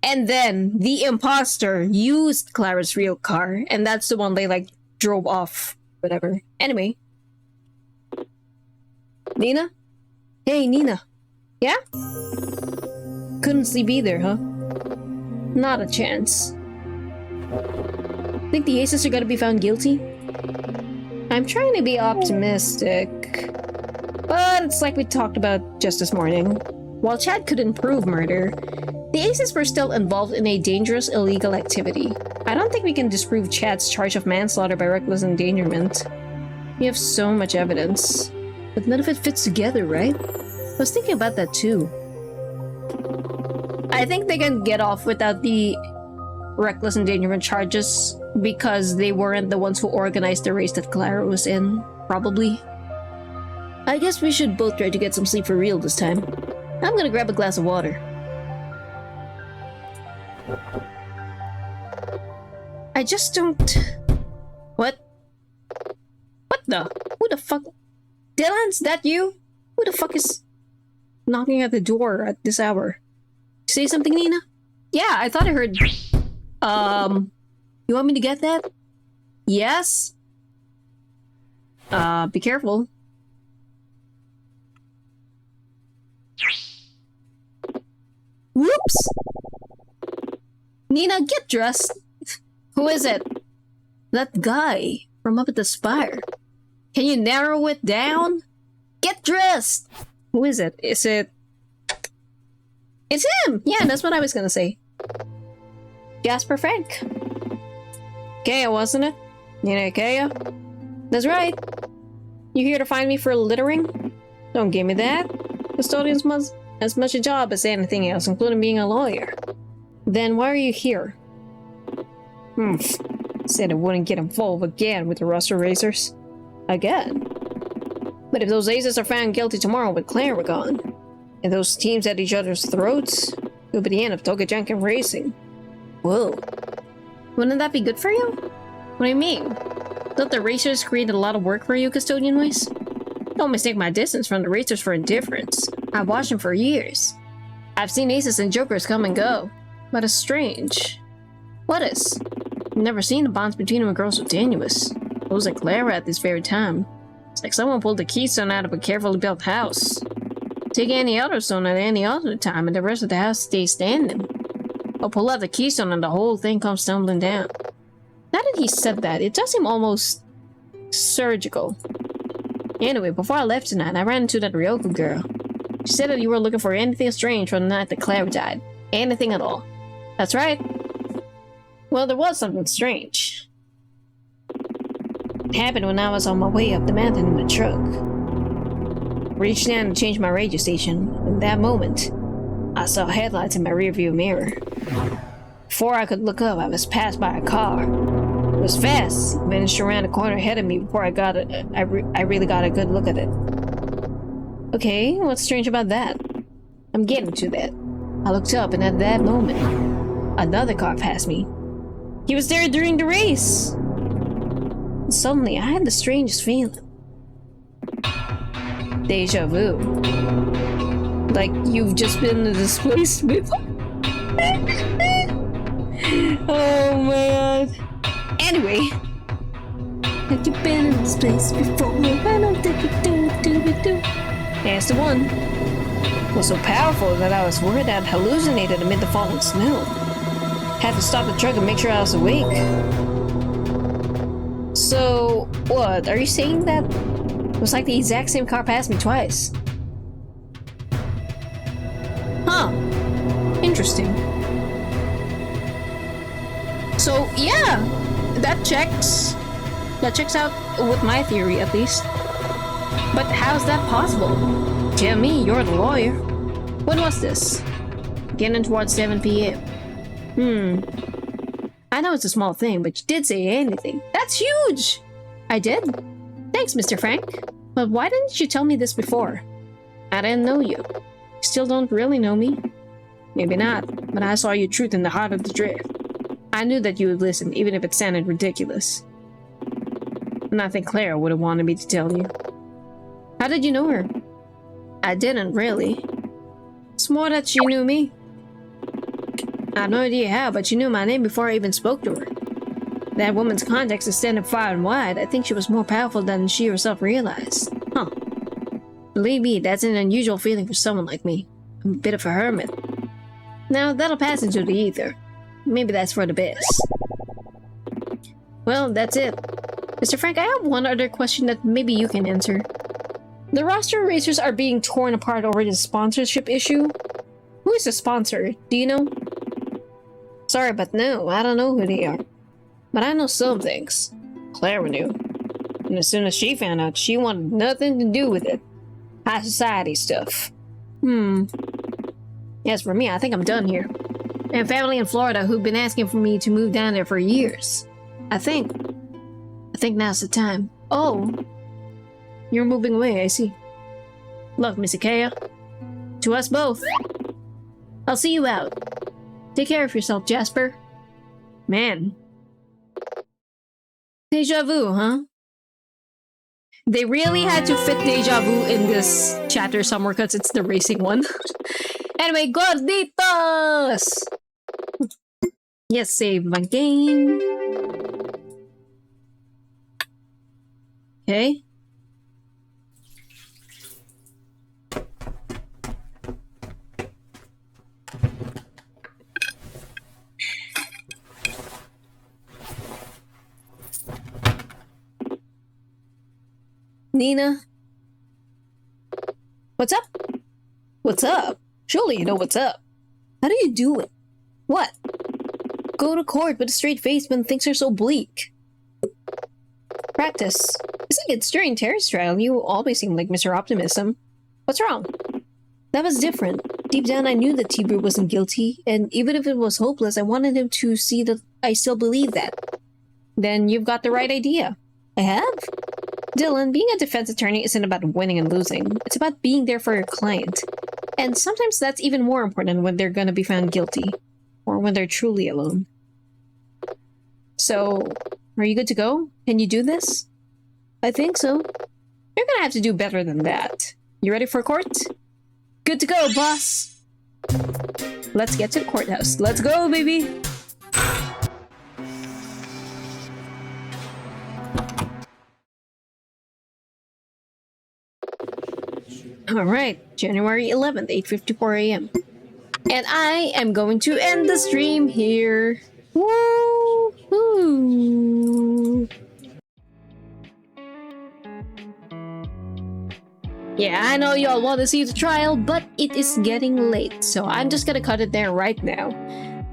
and then the imposter used Clara's real car, and that's the one they like drove off. Whatever. Anyway. Nina? Hey, Nina. Yeah? Couldn't sleep either, huh? Not a chance. Think the aces are gonna be found guilty? I'm trying to be optimistic. But it's like we talked about just this morning. While Chad couldn't prove murder, the aces were still involved in a dangerous illegal activity. I don't think we can disprove Chad's charge of manslaughter by reckless endangerment. We have so much evidence. But none of it fits together, right? I was thinking about that too. I think they can get off without the reckless endangerment charges because they weren't the ones who organized the race that Clara was in, probably. I guess we should both try to get some sleep for real this time. I'm gonna grab a glass of water. I just don't... What? What the? Who the fuck? Dylan's that you? Who the fuck is knocking at the door at this hour? Say something, Nina? Yeah, I thought I heard... You want me to get that? Yes? Be careful. Whoops! Nina, get dressed! Who is it? That guy from up at the spire. Can you narrow it down? Get dressed! Who is it? Is it... It's him! Yeah, that's what I was gonna say. Jasper Frank. Kaya, wasn't it? You know Kaya? That's right. You here to find me for littering? Don't give me that. Custodians must as much a job as anything else, including being a lawyer. Then why are you here? Said I wouldn't get involved again with the Ruster Racers. Again? But if those aces are found guilty tomorrow with Clara gone, and those teams at each other's throats, it'll be the end of Toga Junkin Racing. Whoa. Wouldn't that be good for you? What do you mean? Don't the racers create a lot of work for you, custodian-wise? Don't mistake my distance from the racers for indifference. I've watched them for years. I've seen aces and jokers come and go, but it's strange. What is? I've never seen the bonds between them grow so tenuous. Those like Clara at this very time. It's like someone pulled the keystone out of a carefully built house. Take any other stone at any other time and the rest of the house stays standing. Or pull out the keystone and the whole thing comes tumbling down. Now that he said that, it does seem almost surgical. Anyway, before I left tonight, I ran into that Ryoko girl. She said that you were looking for anything strange from the night that Clara died. Anything at all. That's right. Well, there was something strange. It happened when I was on my way up the mountain in my truck. I reached down to change my radio station. In that moment, I saw headlights in my rearview mirror. Before I could look up, I was passed by a car. It was fast. It managed to round the corner ahead of me before I got it. I really got a good look at it. Okay, what's strange about that? I'm getting to that. I looked up, and at that moment, another car passed me. He was there during the race! And suddenly, I had the strangest feeling. Deja vu. Like you've just been to this place before. Oh my god. Anyway. Have you been in this place before? I don't think you do. That's the one. It was so powerful that I was worried I'd hallucinated amid the falling snow. Had to stop the truck and make sure I was awake. So, what? Are you saying that it was like the exact same car passed me twice? Huh. Interesting. So, yeah. That checks out with my theory, at least. But how's that possible? Tell me, you're the lawyer. When was this? Getting towards 7 p.m. I know it's a small thing, but you did say anything. That's huge! I did. Thanks, Mr. Frank. But why didn't you tell me this before? I didn't know you. You still don't really know me? Maybe not, but I saw your truth in the heart of the drift. I knew that you would listen, even if it sounded ridiculous. Nothing Claire would have wanted me to tell you. How did you know her? I didn't really. It's more that she knew me. I have no idea how, but she knew my name before I even spoke to her. That woman's contacts extended far and wide. I think she was more powerful than she herself realized. Huh. Believe me, that's an unusual feeling for someone like me. I'm a bit of a hermit. Now, that'll pass into the ether. Maybe that's for the best. Well, that's it. Mr. Frank, I have one other question that maybe you can answer. The roster racers are being torn apart over the sponsorship issue. Who is the sponsor? Do you know? Sorry, but no, I don't know who they are. But I know some things. Claire knew. And as soon as she found out, she wanted nothing to do with it. High society stuff. As for me, I think I'm done here. I have family in Florida who've been asking for me to move down there for years. I think now's the time. Oh, you're moving away, I see. Look, Miss Ikea. To us both. I'll see you out. Take care of yourself, Jasper. Man. Deja vu, huh? They really had to fit deja vu in this chapter somewhere because it's the racing one. Anyway, gorditos! Yes, save my game. Okay. Nina? What's up? What's up? Surely you know what's up. How do you do it? What? Go to court with a straight face when things are so bleak. Practice. It's like it's during Terrace trial. You always seem like Mr. Optimism. What's wrong? That was different. Deep down I knew that T-Brew wasn't guilty, and even if it was hopeless, I wanted him to see that I still believe that. Then you've got the right idea. I have? Dylan, being a defense attorney isn't about winning and losing. It's about being there for your client. And sometimes that's even more important when they're gonna be found guilty. Or when they're truly alone. So, are you good to go? Can you do this? I think so. You're gonna have to do better than that. You ready for court? Good to go, boss! Let's get to the courthouse. Let's go, baby! Alright, January 11th, 8:54 a.m. And I am going to end the stream here. Woo-hoo! Yeah, I know y'all want to see the trial, but it is getting late, so I'm just gonna cut it there right now.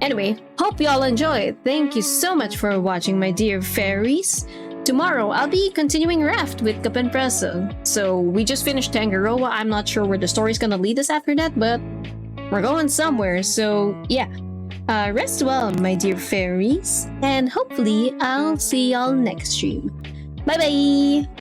Anyway, hope y'all enjoyed. Thank you so much for watching, my dear fairies. Tomorrow, I'll be continuing Raft with Kapen Presso. So, we just finished Tangaroa. I'm not sure where the story's gonna lead us after that, but we're going somewhere, so yeah. Rest well, my dear fairies, and hopefully I'll see y'all next stream. Bye bye!